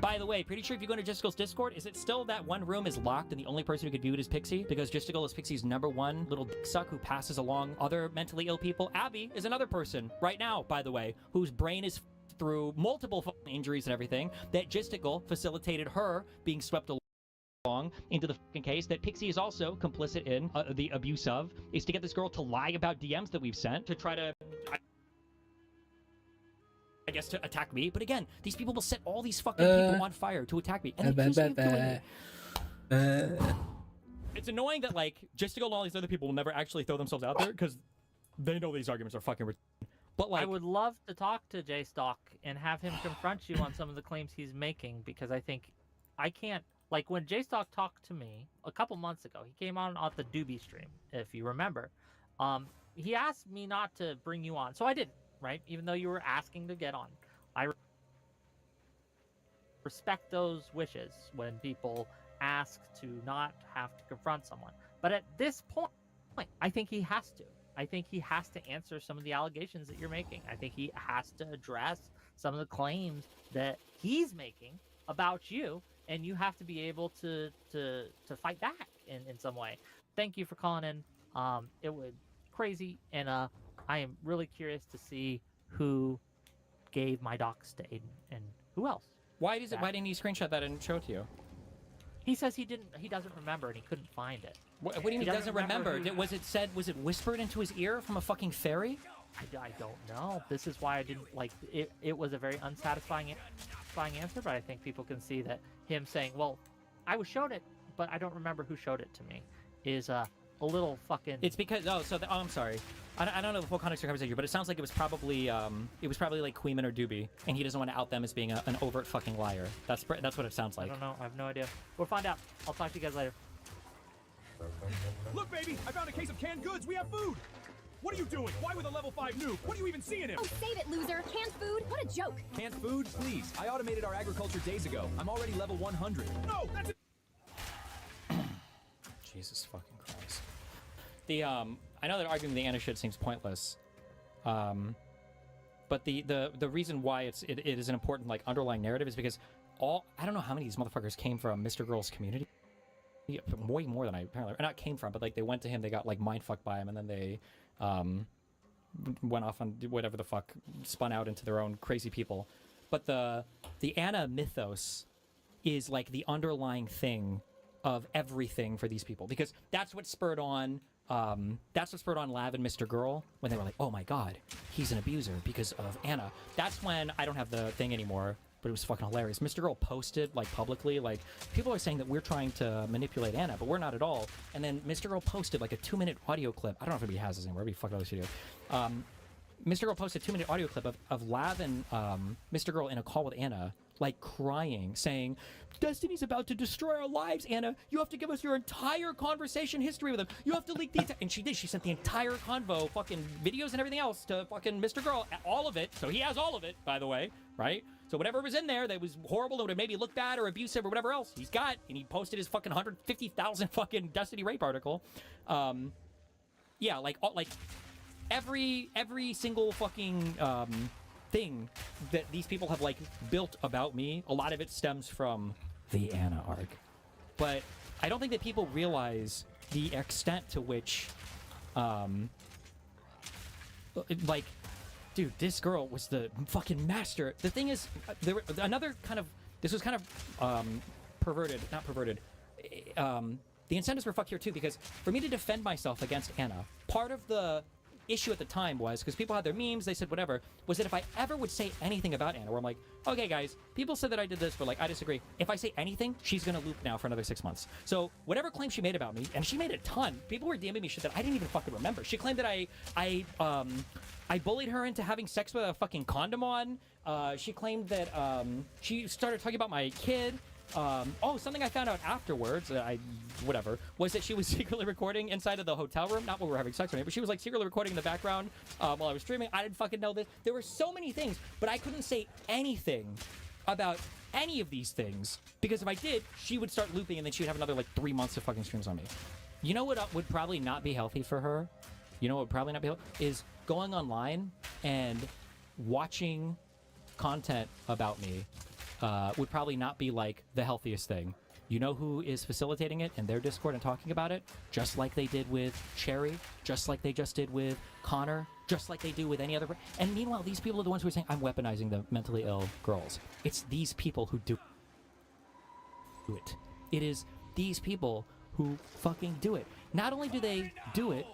By the way, pretty sure if you go into Justicle's Discord, is it still that one room is locked and the only person who could view it is Pixie? Because Justicle is Pixie's #1 little dick suck who passes along other mentally ill people. Abby is another person right now, by the way, whose brain is through multiple injuries and everything, that Justicle facilitated her being swept along into the fucking case that Pixie is also complicit in the abuse of, is to get this girl to lie about DMs that we've sent to try to, I guess, to attack me. But again, these people will set all these fucking people on fire to attack me, and they keep doing it. It's annoying that, like, Justicle and all these other people will never actually throw themselves out there because they know these arguments are fucking but like, I would love to talk to J-Stock and have him confront you on some of the claims he's making, because I think I can't, like, when J-Stock talked to me a couple months ago, he came on the Doobie stream, if you remember. He asked me not to bring you on, so I didn't, right? Even though you were asking to get on. I respect those wishes when people ask to not have to confront someone. But at this point, I think he has to. I think he has to answer some of the allegations that you're making. I think he has to address some of the claims that he's making about you, and you have to be able to fight back in some way. Thank you for calling in. It was crazy, and I am really curious to see who gave my docs to Aiden and who else. why didn't he screenshot that and show it to you? He says he doesn't remember and he couldn't find it. What do you mean he doesn't remember? Was it whispered into his ear from a fucking fairy? I don't know. This is why I didn't like it. It was a very unsatisfying answer, but I think people can see that him saying, well, I was showed it, but I don't remember who showed it to me, is a little fucking... It's because, I'm sorry. I don't know the full context of the conversation, but it sounds like it was probably like Queeman or Doobie, and he doesn't want to out them as being an overt fucking liar. That's what it sounds like. I don't know. I have no idea. We'll find out. I'll talk to you guys later. Look, baby! I found a case of canned goods! We have food! What are you doing? Why with a level 5 noob? What do you even see in him? Oh, save it, loser! Canned food? What a joke! Canned food? Please. I automated our agriculture days ago. I'm already level 100. No! That's it! Jesus fucking Christ. I know that arguing the Anna shit seems pointless, but the reason why it is an important, like, underlying narrative is because I don't know how many of these motherfuckers came from Mr. Girl's community. Yeah, way more than I apparently not came from, but like they went to him, they got like mindfucked by him, and then they went off on whatever the fuck, spun out into their own crazy people. But the Anna mythos is like the underlying thing of everything for these people, because that's what spurred on Lav and Mr. Girl when they were like, oh my god, he's an abuser because of Anna. That's when, I don't have the thing anymore, but it was fucking hilarious. Mr. Girl posted, like, publicly, like, people are saying that we're trying to manipulate Anna, but we're not at all. And then Mr. Girl posted, like, a 2-minute audio clip. I don't know if anybody has this anymore. Everybody fucking this video. Mr. Girl posted a 2-minute audio clip of Lav and Mr. Girl in a call with Anna, like, crying, saying, Destiny's about to destroy our lives, Anna. You have to give us your entire conversation history with him. You have to leak the entire... And she did. She sent the entire convo, fucking videos and everything else to fucking Mr. Girl. All of it. So he has all of it, by the way, right? So whatever was in there that was horrible, that would have made me look bad or abusive or whatever else, he's got. And he posted his fucking 150,000 fucking Destiny rape article. Yeah, like every single fucking thing that these people have, like, built about me, a lot of it stems from the Anna arc. But I don't think that people realize the extent to which, like, dude, this girl was the fucking master. The thing is, there another kind of, this was kind of perverted, not perverted. The incentives were fucked here too, because for me to defend myself against Anna, part of the issue at the time was, because people had their memes, they said whatever, was that if I ever would say anything about Anna, where I'm like, okay guys, people said that I did this, but like, I disagree. If I say anything, she's gonna loop now for another 6 months. So whatever claim she made about me, and she made a ton, people were DMing me shit that I didn't even fucking remember. She claimed that I bullied her into having sex with a fucking condom on. She claimed that she started talking about my kid. Something I found out afterwards, whatever, was that she was secretly recording inside of the hotel room. Not when we were having sex or anything, but she was like secretly recording in the background while I was streaming. I didn't fucking know this. There were so many things, but I couldn't say anything about any of these things, because if I did, she would start looping and then she would have another like 3 months of fucking streams on me. You know what would probably not be healthy for her? You know what would probably not be healthy? Is going online and watching content about me would probably not be like the healthiest thing. You know who is facilitating it in their Discord and talking about it? Just like they did with Cherry, just like they just did with Connor, just like they do with any other. And meanwhile, these people are the ones who are saying, I'm weaponizing the mentally ill girls. It's these people who do it. It is these people who fucking do it. Not only do they do it,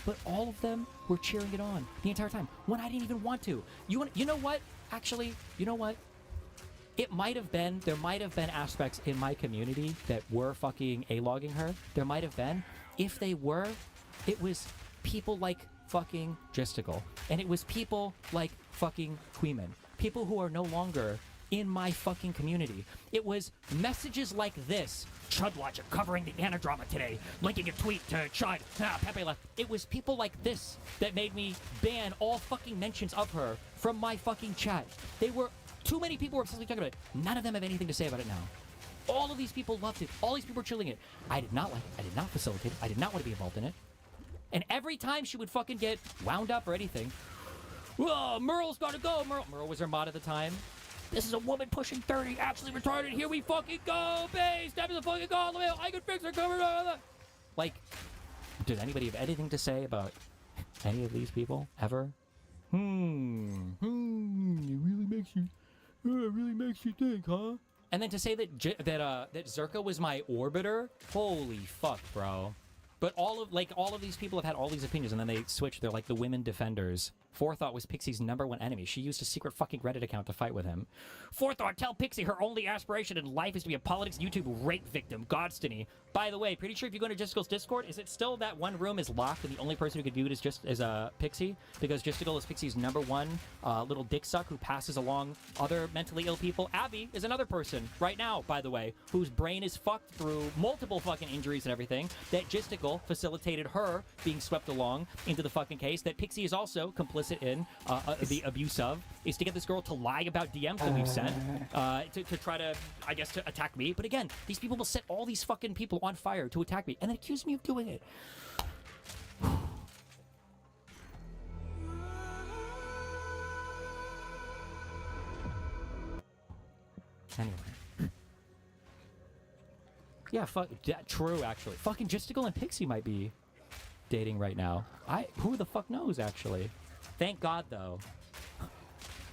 but all of them were cheering it on the entire time when I didn't even want to. You know what? Actually, you know what? There might have been aspects in my community that were fucking A-logging her. There might have been. If they were, it was people like fucking Gisticle. And it was people like fucking Queeman. People who are no longer in my fucking community. It was messages like this. Chud Watcher covering the Anna drama today. Linking a tweet to Chud. Pepe left. It was people like this that made me ban all fucking mentions of her from my fucking chat. Too many people were obsessively talking about it. None of them have anything to say about it now. All of these people loved it. All these people were chilling it. I did not like it. I did not facilitate it. I did not want to be involved in it. And every time she would fucking get wound up or anything, whoa, Merle's gotta go. Merle was her mod at the time. This is a woman pushing 30, absolutely retarded. Here we fucking go, babe. Step to the fucking go all the way. I can fix her cover. Like, does anybody have anything to say about any of these people ever? It really makes you think, huh? And then to say that that Zerka was my orbiter, holy fuck, bro. But all of these people have had all these opinions, and then they switch. They're like the women defenders. Forethought was Pixie's #1 enemy. She used a secret fucking Reddit account to fight with him. Forethought, tell Pixie her only aspiration in life is to be a politics YouTube rape victim. Godstony. By the way, pretty sure if you go to Justicle's Discord, is it still that one room is locked and the only person who could view it is just Pixie? Because Justicle is Pixie's #1 little dick suck who passes along other mentally ill people. Abby is another person right now, by the way, whose brain is fucked through multiple fucking injuries and everything. That Justicle facilitated her being swept along into the fucking case. That Pixie is also complicit in the abuse of, is to get this girl to lie about DMs that we've sent to try to, I guess, to attack me. But again, these people will set all these fucking people on fire to attack me and then accuse me of doing it. Anyway. Yeah, true, actually. Fucking Justicle and Pixie might be dating right now. Who the fuck knows, actually? Thank God, though.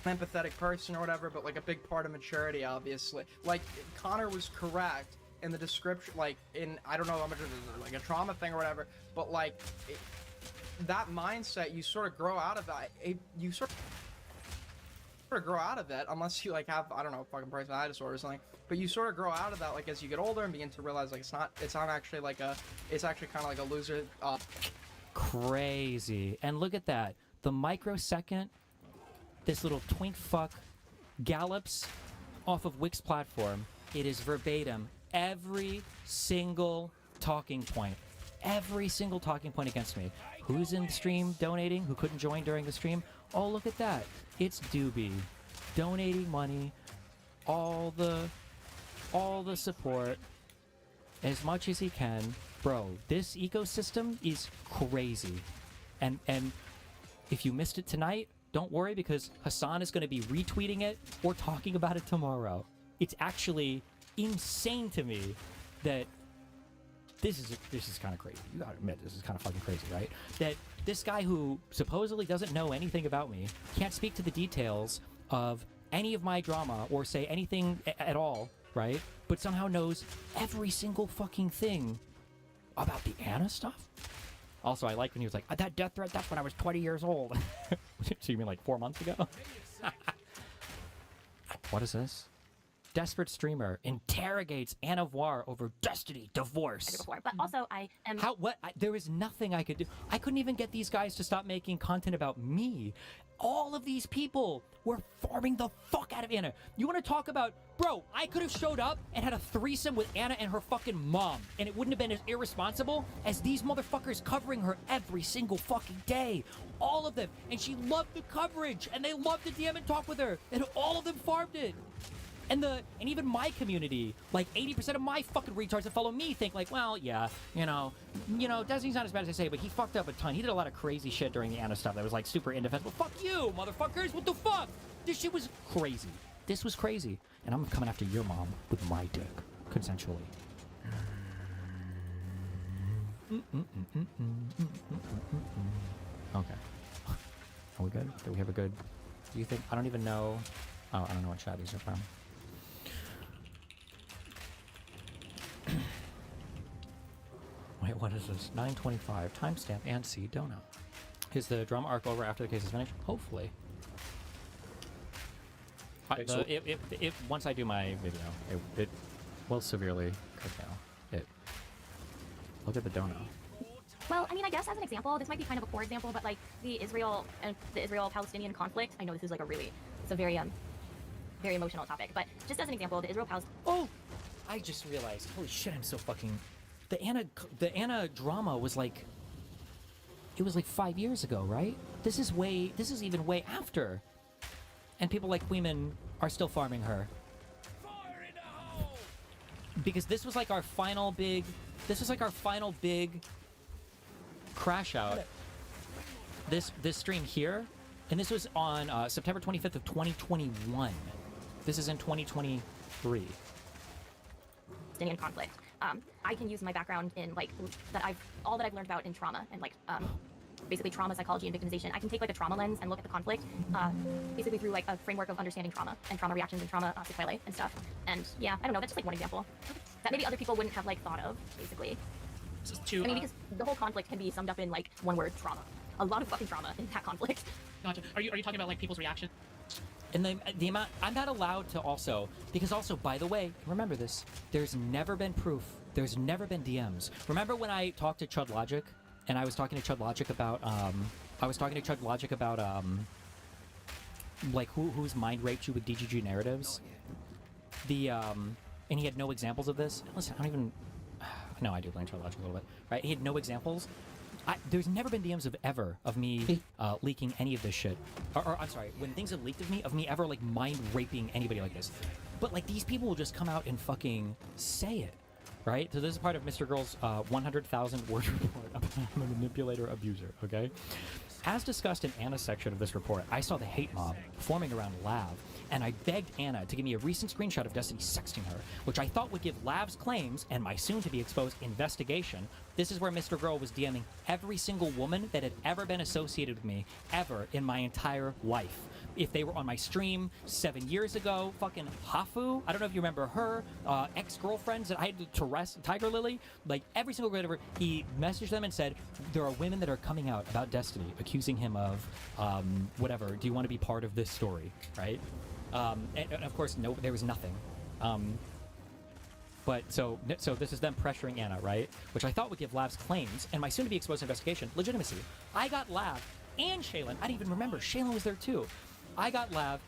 Empathetic person or whatever, but like a big part of maturity, obviously. Like, Connor was correct in the description, like, I don't know how much of it is like a trauma thing or whatever, but like, that mindset, you sort of grow out of that. You sort of grow out of it, unless you like have, I don't know, fucking personality disorder or something, but you sort of grow out of that, like, as you get older and begin to realize, like, it's not actually like it's actually kind of like a loser. Crazy. And look at that. The microsecond this little twink fuck gallops off of Wix platform, it is verbatim every single talking point. Every single talking point against me. Who's in the stream donating? Who couldn't join during the stream? Oh, look at that. It's Doobie. Donating money. All the support. As much as he can. Bro, this ecosystem is crazy. And if you missed it tonight, don't worry, because Hassan is going to be retweeting it or talking about it tomorrow. It's actually insane to me that this is kind of crazy. You gotta admit, this is kind of fucking crazy, right? That this guy who supposedly doesn't know anything about me, can't speak to the details of any of my drama or say anything at all, right? But somehow knows every single fucking thing about the Anna stuff. Also, I like when he was like, that death threat, that's when I was 20 years old. So you mean like 4 months ago? What is this? Desperate streamer interrogates Anna Voir over Destiny divorce. Before, but also I am. There is nothing I could do. I couldn't even get these guys to stop making content about me. All of these people were farming the fuck out of Anna. You want to talk about, bro, I could have showed up and had a threesome with Anna and her fucking mom, and it wouldn't have been as irresponsible as these motherfuckers covering her every single fucking day. All of them. And she loved the coverage, and they loved to DM and talk with her, and all of them farmed it. And even my community, like 80% of my fucking retards that follow me think like, well, yeah, you know, Destiny's not as bad as I say, but he fucked up a ton. He did a lot of crazy shit during the Anna stuff that was like super indefensible. Fuck you, motherfuckers! What the fuck? This shit was crazy. This was crazy. And I'm coming after your mom with my dick, consensually. Okay. Are we good? Do we have a good... Do you think... I don't even know... Oh, I don't know what chat these are from. Wait, what is this? 9:25. Timestamp and see dono. Is the drama arc over after the case is finished? Hopefully. Once I do my video, it will severely curtail it. Look at the dono. Well, I mean, I guess as an example, this might be kind of a poor example, but like the Israel-Palestinian conflict. I know this is like it's a very very emotional topic, but just as an example, the Israel-Palestinian. Oh, I just realized. Holy shit! I'm so fucking. The Anna drama was like. It was like 5 years ago, right? This is even way after. And people like Queeman are still farming her. Fire in the hole! Because this was like our final big crash out. This stream here, and this was on September 25th of 2021. This is in 2023. Palestinian conflict. I can use my background in like all that I've learned about in trauma and like basically trauma psychology and victimization. I can take like a trauma lens and look at the conflict basically through like a framework of understanding trauma and trauma reactions and trauma sequelae and stuff. And yeah, I don't know, that's just like one example that maybe other people wouldn't have like thought of basically. I mean, because the whole conflict can be summed up in like one word: trauma. A lot of fucking trauma in that conflict. Gotcha. Are you talking about like people's reaction? And the amount, I'm not allowed to also, because also, by the way, remember this, there's never been proof, there's never been DMs. Remember when I talked to Chud Logic, and I was talking to Chud Logic about, like, who's mind raped you with DGG narratives? And he had no examples of this. Listen, I don't even, no, I do blame Chud Logic a little bit, right? He had no examples. There's never been DMs of me leaking any of this shit. Or I'm sorry, when things have leaked of me ever like mind raping anybody like this. But like these people will just come out and fucking say it, right? So this is part of Mr. Girl's 100,000 word report about I'm a manipulator abuser, okay? As discussed in Anna's section of this report, I saw the hate mob forming around Lav, and I begged Anna to give me a recent screenshot of Destiny sexting her, which I thought would give Lav's claims and my soon-to-be-exposed investigation. This is where Mr. Girl was DMing every single woman that had ever been associated with me, ever in my entire life. If they were on my stream 7 years ago, fucking Hafu, I don't know if you remember her, ex-girlfriends that I had to arrest, Tiger Lily, like every single girl ever, he messaged them and said, there are women that are coming out about Destiny, accusing him of, whatever, do you want to be part of this story, right? And of course, no, there was nothing. But so this is them pressuring Anna, right? Which I thought would give Lav's claims and my soon-to-be-exposed investigation legitimacy. I got Lav and Shaylin. I didn't even remember. Shaylin was there too. I got Lav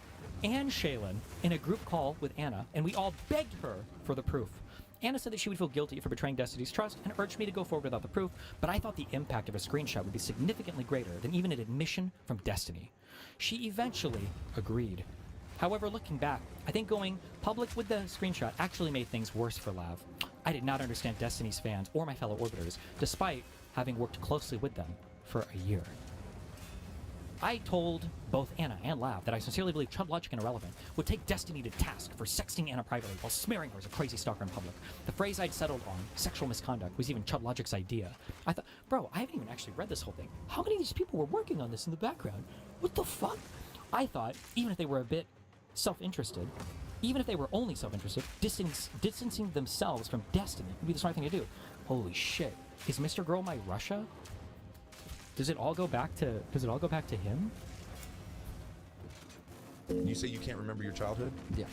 and Shaylin in a group call with Anna, and we all begged her for the proof. Anna said that she would feel guilty for betraying Destiny's trust and urged me to go forward without the proof, but I thought the impact of a screenshot would be significantly greater than even an admission from Destiny. She eventually agreed. However, looking back, I think going public with the screenshot actually made things worse for Lav. I did not understand Destiny's fans or my fellow Orbiters, despite having worked closely with them for a year. I told both Anna and Lav that I sincerely believe Chud Logic and Irrelevant would take Destiny to task for sexting Anna privately while smearing her as a crazy stalker in public. The phrase I'd settled on, sexual misconduct, was even Chud Logic's idea. I thought, bro, I haven't even actually read this whole thing. How many of these people were working on this in the background? What the fuck? I thought, even if they were a bit self-interested, even if they were only self-interested, distancing themselves from Destiny would be the smart thing to do. Holy shit. Is Mr. Girl my Russia? Does it all go back to him? You say you can't remember your childhood? Yeah.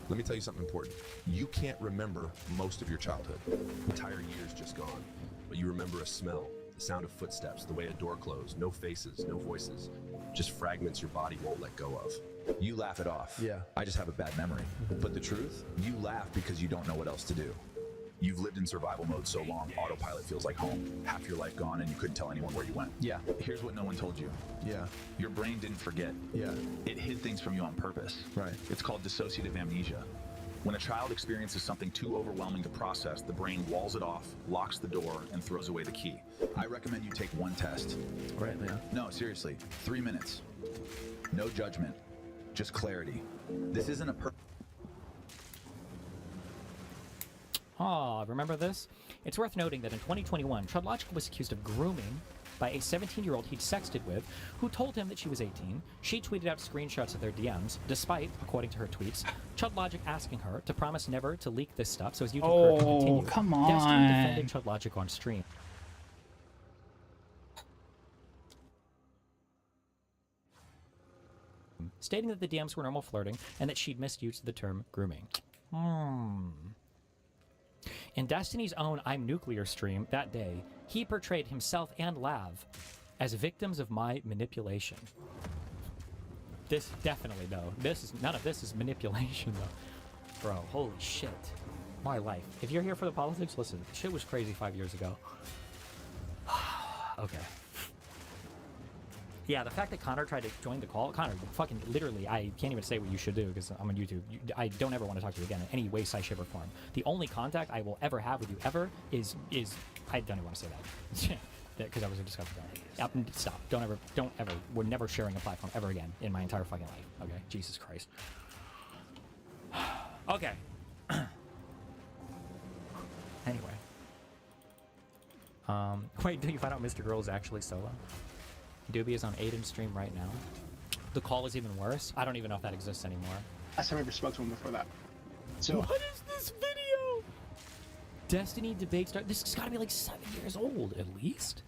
Let me tell you something important. You can't remember most of your childhood. Entire years just gone. But you remember a smell, the sound of footsteps, the way a door closed, no faces, no voices. Just fragments your body won't let go of. You laugh it off. Yeah. I just have a bad memory. But the truth, you laugh because you don't know what else to do. You've lived in survival mode so long, autopilot feels like home. Half your life gone and you couldn't tell anyone where you went. Yeah. Here's what no one told you. Yeah. Your brain didn't forget. Yeah. It hid things from you on purpose. Right. It's called dissociative amnesia. When a child experiences something too overwhelming to process, the brain walls it off, locks the door, and throws away the key. I recommend you take one test. Right, yeah. No, seriously, 3 minutes. No judgment. just clarity. This isn't a Remember this? It's worth noting that in 2021, Chudlogic was accused of grooming by a 17-year-old he'd sexted with, who told him that she was 18. She tweeted out screenshots of their DMs, despite, according to her tweets, Chudlogic asking her to promise never to leak this stuff so his YouTube career can continue. Come Destiny on. defended Chudlogic on stream. Stating that the DMs were normal flirting and that she'd misused the term grooming. In Destiny's own I'm Nuclear stream that day, he portrayed himself and Lav as victims of my manipulation. This definitely, though. None of this is manipulation, though. Bro, holy shit. My life. If you're here for the politics, listen, shit was crazy 5 years ago. Okay. Yeah, the fact that Connor tried to join the call, Connor, fucking literally, I can't even say what you should do because I'm on YouTube. I don't ever want to talk to you again in any way, size, shape, or form. The only contact I will ever have with you ever is I don't even want to say that because I was a disgusting guy. Stop. Don't ever. We're never sharing a platform ever again in my entire fucking life. Okay, Jesus Christ. Okay. Anyway. Wait, did you find out Mr. Girl is actually solo? Doobie is on Aiden stream right now. The call is even worse. I don't even know if that exists anymore. Last time I ever spoke to him before that. So what is this video? Destiny debate start. This has got to be like 7 years old at least.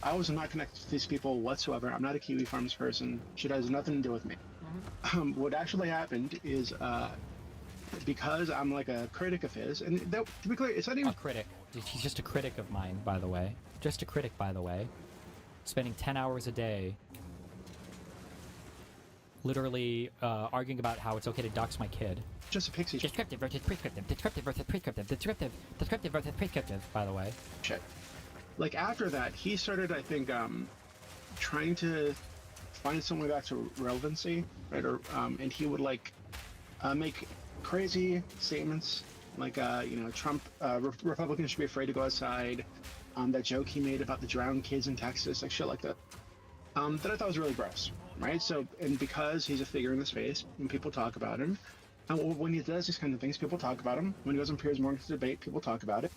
I was not connected to these people whatsoever. I'm not a Kiwi Farms person. Shit has nothing to do with me. What actually happened is because I'm like a critic of his, and that, to be clear, it's not even a critic. He's just a critic of mine, by the way. Just a critic, by the way. Spending 10 hours a day literally arguing about how it's okay to dox my kid. just a pixie. Descriptive versus prescriptive. Descriptive versus prescriptive. Descriptive versus prescriptive, by the way. Shit. Like, after that, he started, I think, trying to find some way back to relevancy, right? Or, and he would, like, make crazy statements, like, you know, Trump, Republicans should be afraid to go outside, that joke he made about the drowned kids in Texas, like shit like that. That I thought was really gross, right? So, and because he's a figure in the space, and people talk about him, and when he does these kind of things, people talk about him. When he goes on Piers Morgan's debate, people talk about it.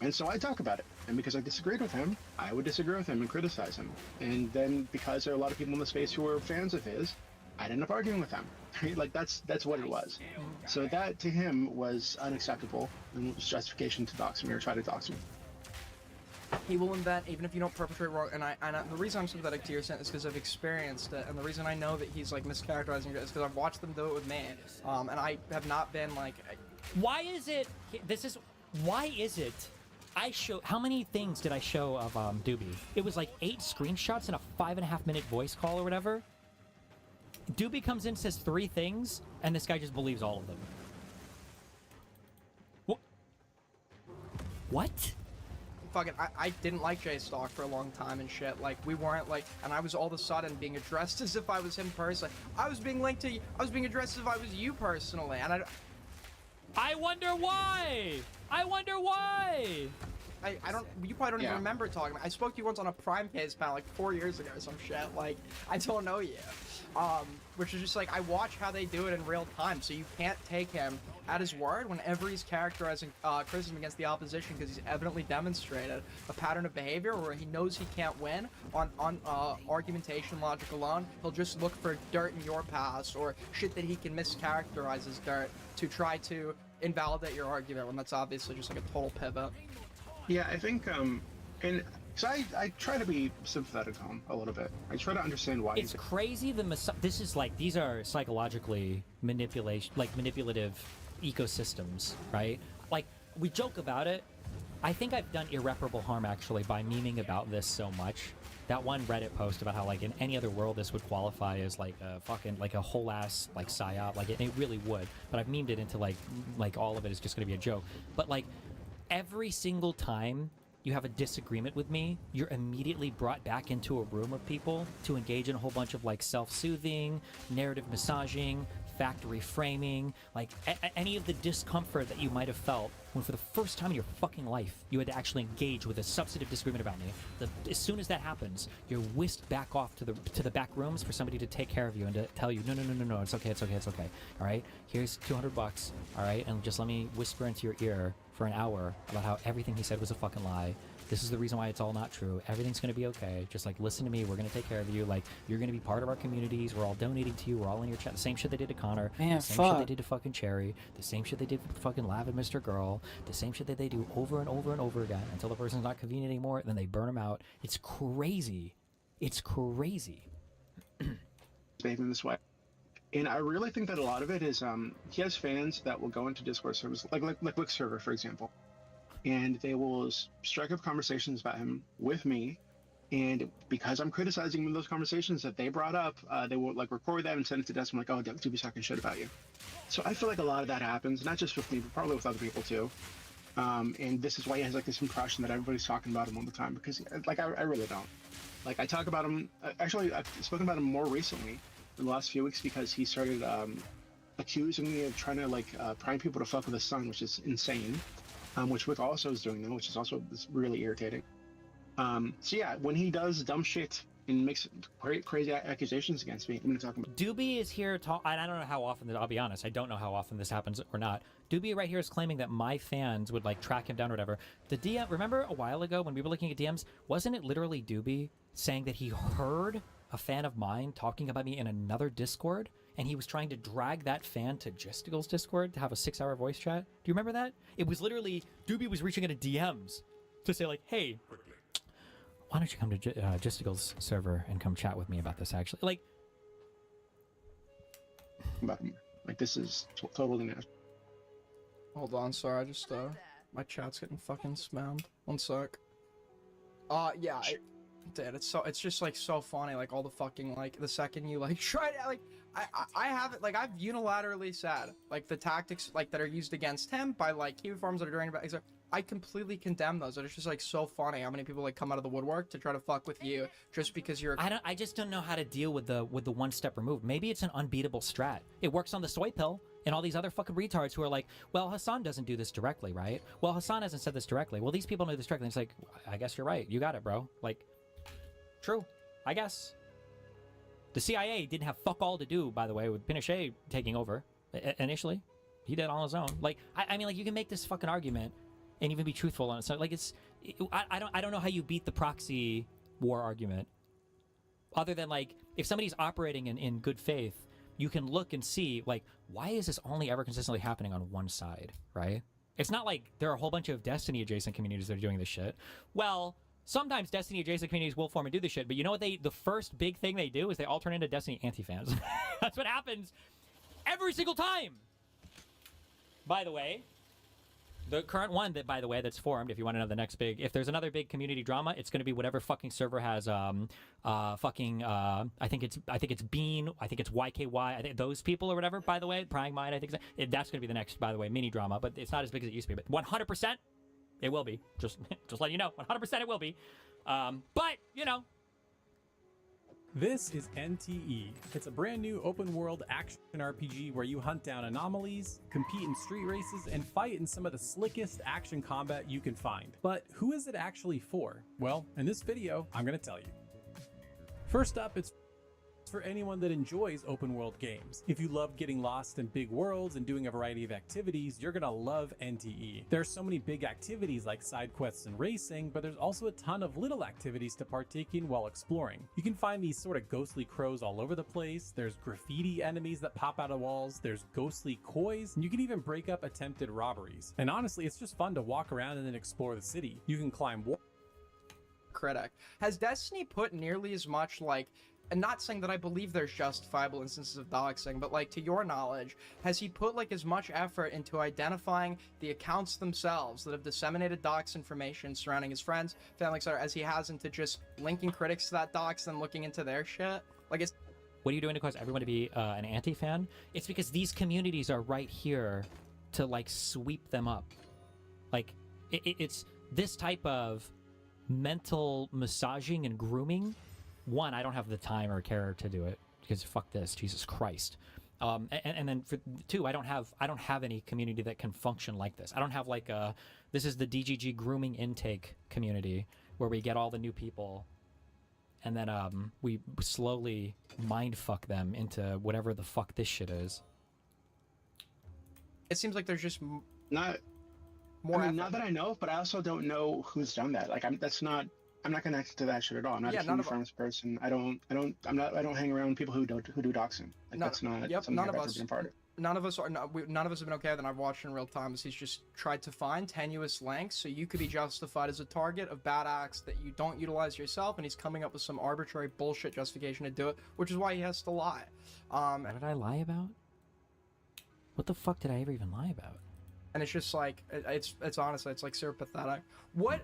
And so I talk about it. And because I disagreed with him, I would disagree with him and criticize him. And then because there are a lot of people in the space who were fans of his, I'd end up arguing with them. Like, that's what it was. So that, to him, was unacceptable and was justification to dox me or try to dox me. He will invent, even if you don't perpetrate wrong. And the reason I'm sympathetic to your sentence is because I've experienced it, and the reason I know that he's like mischaracterizing it is because I've watched them do it with me, and I have not been like. Why is it? Why is it? I show. How many things did I show of Doobie? It was like 8 screenshots and a 5.5-minute voice call or whatever. Doobie comes in, says 3 things, and this guy just believes all of them. What? Fucking, I didn't like Jay Stock for a long time and shit. Like, we weren't like, and I was all of a sudden being addressed as if I was him personally. I was being linked to, I was being addressed as if I was you personally, and I wonder why. I wonder why. I don't, you probably don't even remember talking about. I spoke to you once on a Prime Case panel like 4 years ago or some shit. Like, I don't know you. Which is just like, I watch how they do it in real time, so you can't take him at his word whenever he's characterizing criticism against the opposition, because he's evidently demonstrated a pattern of behavior where he knows he can't win on argumentation logic alone. He'll just look for dirt in your past or shit that he can mischaracterize as dirt to try to invalidate your argument, when that's obviously just like a total pivot. Yeah, I think, and so I try to be sympathetic to him a little bit. I try to understand why. It's crazy. This is like, these are psychologically manipulative ecosystems, right? Like, we joke about it. I think I've done irreparable harm actually by memeing about this so much. That one Reddit post about how, like, in any other world this would qualify as like a fucking, like, a whole ass like psyop, like it really would. But I've memed it into like all of it is just gonna be a joke. But like, every single time you have a disagreement with me, you're immediately brought back into a room of people to engage in a whole bunch of like self-soothing, narrative massaging, factory framing, like any of the discomfort that you might have felt when for the first time in your fucking life you had to actually engage with a substantive disagreement about me. As soon as that happens, you're whisked back off to the back rooms for somebody to take care of you and to tell you, no, it's okay, all right? Here's $200, all right? And just let me whisper into your ear for an hour about how everything he said was a fucking lie. This is the reason why it's all not true. Everything's going to be okay. Just like listen to me. We're going to take care of you. Like you're going to be part of our communities. We're all donating to you. We're all in your chat. The same shit they did to Connor. Man, the same shit they did to fucking Cherry. The same shit they did for fucking Lav and Mr. Girl. The same shit that they do over and over and over again until the person's not convenient anymore. Then they burn them out. It's crazy. It's crazy. Behaving this way. And I really think that a lot of it is he has fans that will go into Discord servers like Wick server, for example. And they will strike up conversations about him with me, and because I'm criticizing them in those conversations that they brought up, they will like record them and send it to Des. I'm like, oh, Doobie's talking shit about you. So I feel like a lot of that happens, not just with me, but probably with other people too. And this is why he has like this impression that everybody's talking about him all the time, because like I really don't. Like I talk about him. Actually, I've spoken about him more recently in the last few weeks because he started accusing me of trying to like prime people to fuck with his son, which is insane. Which Wick also is doing now, which is also really irritating. So yeah, when he does dumb shit and makes crazy accusations against me, I'm gonna talk about. Doobie is here. I don't know how often. I'll be honest. I don't know how often this happens or not. Doobie right here is claiming that my fans would like track him down or whatever. The DM. Remember a while ago when we were looking at DMs? Wasn't it literally Doobie saying that he heard a fan of mine talking about me in another Discord? And he was trying to drag that fan to Justicle's Discord to have a 6-hour voice chat. Do you remember that? It was literally, Doobie was reaching into DMs to say like, hey, why don't you come to Justicle's server and come chat with me about this actually? Like, this is totally nasty. Hold on, sorry, I just, my chat's getting fucking spammed. One sec. Yeah, dude, it's just like so funny, like all the fucking, like, the second you like try to, like, I have it, like, I've unilaterally said, like, the tactics, like, that are used against him by, like, Kiwi farms that are during, I completely condemn those. It's just, like, so funny how many people, like, come out of the woodwork to try to fuck with you just because you're I just don't know how to deal with the one step removed. Maybe it's an unbeatable strat. It works on the soy pill and all these other fucking retards who are like, well, Hassan doesn't do this directly, right? Well, Hassan hasn't said this directly. Well, these people know this directly. And it's like, I guess you're right. You got it, bro. Like, true, I guess. The CIA didn't have fuck all to do, by the way, with Pinochet taking over initially. He did it on his own. Like, I mean, like, you can make this fucking argument and even be truthful on it. So, like, I don't know how you beat the proxy war argument. Other than, like, if somebody's operating in good faith, you can look and see, like, why is this only ever consistently happening on one side, right? It's not like there are a whole bunch of Destiny adjacent communities that are doing this shit. Well, sometimes Destiny adjacent communities will form and do this shit, but you know what the first big thing they do is they all turn into Destiny anti-fans. That's what happens every single time. By the way, the current one that, by the way, that's formed, if you want to know the next big, if there's another big community drama, it's going to be whatever fucking server has, I think it's Bean, I think it's YKY, I think those people or whatever, by the way, Prying Mind, I think that's going to be the next, by the way, mini drama, but it's not as big as it used to be, but 100%, it will be. Just letting you know, 100% it will be. But, you know. This is NTE. It's a brand new open world action RPG where you hunt down anomalies, compete in street races, and fight in some of the slickest action combat you can find. But who is it actually for? Well, in this video, I'm going to tell you. First up, it's for anyone that enjoys open world games. If you love getting lost in big worlds and doing a variety of activities, you're gonna love NTE. There's so many big activities like side quests and racing, but there's also a ton of little activities to partake in while exploring. You can find these sort of ghostly crows all over the place, there's graffiti enemies that pop out of walls, there's ghostly kois, and you can even break up attempted robberies. And honestly, it's just fun to walk around and then explore the city. You can climb critic. Has Destiny put nearly as much, like, and not saying that I believe there's justifiable instances of doxing, but, like, to your knowledge, has he put, like, as much effort into identifying the accounts themselves that have disseminated dox information surrounding his friends, family, etc., as he has into just linking critics to that dox and looking into their shit? Like, it's... What are you doing to cause everyone to be an anti-fan? It's because these communities are right here to, like, sweep them up. Like, it's this type of mental massaging and grooming. One, I don't have the time or care to do it because fuck this, Jesus Christ. And then for two, I don't have any community that can function like this. I don't have like this is the DGG grooming intake community where we get all the new people, and then we slowly mind fuck them into whatever the fuck this shit is. It seems like there's just Not more. I mean, not that I know of, but I also don't know who's done that. Like, I'm not connected to that shit at all. I'm not Yeah, a Kingdom Farms person. I don't hang around people who do doxing. Like, that's not something none I've of ever us. been part of. None of us are. None of us have been okay. That I've watched in real time. Is he's just tried to find tenuous lengths so you could be justified as a target of bad acts that you don't utilize yourself, and he's coming up with some arbitrary bullshit justification to do it, which is why he has to lie. What did I lie about? What the fuck did I ever even lie about? And it's just like it's honestly, it's like super pathetic. What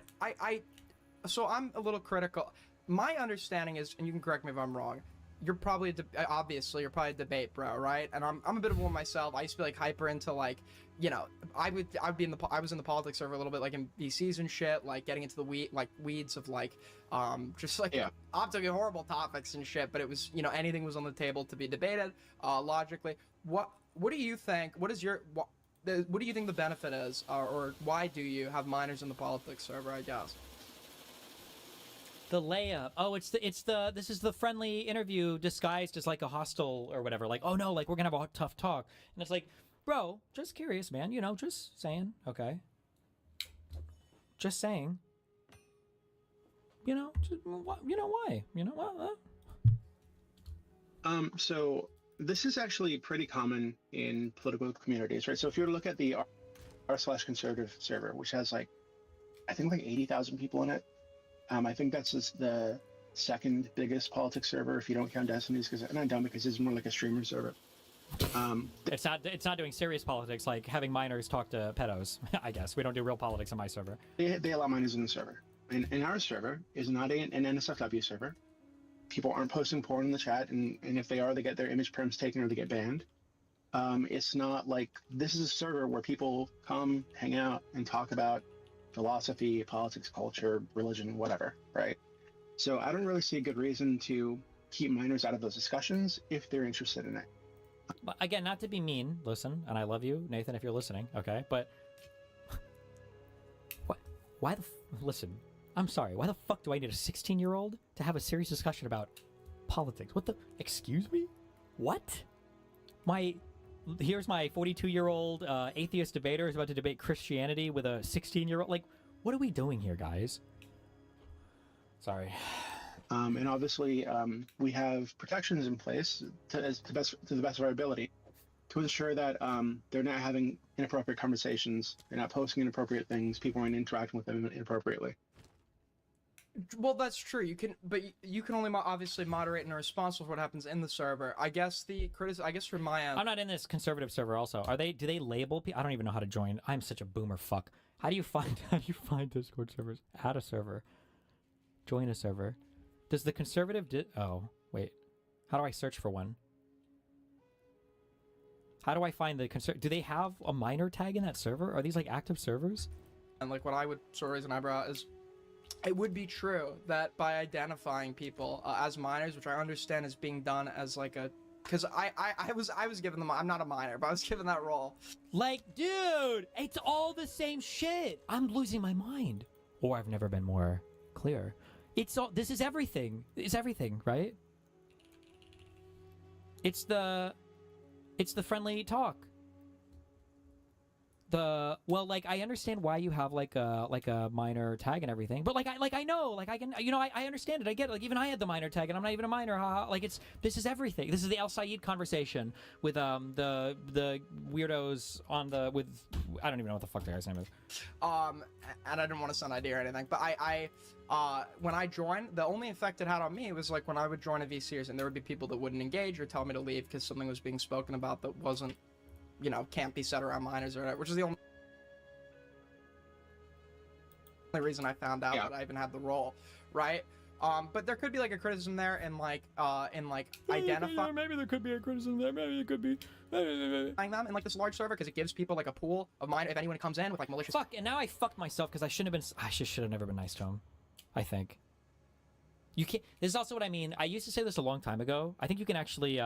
so I'm a little critical. My understanding is, and you can correct me if I'm wrong, you're probably obviously you're probably a debate bro, right? And I'm a bit of one myself. I used to be like hyper into like, you know, I was in the politics server a little bit, like in VCs and shit, like getting into the weeds of like just like optically horrible topics and shit, but it was, you know, anything was on the table to be debated logically. What do you think? What do you think the benefit is, or why do you have minors in the politics server, I guess? The layup. Oh, this is the friendly interview disguised as like a hostile or whatever. Like, oh no, like we're gonna have a tough talk. And it's like, bro, just curious, man. You know, just saying. Okay. Just saying. You know, why? You know what? So this is actually pretty common in political communities, right? So if you were to look at the r/conservative server, which has like, I think like 80,000 people in it. I think that's just the second biggest politics server if you don't count Destiny's, and I don't, because it's more like a streamer server. It's not doing serious politics like having minors talk to pedos. I guess we don't do real politics on my server. They allow minors in the server. And our server is not an NSFW server. People aren't posting porn in the chat, and if they are, they get their image perms taken or they get banned. It's not like, this is a server where people come, hang out, and talk about philosophy, politics, culture, religion, whatever, right? So I don't really see a good reason to keep minors out of those discussions if they're interested in it. But again, not to be mean, listen, and I love you, Nathan, if you're listening, okay? But listen, I'm sorry, why the fuck do I need a 16-year-old to have a serious discussion about politics? What the, excuse me? What? Here's my 42-year-old atheist debater who's about to debate Christianity with a 16-year-old. Like, what are we doing here, guys? Sorry. And obviously, we have protections in place to the best of our ability to ensure that they're not having inappropriate conversations, they're not posting inappropriate things, people aren't interacting with them inappropriately. Well, that's true. You can only obviously moderate and are responsible for what happens in the server. I guess from my end, I'm not in this conservative server. Also, do they label people? I don't even know how to join. I'm such a boomer. Fuck. How do you find Discord servers? Add a server. Join a server. Does the conservative oh wait? How do I search for one? How do I find the do they have a minor tag in that server? Are these like active servers? And like what I would sort of raise an eyebrow is, it would be true that by identifying people as minors, which I understand is being done as like a, because I was given them, I'm not a minor, but I was given that role. Like, dude, it's all the same shit. I'm losing my mind. Or I've never been more clear. This is everything. It's everything, right? It's the friendly talk. Like I understand why you have like a minor tag and everything, but I know, I can, I understand it. I get it. Like even I had the minor tag and I'm not even a minor. Like this is everything. This is the El Sayed conversation with the weirdos with I don't even know what the fuck the guy's name is. And I didn't want to sound ID or anything, but I when I joined, the only effect it had on me was like when I would join a VC and there would be people that wouldn't engage or tell me to leave because something was being spoken about that wasn't, can't be said around minors or whatever, which is the only reason I found out that I even had the role, right? But there could be like a criticism there and identifying. Maybe there could be a criticism there. Maybe it could be them in like this large server because it gives people like a pool of minor if anyone comes in with like malicious. Fuck, and now I fucked myself because I should have never been nice to him. I think. You can't. This is also what I mean. I used to say this a long time ago. I think you can actually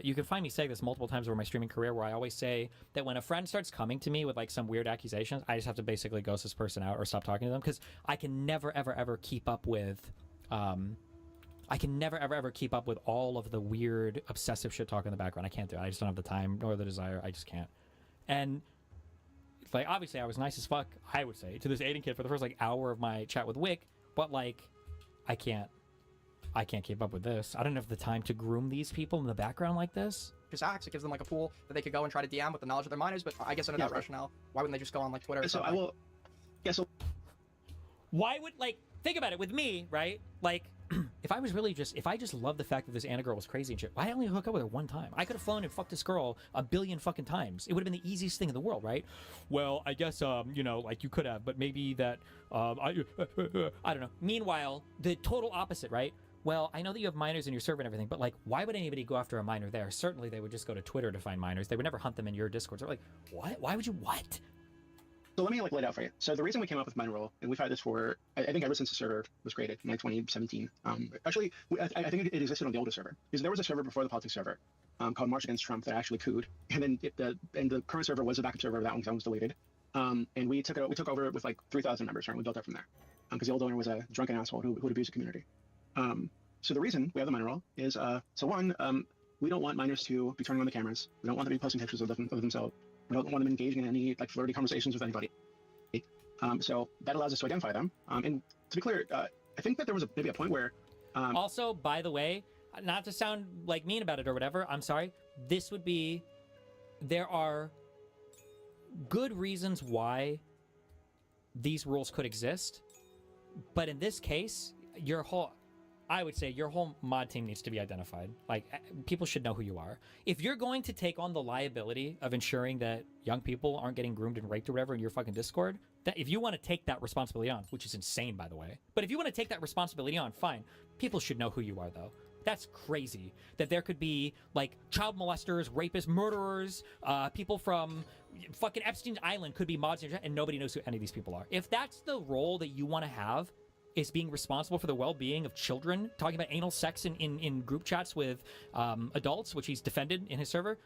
you can find me saying this multiple times over my streaming career, where I always say that when a friend starts coming to me with like some weird accusations, I just have to basically ghost this person out or stop talking to them, because I can never ever keep up with I can never ever keep up with all of the weird obsessive shit talk in the background. I can't do it. I just don't have the time nor the desire. I just can't. And like, obviously I was nice as fuck, I would say, to this Aiden kid for the first like hour of my chat with Wick, but like I can't keep up with this. I don't have the time to groom these people in the background like this. Just acts. It gives them like a pool that they could go and try to DM with the knowledge of their minors. But I guess under that rationale, why wouldn't they just go on like Twitter? Or So something? I will. Yeah. So Why would, like, think about it with me, right? Like, if I just loved the fact that this Anna girl was crazy and shit, why only hook up with her one time? I could have flown and fucked this girl a billion fucking times. It would have been the easiest thing in the world, right? Well, I guess, you know, like you could have, but maybe that, I don't know. Meanwhile, the total opposite, right? Well, I know that you have minors in your server and everything, but like, why would anybody go after a minor there? Certainly they would just go to Twitter to find minors. They would never hunt them in your Discord. They're like, what? Why would you, what? So let me like lay it out for you. So the reason we came up with minor role, and we've had this for, I think ever since the server was created in like 2017. Actually, I think it existed on the oldest server, because there was a server before the politics server called March Against Trump that actually cooed, and then the current server was a backup server of that one because that one was deleted. And we took over with like 3,000 members, right? We built up from there because the old owner was a drunken asshole who would abuse the community. So the reason we have the minor role is so one, we don't want minors to be turning on the cameras. We don't want them to be posting pictures of themselves. We don't want them engaging in any like flirty conversations with anybody. So that allows us to identify them. And to be clear, I think that there was maybe a point where. Also, by the way, not to sound like mean about it or whatever, I'm sorry. There are good reasons why these rules could exist, but in this case, I would say your whole mod team needs to be identified. Like, people should know who you are. If you're going to take on the liability of ensuring that young people aren't getting groomed and raped or whatever in your fucking Discord, that if you want to take that responsibility on, which is insane, by the way, but if you want to take that responsibility on, fine. People should know who you are, though. That's crazy that there could be, like, child molesters, rapists, murderers, people from fucking Epstein Island could be mods, and nobody knows who any of these people are. If that's the role that you want to have, is being responsible for the well-being of children, talking about anal sex in group chats with adults, which he's defended in his server,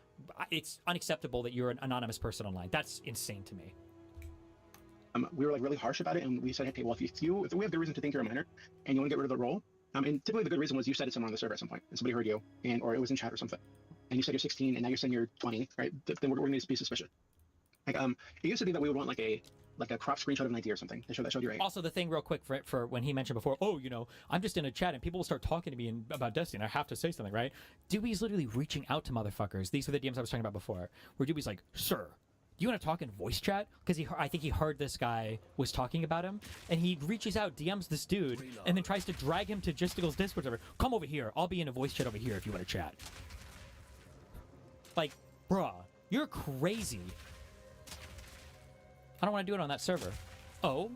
it's unacceptable that you're an anonymous person online. That's insane to me. We were like really harsh about it, and we said, okay, well, if we have good reason to think you're a minor and you want to get rid of the role, and typically the good reason was you said it somewhere on the server at some point, and somebody heard you, or it was in chat or something, and you said you're 16, and now you're saying you're 20, right? Then we're going to be suspicious. Like, it used to be that we would want like a crop screenshot of an ID or something that showed your age. Also, the thing real quick for when he mentioned before, oh, you know, I'm just in a chat and people will start talking to me about Destiny and I have to say something, right? Dewey's literally reaching out to motherfuckers. These are the DMs I was talking about before, where Dewey's like, sir, do you want to talk in voice chat? Because I think he heard this guy was talking about him, and he reaches out, DMs this dude, and then tries to drag him to Justicle's Discord server. Come over here. I'll be in a voice chat over here if you want to chat. Like, bruh, you're crazy. I don't want to do it on that server. Oh?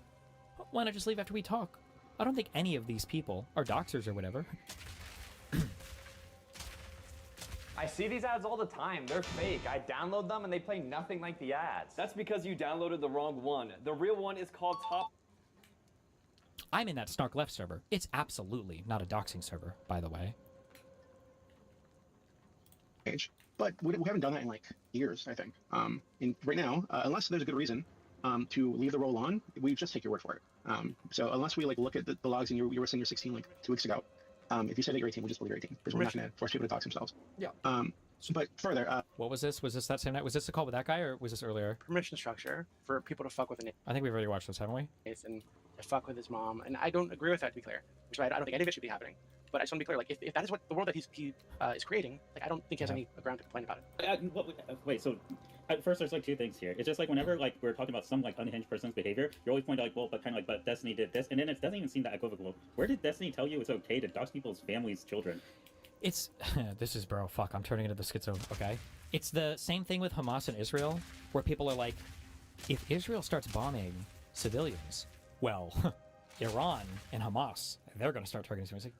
Why not just leave after we talk? I don't think any of these people are doxers or whatever. I see these ads all the time. They're fake. I download them and they play nothing like the ads. That's because you downloaded the wrong one. The real one is called Top. I'm in that Snark Left server. It's absolutely not a doxing server, by the way. But we haven't done that in like years, I think. And right now, unless there's a good reason to leave the role on, we just take your word for it. So unless we like look at the logs and you were saying you're 16 like 2 weeks ago, if you said that you're 18, we'll just believe you're 18 because we're not going to force people to dox themselves. Yeah. But further, what was this? Was this that same night? Was this the call with that guy, or was this earlier? Permission structure for people to fuck with an I think we've already watched this, haven't we? and to fuck with his mom, and I don't agree with that, to be clear. Which I don't think any of it should be happening. But I just want to be clear, like if that is what the world that he is creating, like I don't think he has any ground to complain about it. Wait, so at first there's like two things here. It's just like whenever like we're talking about some like unhinged person's behavior, you're always pointing out like, well, but kind of like, but Destiny did this, and then it doesn't even seem that equivocal. Where did Destiny tell you it's okay to dox people's families' children? It's this is bro. Fuck, I'm turning into the schizo. Okay, it's the same thing with Hamas and Israel, where people are like, if Israel starts bombing civilians, well, Iran and Hamas, they're going to start targeting civilians. Like,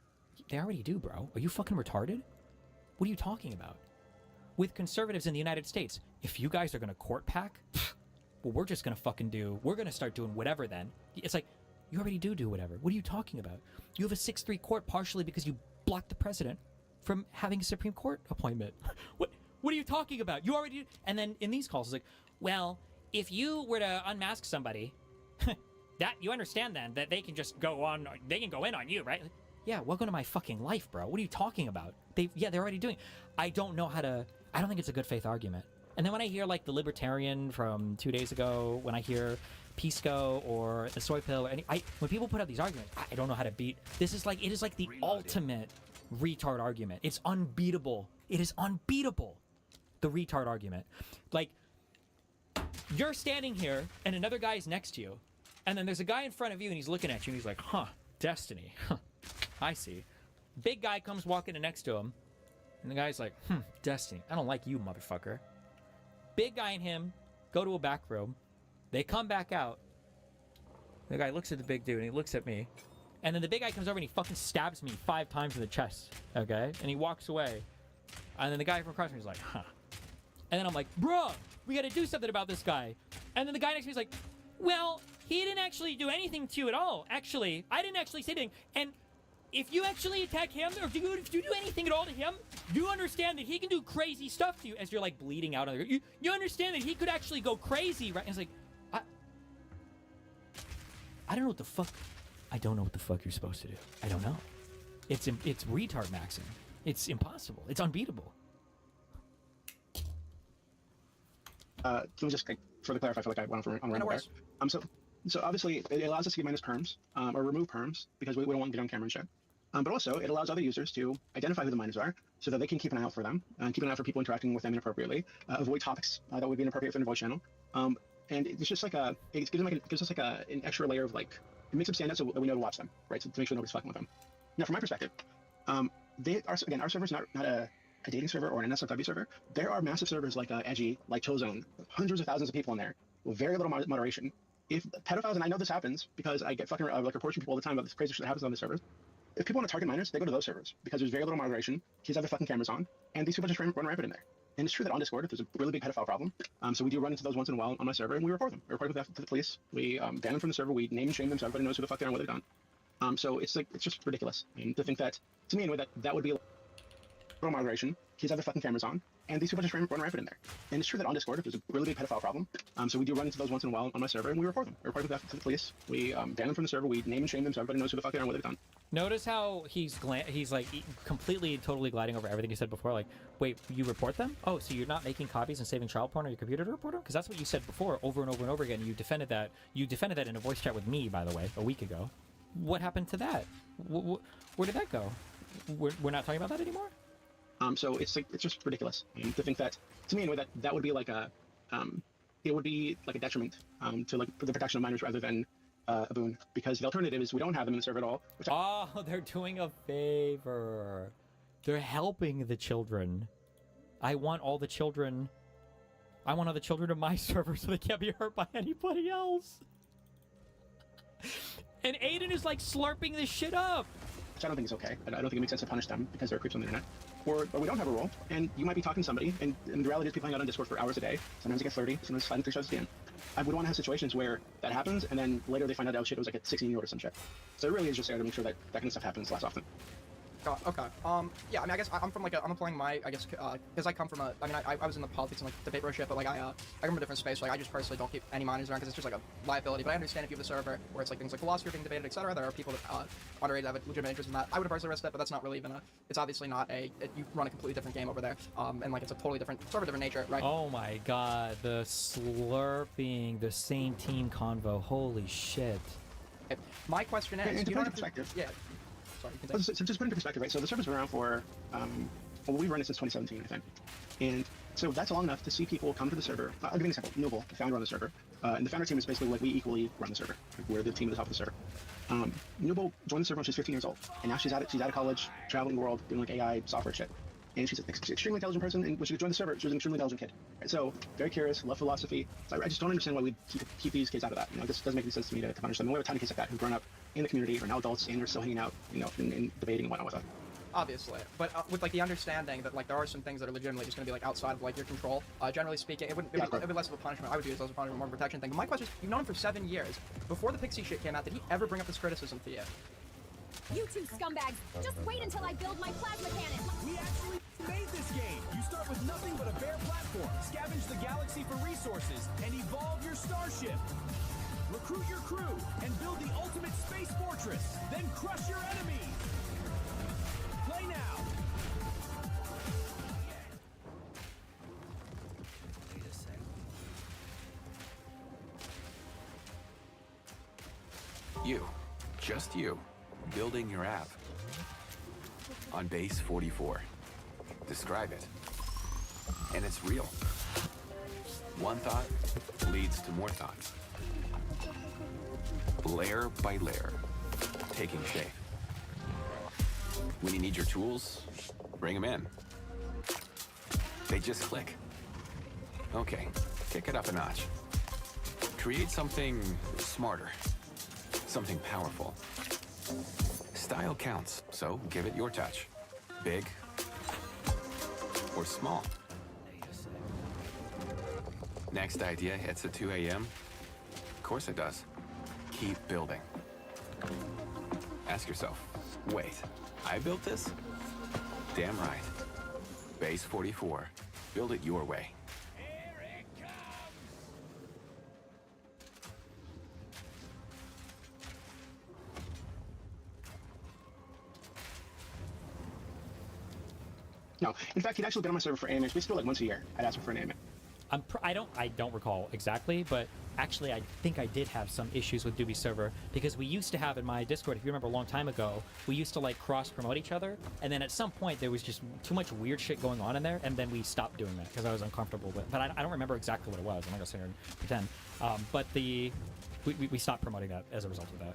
they already do, bro. Are you fucking retarded? What are you talking about? With conservatives in the United States, if you guys are going to court pack, well, we're just going to we're going to start doing whatever then. It's like, you already do whatever. What are you talking about? You have a 6-3 court partially because you blocked the president from having a Supreme Court appointment. What are you talking about? You already... And then in these calls, it's like, well, if you were to unmask somebody, that you understand then that they can just go on, they can go in on you, right? Like, yeah, welcome to my fucking life, bro. What are you talking about? They're already doing... I don't know how to... I don't think it's a good faith argument. And then when I hear like the libertarian from 2 days ago, when I hear Pisco or the soy pill, or when people put up these arguments, I don't know how to beat. It is like the ultimate retard argument. It's unbeatable. It is unbeatable. The retard argument. Like, you're standing here and another guy is next to you, and then there's a guy in front of you and he's looking at you and he's like, huh, Destiny. Huh, I see. Big guy comes walking in next to him, and the guy's like, Destiny. I don't like you, motherfucker. Big guy and him go to a back room. They come back out. The guy looks at the big dude and he looks at me. And then the big guy comes over and he fucking stabs me 5 times in the chest. Okay? And he walks away. And then the guy from across from me is like, huh. And then I'm like, bruh, we gotta do something about this guy. And then the guy next to me is like, well, he didn't actually do anything to you at all. Actually, I didn't actually say anything. And if you actually attack him, or if you do anything at all to him, you understand that he can do crazy stuff to you. As you're like bleeding out. You understand that he could actually go crazy, right? And it's like, I don't know what the fuck. I don't know what the fuck you're supposed to do. I don't know. It's retard maxing. It's impossible. It's unbeatable. Let me just further clarify. I feel like I went on a rant there. So obviously it allows us to get minus perms or remove perms because we don't want to get on camera and shit. But also it allows other users to identify who the minors are so that they can keep an eye out for them and keep an eye out for people interacting with them inappropriately. Avoid topics that would be inappropriate for the voice channel. And it's just like it gives us like an extra layer of like, it makes them stand out so that we know to watch them, right? So to make sure nobody's fucking with them. Now, from my perspective, our server's not a dating server or an NSFW server. There are massive servers like Edgy, like Chillzone, hundreds of thousands of people in there with very little moderation. If pedophiles, and I know this happens because I get fucking like reports from people all the time about this crazy shit that happens on the servers. If people want to target minors, they go to those servers because there's very little moderation. Kids have their fucking cameras on, and these people just run rampant in there. And it's true that on Discord, there's a really big pedophile problem. So we do run into those once in a while on my server, and we report them. We report them to the police. We ban them from the server. We name and shame them so everybody knows who the fuck they are and what they've done. So it's just ridiculous. And to think that, to me anyway, that would be moderation. Kids have their fucking cameras on, and these people just run rampant in there. And it's true that on Discord, there's a really big pedophile problem. So we do run into those once in a while on my server, and we report them. We report them to the police. We ban them from the server. We name and shame them so everybody knows who the fuck they are and what they've done. Notice how he's like completely, totally gliding over everything you said before. Like, wait, you report them? Oh, so you're not making copies and saving child porn on your computer to report them? Because that's what you said before, over and over and over again. You defended that. You defended that in a voice chat with me, by the way, a week ago. What happened to that? Where did that go? We're not talking about that anymore? So it's just ridiculous. To think that, to me anyway, that would be like it would be like a detriment to like the protection of minors rather than a boon, because the alternative is we don't have them in the server at all. They're doing a favor. They're helping the children. I want all the children of my server so they can't be hurt by anybody else. And Aiden is like slurping this shit up. Which I don't think is okay. I don't think it makes sense to punish them because they're creeps on the internet. Or we don't have a role, and you might be talking to somebody, and the reality is people hang out on Discord for hours a day. Sometimes they get flirty, sometimes fighting 3 shots a game. I would want to have situations where that happens, and then later they find out, oh shit, it was like a 16-year-old or some shit. So it really is just there to make sure that that kind of stuff happens less often. Okay. Yeah, I mean, I guess I'm from I'm applying my, I guess, because I come from I was in the politics and like debate bro shit, but like I come from a different space. So, like I just personally don't keep any minors around because it's just like a liability. But I understand if you have a server where it's like things like philosophy are being debated, etc. There are people that underage have a legitimate interest in that. I would have personally risked it, but that's not really even it's obviously not you run a completely different game over there. And like it's a totally different, sort of different nature, right? Oh my god, the slurping, the same team convo, holy shit. Okay. My question is, and to put in perspective, yeah. So just put into perspective, right? So the server's been around for, we've run it since 2017, I think. And so that's long enough to see people come to the server. I'll give you an example. Noble, the founder on the server. And the founder team is basically like we equally run the server. Like we're the team at the top of the server. Noble joined the server when she was 15 years old. And now she's out of college, traveling the world, doing like AI software shit. And she's an extremely intelligent person, and when she joined the server, she was an extremely intelligent kid. Right? So, very curious, love philosophy. So I just don't understand why we keep these kids out of that. You know, this doesn't make any sense to me to punish them. And we have a ton of kids like that who've grown up in the community, are now adults, and are still hanging out, you know, and debating and whatnot with us. Obviously, but with like the understanding that like there are some things that are legitimately just going to be like outside of like your control. Generally speaking, it would be less of a punishment. I would use it as a punishment, more of a protection thing. But my question is, you've known him for 7 years. Before the Pixie shit came out, did he ever bring up this criticism to you? You two scumbags, just wait until I build my plasma cannon. We actually made this game. You start with nothing but a bare platform, scavenge the galaxy for resources, and evolve your starship. Recruit your crew and build the ultimate space fortress. Then crush your enemies. Play now. You, just you, building your app on base 44. Describe it. And it's real. One thought leads to more thoughts. Layer by layer, taking shape. When you need your tools, bring them in. They just click. Okay, kick it up a notch. Create something smarter. Something powerful. Style counts, so give it your touch. Big or small. Next idea hits at 2 a.m. Of course it does. Keep building. Ask yourself, wait, I built this? Damn right. Base 44. Build it your way. No, in fact, he'd actually been on my server for AMA. Basically, like once a year, I'd ask him for an AMA. I don't recall exactly, but actually I think I did have some issues with Doobie's server because we used to have in my Discord, if you remember a long time ago, we used to like cross promote each other, and then at some point there was just too much weird shit going on in there, and then we stopped doing that because I was uncomfortable with. But I don't remember exactly what it was. I'm not gonna sit here and pretend. But we stopped promoting that as a result of that.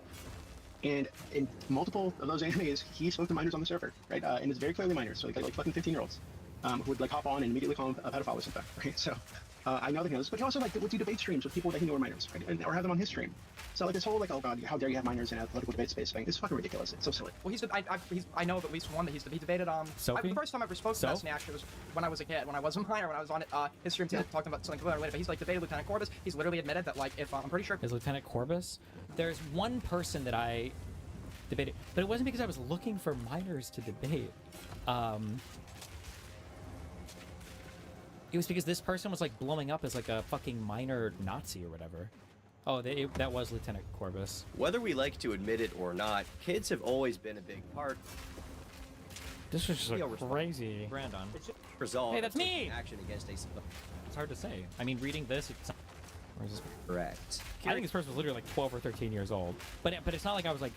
And in multiple of those AMAs, he spoke to minors on the server, right? And it's very clearly minors, so like fucking 15-year-olds, who would like hop on and immediately call him a pedophile or something, right? So I know that he knows, but he also like would do debate streams with people that he knew were minors, right? Or have them on his stream. So like this whole like, oh god, how dare you have minors in a political debate space thing is fucking ridiculous. It's so silly. Well, I know of at least one that he debated on. Sophie? The first time I ever spoke to Destiny actually was when I was a kid, when I was a minor, when I was on his stream talking about something completely unrelated. But he's like debated Lieutenant Corbus. He's literally admitted that like if I'm pretty sure Is Lieutenant Corbus? There's one person that I debated, but it wasn't because I was looking for minors to debate. It was because this person was like blowing up as like a fucking minor Nazi or whatever. Oh, that was Lieutenant Corbus. Whether we like to admit it or not, kids have always been a big part. This was just like crazy. Brandon. Resolve. Hey, that's me! Action against a. It's hard to say. I mean, reading this, it's. Where is this? Correct. I think this person was literally like 12 or 13 years old. But it's not like I was like,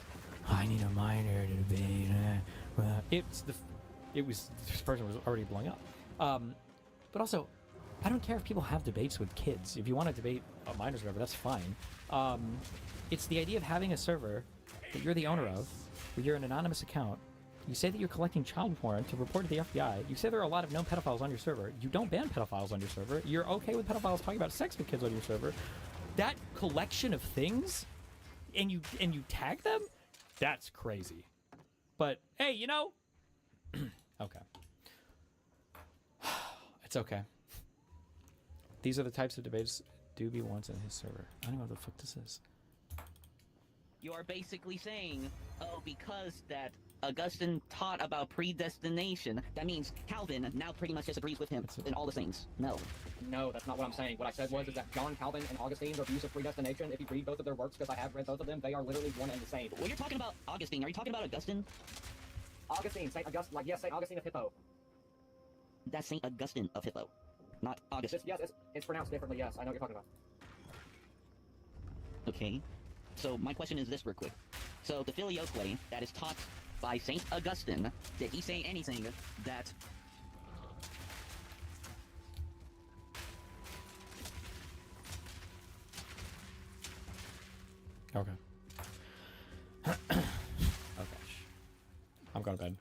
I need a minor to debate. This person was already blowing up. But also, I don't care if people have debates with kids. If you want to debate minors or whatever, that's fine. It's the idea of having a server that you're the owner of, where you're an anonymous account. You say that you're collecting child porn to report to the FBI. You say there are a lot of known pedophiles on your server. You don't ban pedophiles on your server. You're okay with pedophiles talking about sex with kids on your server. That collection of things, and you tag them, that's crazy. But hey, you know, okay. It's okay. These are the types of debates Doobie wants in his server. I don't know what the fuck this is. You are basically saying, oh, because that Augustine taught about predestination, that means Calvin now pretty much disagrees with him in all the things. No. No, that's not what I'm saying. What I said was is that John Calvin and Augustine's views of predestination, if you read both of their works, because I have read both of them, they are literally one and the same. When you're talking about Augustine, are you talking about Augustine? Augustine, Saint Augustine, like yes, Saint Augustine of Hippo. That's Saint Augustine of Hippo, not Augustine. Yes, it's pronounced differently. Yes, I know what you're talking about. Okay, so my question is this real quick. So the filioque that is taught by Saint Augustine, did he say anything that Okay. Okay. I'm going to bed.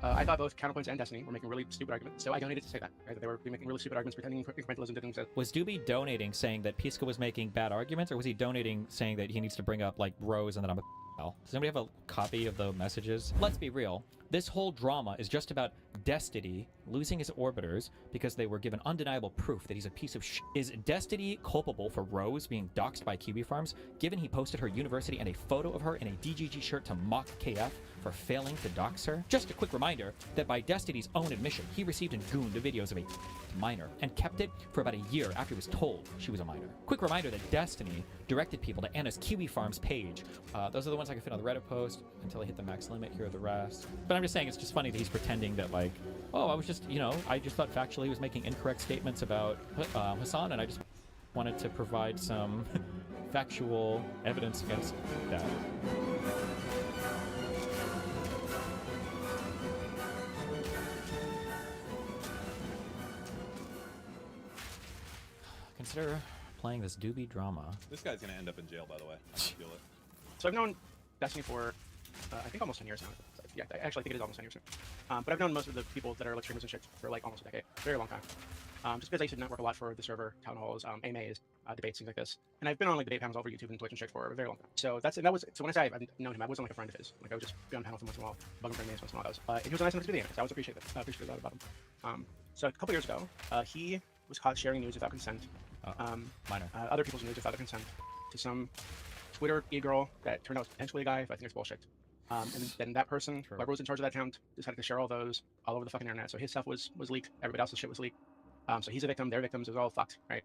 I thought both Counterpoints and Destiny were making really stupid arguments, so I donated to say that. Right? That they were making really stupid arguments, pretending incrementalism didn't exist. Was Doobie donating saying that Pisco was making bad arguments, or was he donating saying that he needs to bring up like Rose and that I'm a Does anybody have a copy of the messages? Let's be real. This whole drama is just about Destiny losing his orbiters because they were given undeniable proof that he's a piece of shit. Is Destiny culpable for Rose being doxxed by Kiwi Farms, given he posted her university and a photo of her in a DGG shirt to mock KF for failing to dox her? Just a quick reminder that by Destiny's own admission, he received and gooned the videos of a minor and kept it for about a year after he was told she was a minor. Quick reminder that Destiny directed people to Anna's Kiwi Farms page. Those are the ones I can fit on the Reddit post until I hit the max limit. Here are the rest. But I'm just saying, it's just funny that he's pretending that like, oh, I was just, you know, I just thought factually he was making incorrect statements about Hassan, and I just wanted to provide some factual evidence against that. Consider playing this doobie drama. This guy's gonna end up in jail, by the way. I can feel it. So I've known Destiny for, I think almost 10 years now. Yeah, I actually think it is almost 10 years now. But I've known most of the people that are like streamers and shit for like almost a decade. Very long time. Just because I used to network a lot for the server, town halls, AMAs, debates, things like this. And I've been on like debate panels over YouTube and Twitch and shit for a very long time. So so when I say I've known him, I wasn't like a friend of his. Like I would just be on panels once in a while, bugging for AMAs once in a while. And he was a nice enough to be the AMAs. I always appreciate that. I appreciate that about him. So a couple years ago, he was caught sharing news without consent. Minor. Other people's news without their consent to some Twitter e-girl that turned out potentially a guy, but I think it's bullshit. And then that person, whoever was in charge of that account, decided to share all those all over the fucking internet. So his stuff was leaked. Everybody else's shit was leaked. So he's a victim. They're victims. It was all fucked, right?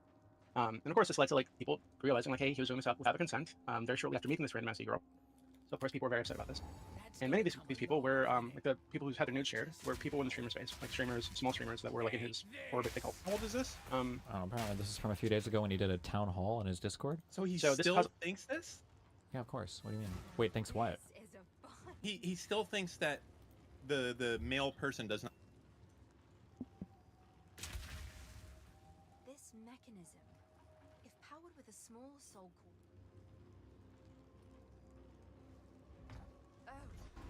And of course, this led to like people realizing like, hey, he was doing this without their consent. Very shortly after meeting this random ass e-girl. So of course, people were very upset about this. And many of these people were like the people who had their nudes shared were people in the streamer space, like streamers, small streamers that were like in his orbit. They called. How old is this? Apparently this is from a few days ago when he did a town hall in his Discord. So he still thinks this? Yeah, of course. What do you mean? Wait, thinks what? He still thinks that the male person does not. This mechanism, if powered with a small soul core. Oh,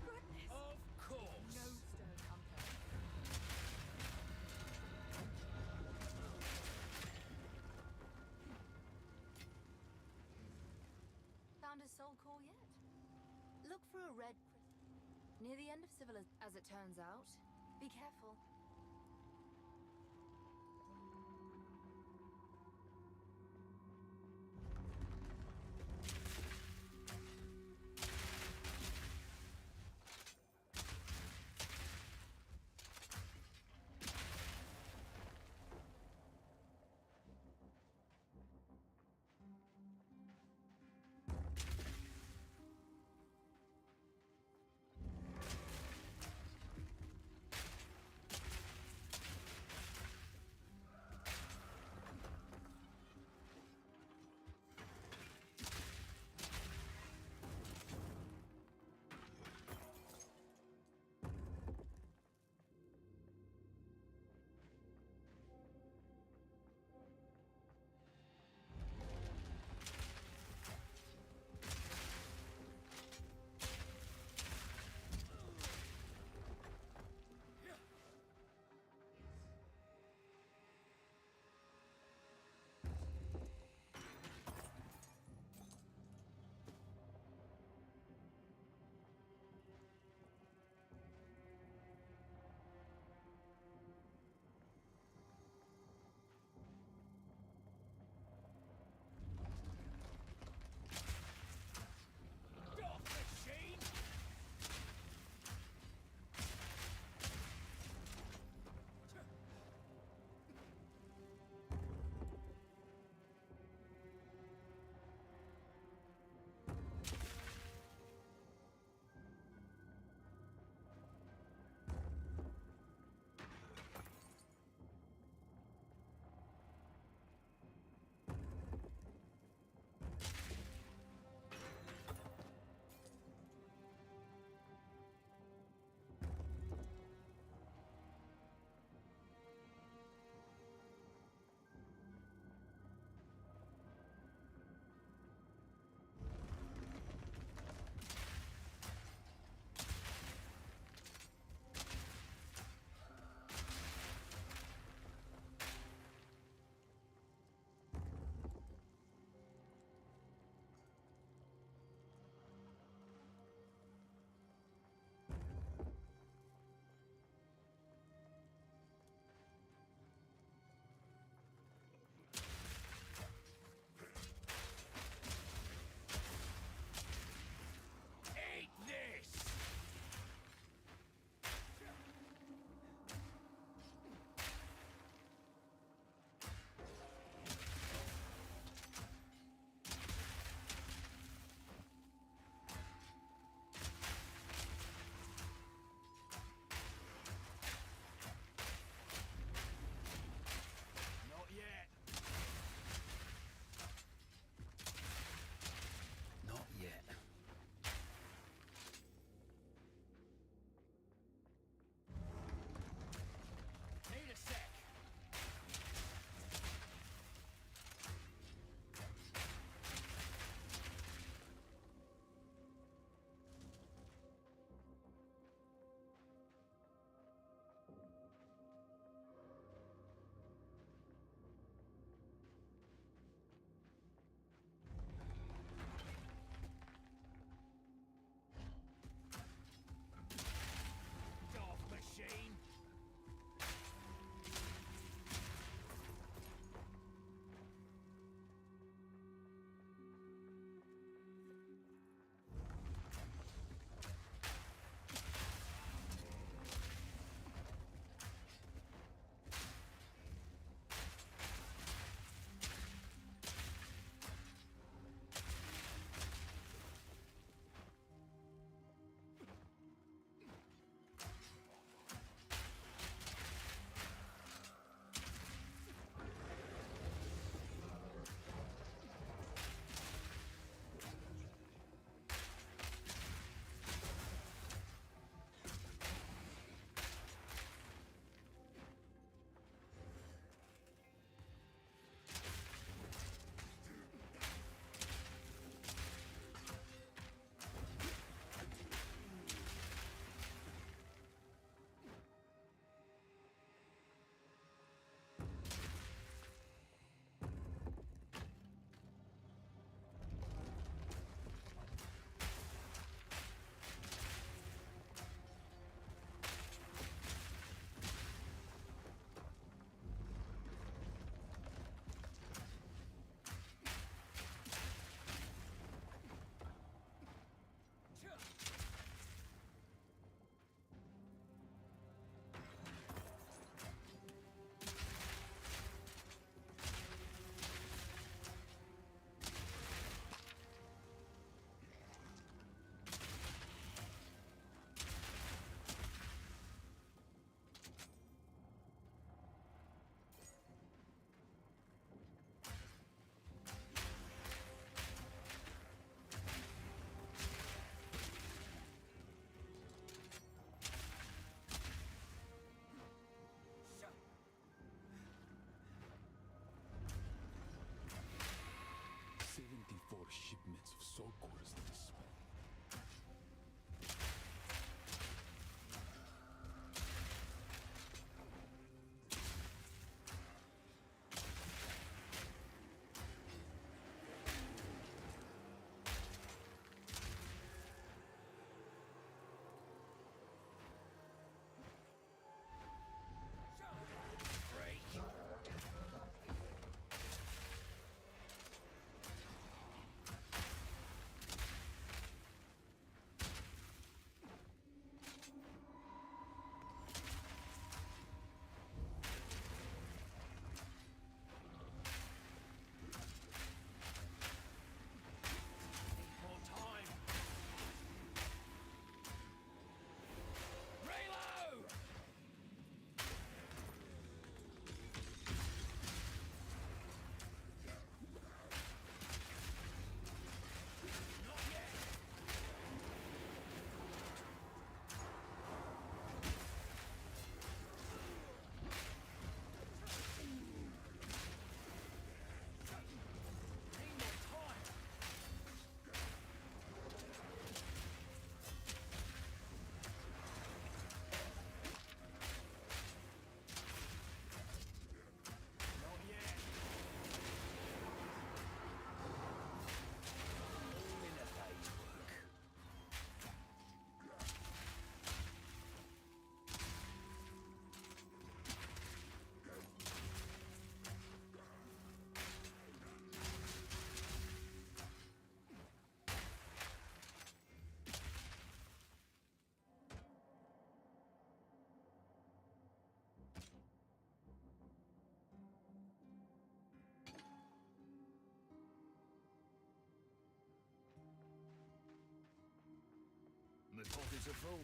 goodness. Of course. No stone unturned. Found a soul core yet? Look for a red crystal near the end of civilization. As it turns out, be careful. shipments of sword quarters to dispel. My pockets are full.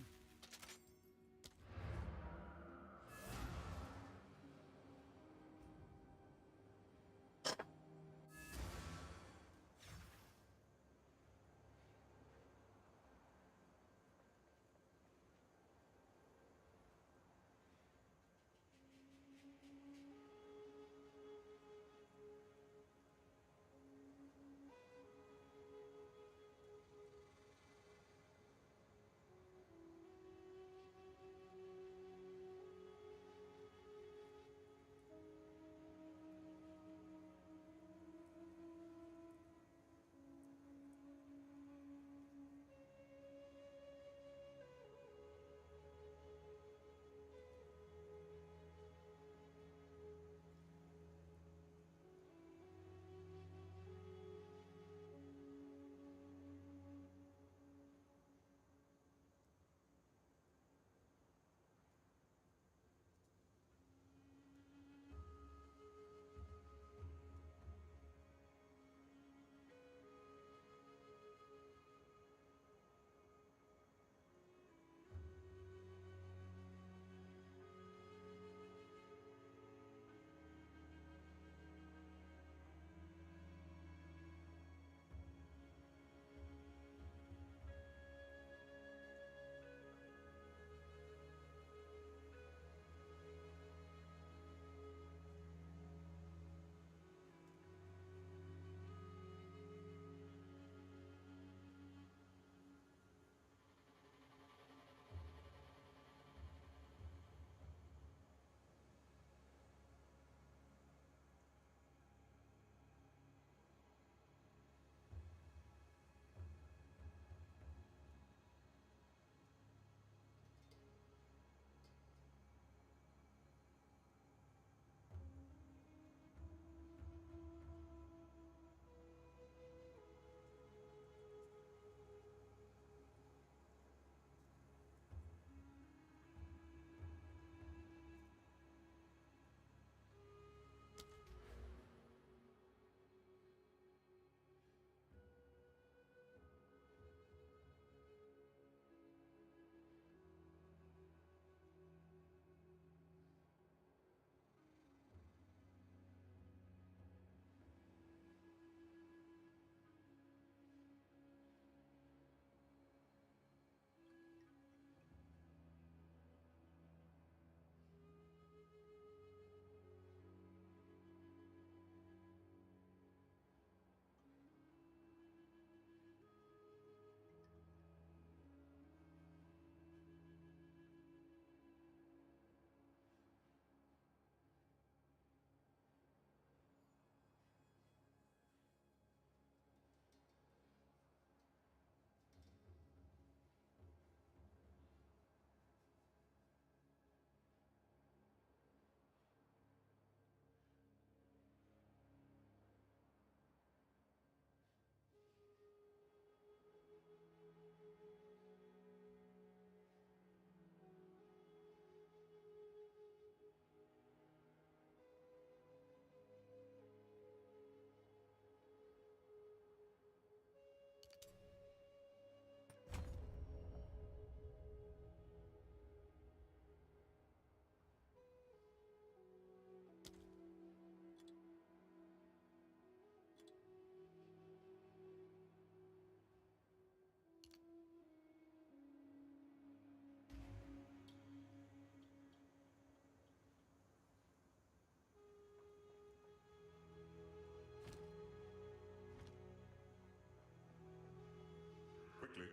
quickly.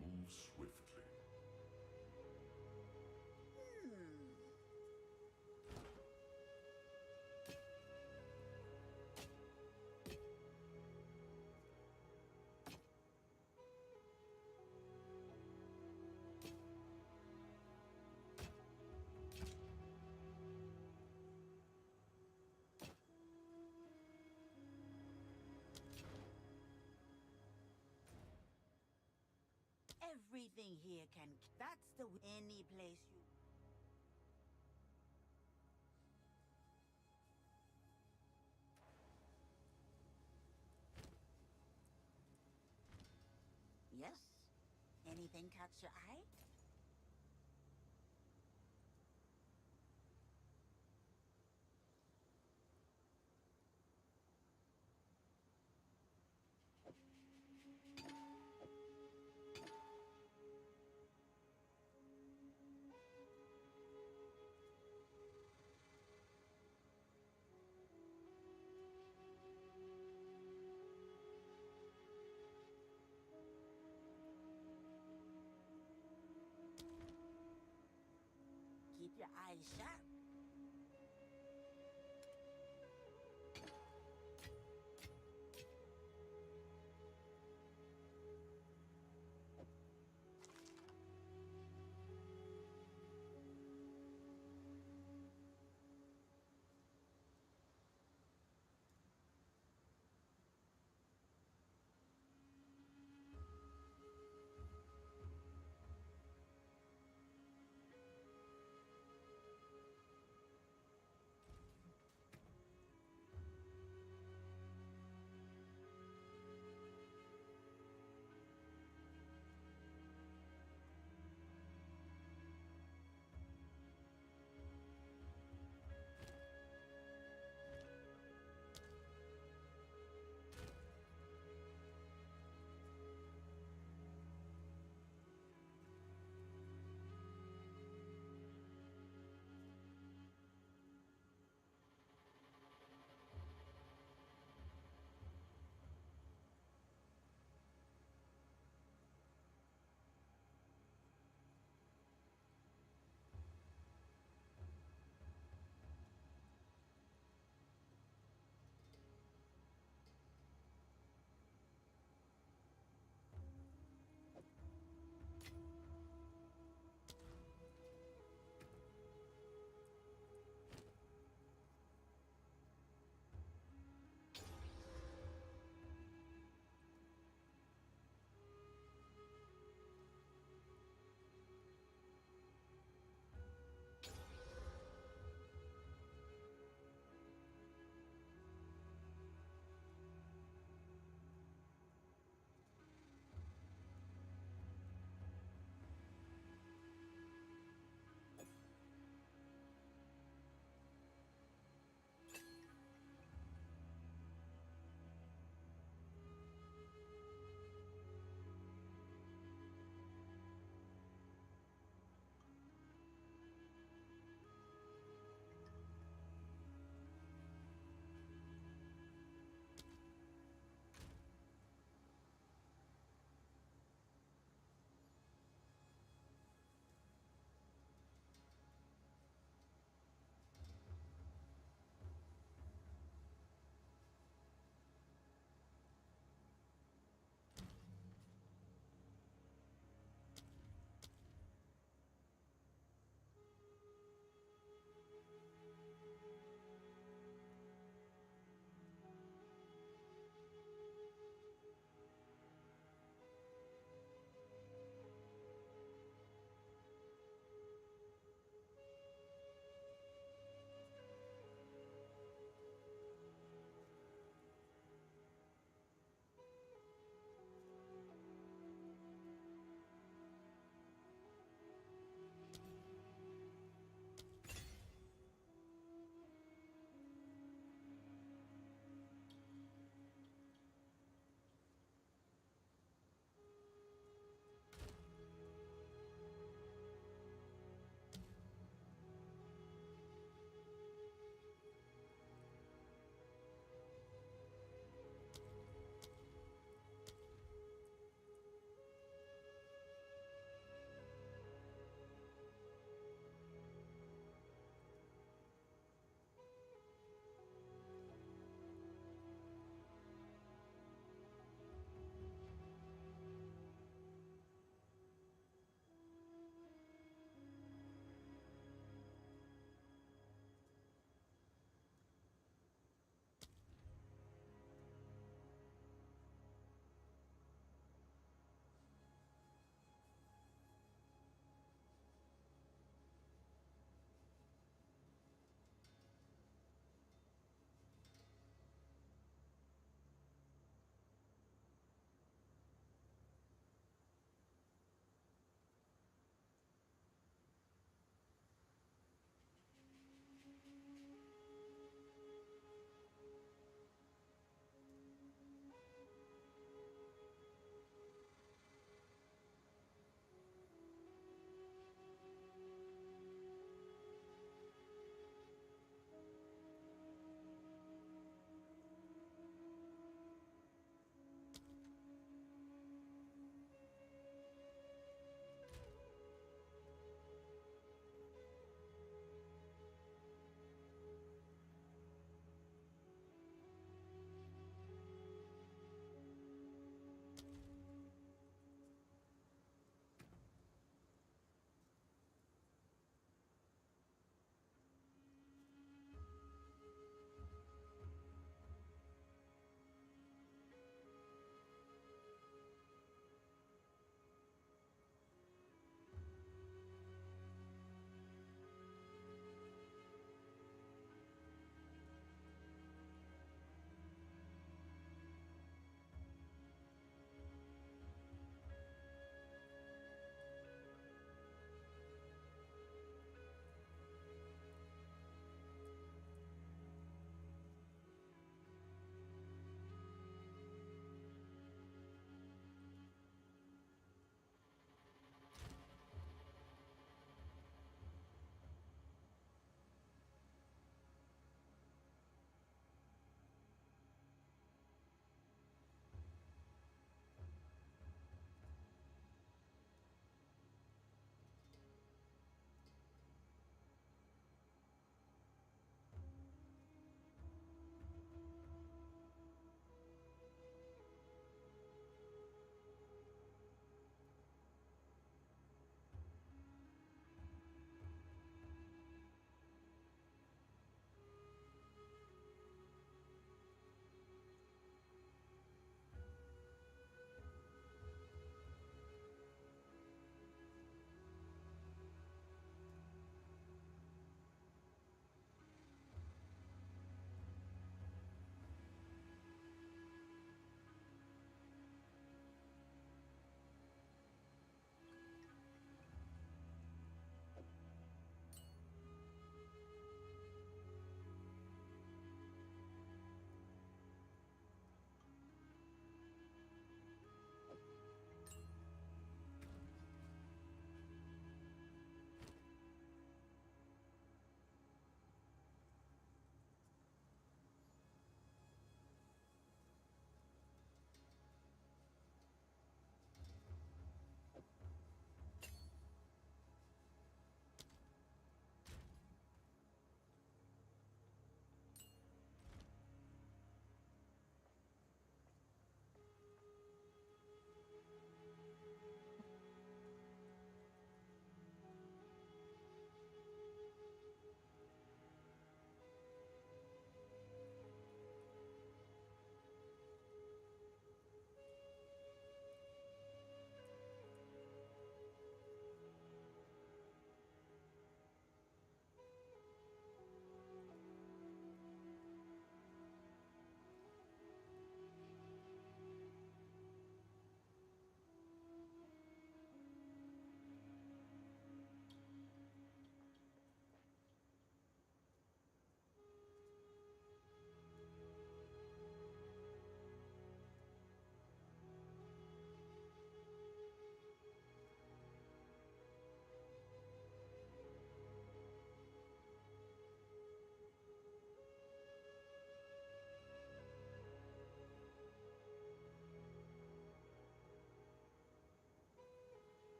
Move swiftly. Everything here can. That's the any place you. Yes? Anything catch your eye? Keep your eyes sharp.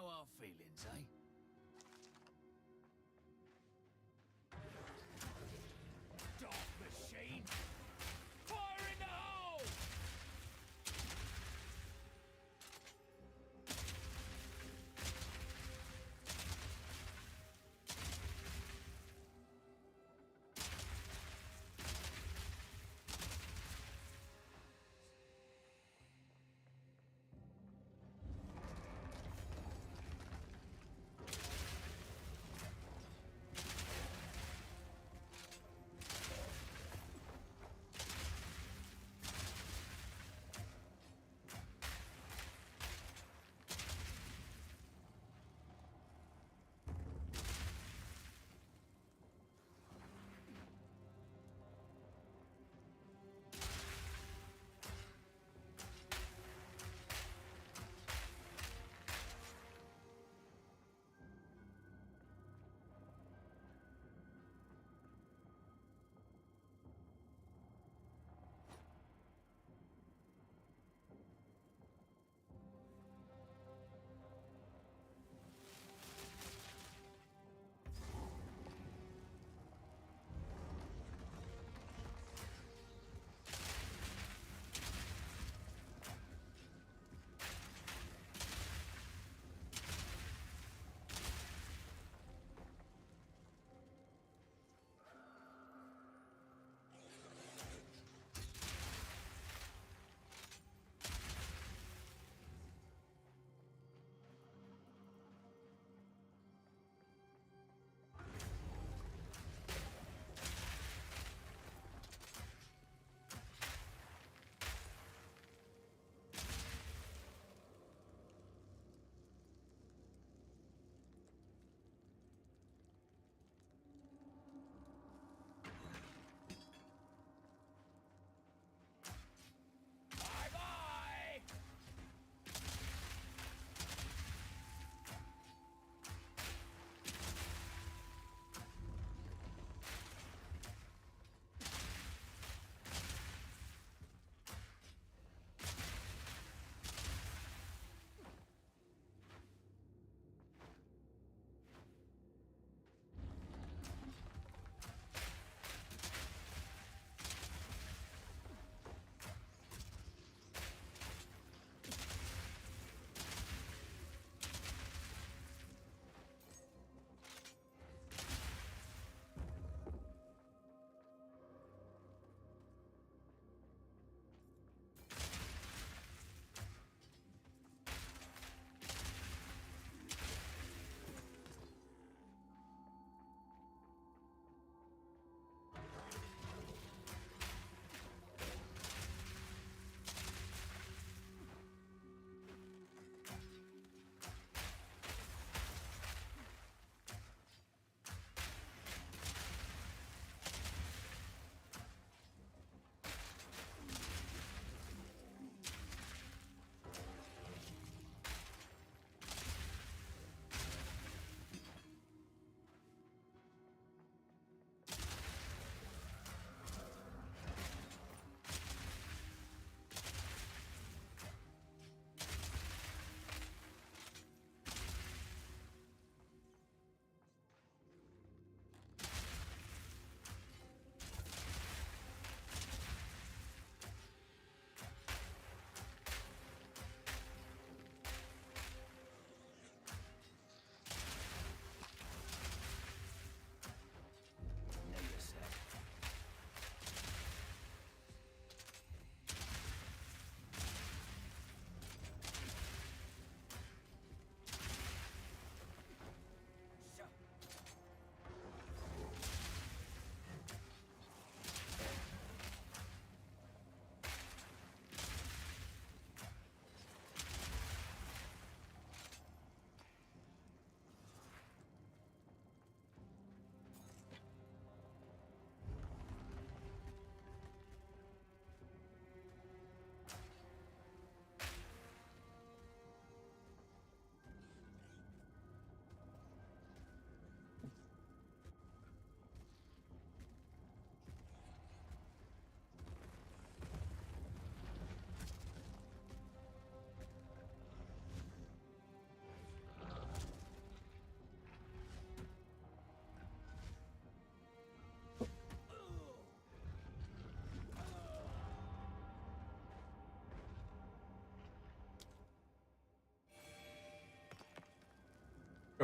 No hard feelings, eh? Dark machine! Fire in the hole!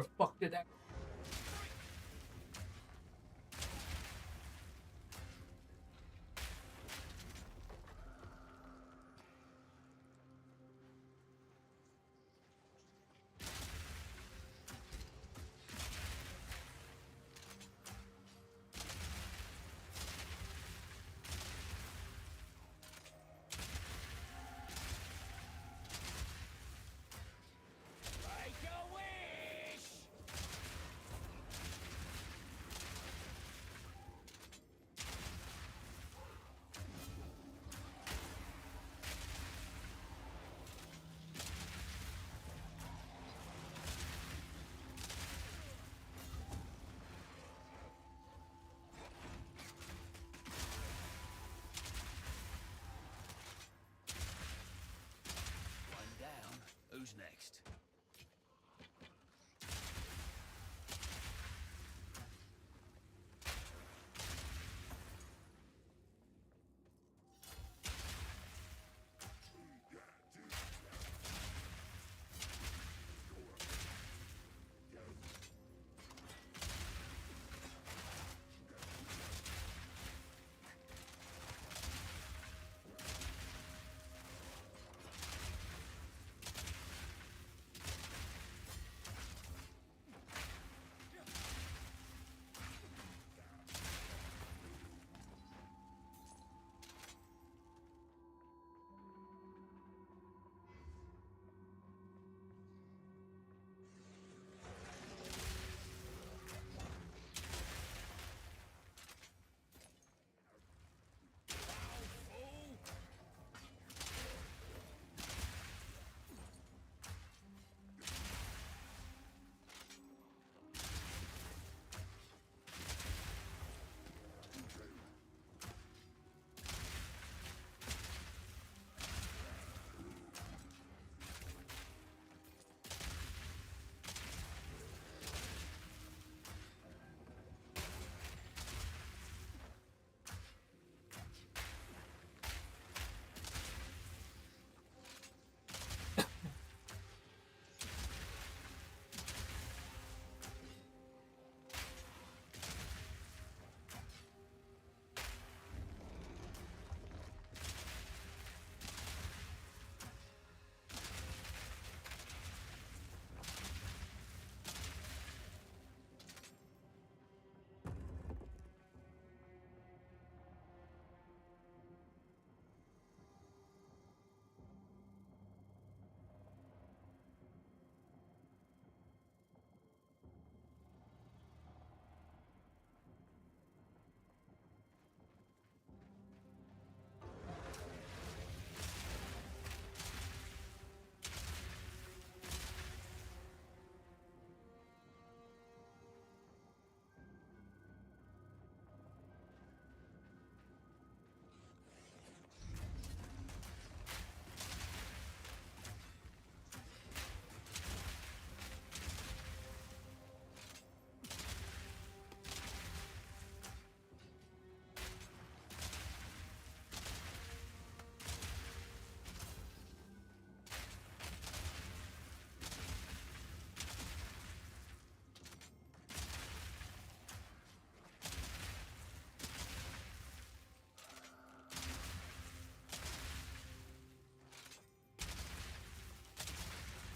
The fuck did that? Make a wish! One down. Who's next?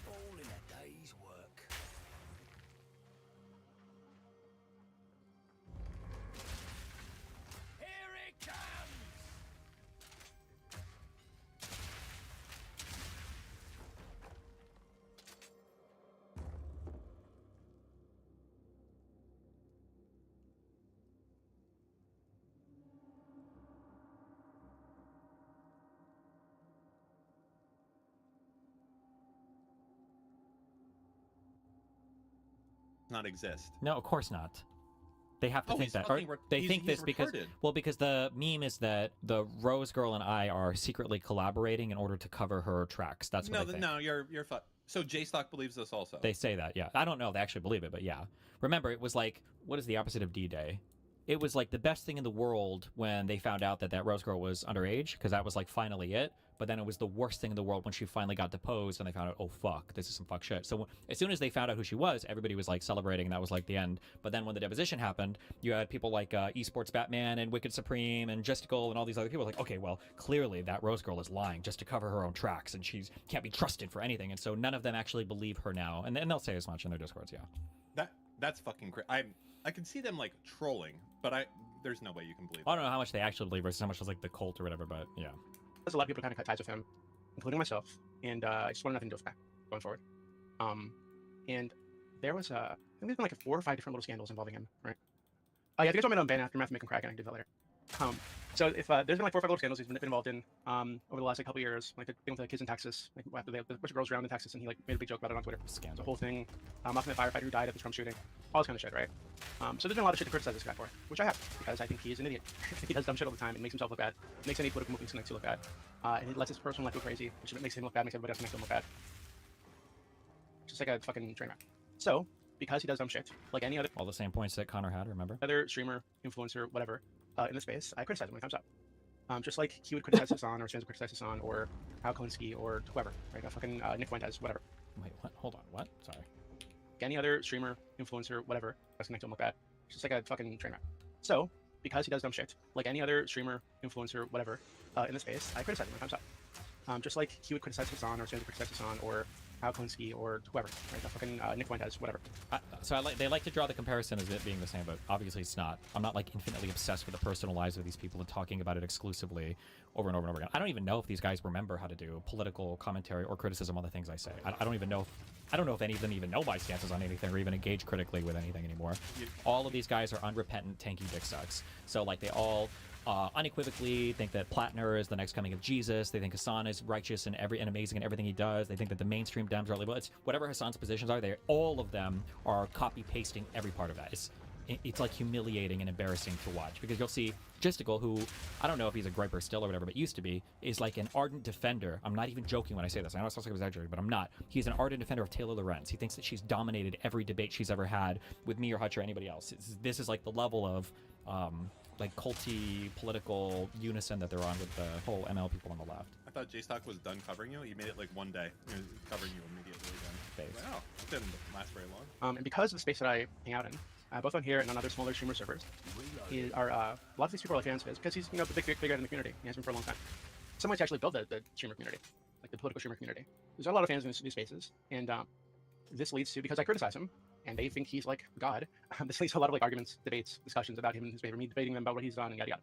All in a day's work. Here it comes! Not exist. No, of course not. They have to Oh, think he's that. fucking They he's- think he's this because retarded. well, because the meme is that the Rose Girl and I are secretly collaborating in order to cover her tracks. That's what No, they think. no, you're So J-Stock believes this also. They say that, yeah. I don't know if they actually believe it, but yeah. Remember, it was like, what is the opposite of D-Day? it was like the best thing in the world when they found out that that Rose Girl was underage, because that was like finally it. But then it was the worst thing in the world when she finally got deposed and they found out, oh fuck, this is some fuck shit. So as soon as they found out who she was, everybody was like celebrating, and that was like the end. But then when the deposition happened, you had people like Esports Batman and Wicked Supreme and Justical and all these other people like, okay, well, clearly that Rose Girl is lying just to cover her own tracks, and she can't be trusted for anything. And so none of them actually believe her now, and they'll say as much in their Discords. Yeah, that's fucking crazy. I can see them like trolling, but there's no way you can believe. I don't know how much they actually believe versus how much was like the cult or whatever, but yeah. There's a lot of people kind of cut ties with him, including myself, and I just wanted nothing to do with that going forward. And there was I think there's been like 4 or 5 different little scandals involving him, right? Oh yeah, if you guys want me to unban Aftermath and make him crack, I can do that later. So if there's been like 4 or 5 little scandals he's been involved in over the last like couple years, like the thing with the kids in Texas, like after the bunch of girls drowned in Texas, and he like made a big joke about it on Twitter. Scandal. The whole thing, ultimate firefighter who died at the Trump shooting, all this kind of shit, right? So there's been a lot of shit to criticize this guy for, which I have, because I think he is an idiot. He does dumb shit all the time and makes himself look bad, makes any political movements look bad, and it lets his personal life go crazy, which makes him look bad, makes everybody else make him look bad. Just like a fucking train wreck. So because he does dumb shit, like any other all the same points that Connor had, remember? Other streamer, influencer, whatever, in the space, I criticize him when it comes up. Just like he would criticize Hassan, or Sans would criticize Hassan, or Al Kalinsky, or whoever, right? Fucking Nick Fuentes, whatever. Wait, what? Hold on, what? Sorry. Any other streamer, influencer, whatever, that's gonna make him look bad. Just like a fucking train wreck. So, because he does dumb shit, like any other streamer, influencer, whatever, in the space, I criticize him when it comes up. Just like he would criticize Hassan, or Sans would criticize Hassan, or Al Kalinsky, or whoever, right? Fucking Nick Fuentes, whatever. So they like to draw the comparison as it being the same, but obviously it's not. I'm not like infinitely obsessed with the personal lives of these people and talking about it exclusively over and over and over again. I don't even know if these guys remember how to do political commentary or criticism on the things I say. I don't even know. I don't know if any of them even know my stances on anything or even engage critically with anything anymore. All of these guys are unrepentant, tanky dick sucks. So like they all unequivocally think that Platner is the next coming of Jesus. They think Hassan is righteous and amazing in everything he does. They think that the mainstream Dems are labeled. It's whatever Hassan's positions are. All of them are copy pasting every part of that. It's like humiliating and embarrassing to watch, because you'll see Gisticle, who I don't know if he's a griper still or whatever, but used to be, is like an ardent defender. I'm not even joking when I say this. I know it sounds like I'm exaggerating, but I'm not. He's an ardent defender of Taylor Lorenz. He thinks that she's dominated every debate she's ever had with me or Hutch or anybody else. This is like the level of like culty political unison that they're on with the whole ML people on the left. I thought J-Stock was done covering you. He made it like one day. He was covering you immediately then. Wow, it didn't last very long. And because of the space that I hang out in, both on here and on other smaller streamer servers, a lot of these people are fans of his because he's the big figure in the community. He has been for a long time. Some might actually build the streamer community, like the political streamer community. There's a lot of fans in these spaces, and this leads to, because I criticize him and they think he's like God, this leads to a lot of like arguments, debates, discussions about him and his behavior, me debating them about what he's done and yada yada.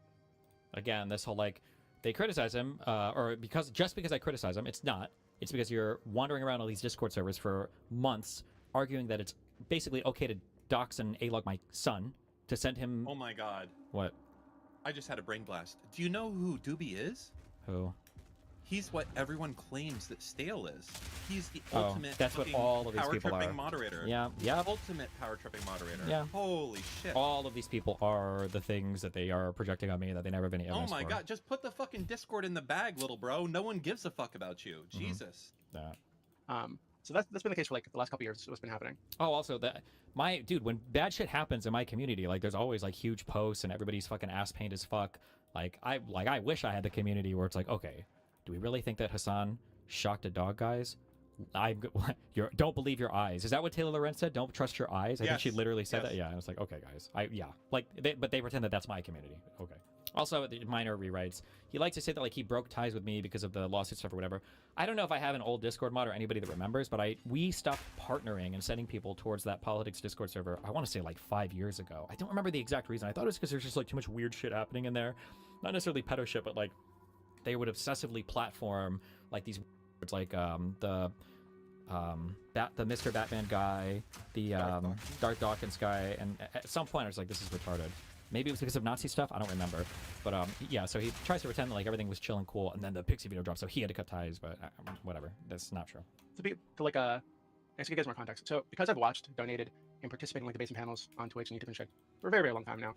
Again, this whole like they criticize him, or just because I criticize him, it's not. It's because you're wandering around all these Discord servers for months arguing that it's basically okay to dox and A-log my son, to send him... Oh my god. What? I just had a brain blast. Do you know who Doobie is? Who? He's what everyone claims that Stale is. He's the ultimate that's what all of these people are. Power tripping moderator. Yeah, yeah. Ultimate power tripping moderator. Yeah. Holy shit. All of these people are the things that they are projecting on me that they never have any evidence for. Oh my for. god, just put the fucking Discord in the bag, little bro. No one gives a fuck about you. Jesus. So that's been the case for like the last couple years. What's been happening? Oh, also when bad shit happens in my community, like there's always like huge posts and everybody's fucking ass pained as fuck. I wish I had the community where it's like, okay, do we really think that Hassan shocked a dog, guys? Don't believe your eyes. Is that what Taylor Lorenz said? Don't trust your eyes. I think she literally said that. Yeah, and it's like, okay, guys, but they pretend that that's my community. Okay. Also, the minor rewrites. He likes to say that like he broke ties with me because of the lawsuit stuff or whatever. I don't know if I have an old Discord mod or anybody that remembers, but we stopped partnering and sending people towards that politics Discord server. I want to say like 5 years ago. I don't remember the exact reason. I thought it was because there's just like too much weird shit happening in there. Not necessarily pedo shit, but like they would obsessively platform like these words like the Mr. Batman guy, the Dark Dawkins guy, and at some point I was like, this is retarded. Maybe it was because of Nazi stuff. I don't remember. But yeah, so he tries to pretend that like everything was chill and cool, and then the Pixie video dropped, so he had to cut ties. But whatever, that's not true. To give you guys more context. So because I've watched, donated, and participated in like debates and panels on Twitch and different shit for a very, very long time now,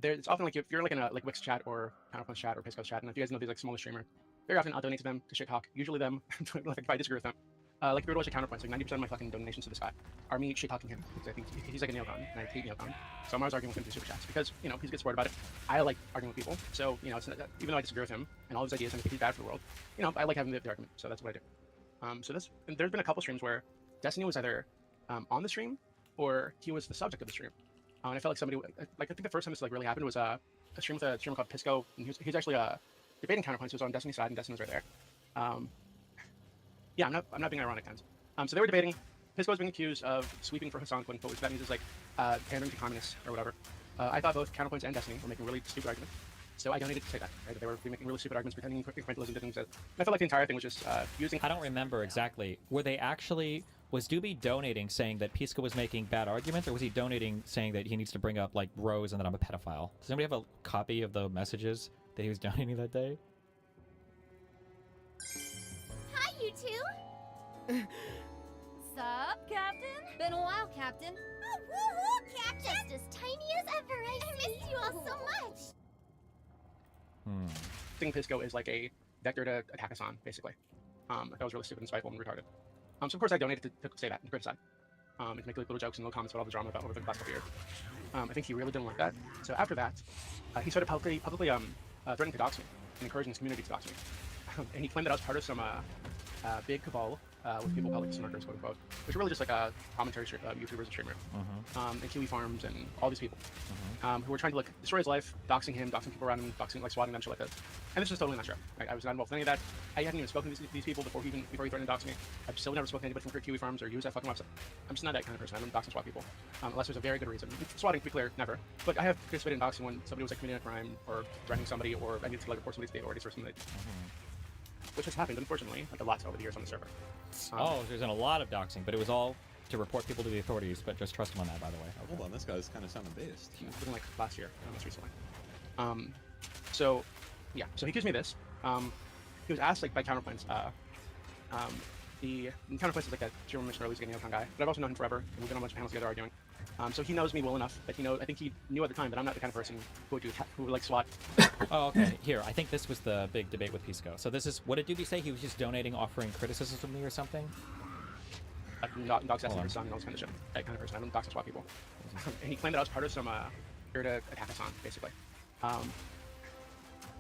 it's often like if you're like in a like Wix chat or Counterpunch chat or Pisco's chat, and if you guys know these like smaller streamer, very often I'll donate to them to shit talk. Usually them, like if I disagree with them, like if we were to watch a counterpoint, like 90% of my fucking donations to this guy are me shit talking him because I think he's like a neocon and I hate neocon. So I'm always arguing with him through super chats because you know he's a good sport about it. I like arguing with people, so you know it's not, even though I disagree with him and all his ideas and I think he's bad for the world, you know I like having the argument. So that's what I do. So and there's been a couple streams where Destiny was either on the stream or he was the subject of the stream, and I felt like somebody like I think the first time this like really happened was a stream with a streamer called Pisco, and he's actually debating counterpoints. He was on Destiny's side and Destiny was right there. Yeah, I'm not being ironic, guys. So they were debating. Pisco was being accused of sweeping for Hassan, quote unquote, which that means is like pandering to communists or whatever. I thought both Counterpoints and Destiny were making really stupid arguments. So I donated to say that. Right? They were making really stupid arguments, pretending incrementalism didn't exist. I felt like the entire thing was just using. I don't remember exactly. Were they actually? Was Doobie donating saying that Pisco was making bad arguments, or was he donating saying that he needs to bring up like Rose and that I'm a pedophile? Does anybody have a copy of the messages that he was donating that day? Hi, you two. Sup, Captain? Been a while, Captain. Oh, woohoo, Captain! Just as tiny as ever, I missed you all so much. I think Pisco is like a vector to attack us on, basically. That was really stupid and spiteful and retarded. So of course I donated to say that and criticize. And make like little jokes and little comments about all the drama about over the past couple years. I think he really didn't like that. So after that, he started publicly threatening to dox me and encouraging his community to dox me. And he claimed that I was part of some big cabal with people called like smirkers, quote unquote, which are really just like a commentary YouTubers and streamer, and Kiwi Farms and all these people who were trying to like destroy his life, doxing him, doxing people around him, doxing like swatting them, shit like this. And this was totally not true. Right? I was not involved in any of that. I hadn't even spoken to these people before he threatened to dox me. I've still never spoken to anybody from Kiwi Farms or used that fucking website. I'm just not that kind of person. I don't dox and swat people unless there's a very good reason. Swatting, to be clear, never. But I have participated in doxing when somebody was like committing a crime or threatening somebody, or I needed to like report somebody to the authorities or something. Which has happened, unfortunately, like a lot over the years on the server. There's been a lot of doxing, but it was all to report people to the authorities, but just trust him on that, by the way. Okay. Hold on, this guy's kind of sounding based. He was like last year, most recently. So he accused me of this. He was asked like by Counterpoints. The Counterpoints is like a German missionary who's getting a guy, but I've also known him forever, and we've been on a bunch of panels together arguing. So he knows me well enough that I think he knew at the time that I'm not the kind of person who would like SWAT. Oh, okay. Here, I think this was the big debate with Pisco. So this is, what did Doobie say? He was just donating, offering criticism to me or something? Dogs asking for son and all this kind of shit. That kind of person. I don't dox and SWAT people. And he claimed that I was part of some here to attack us on, basically.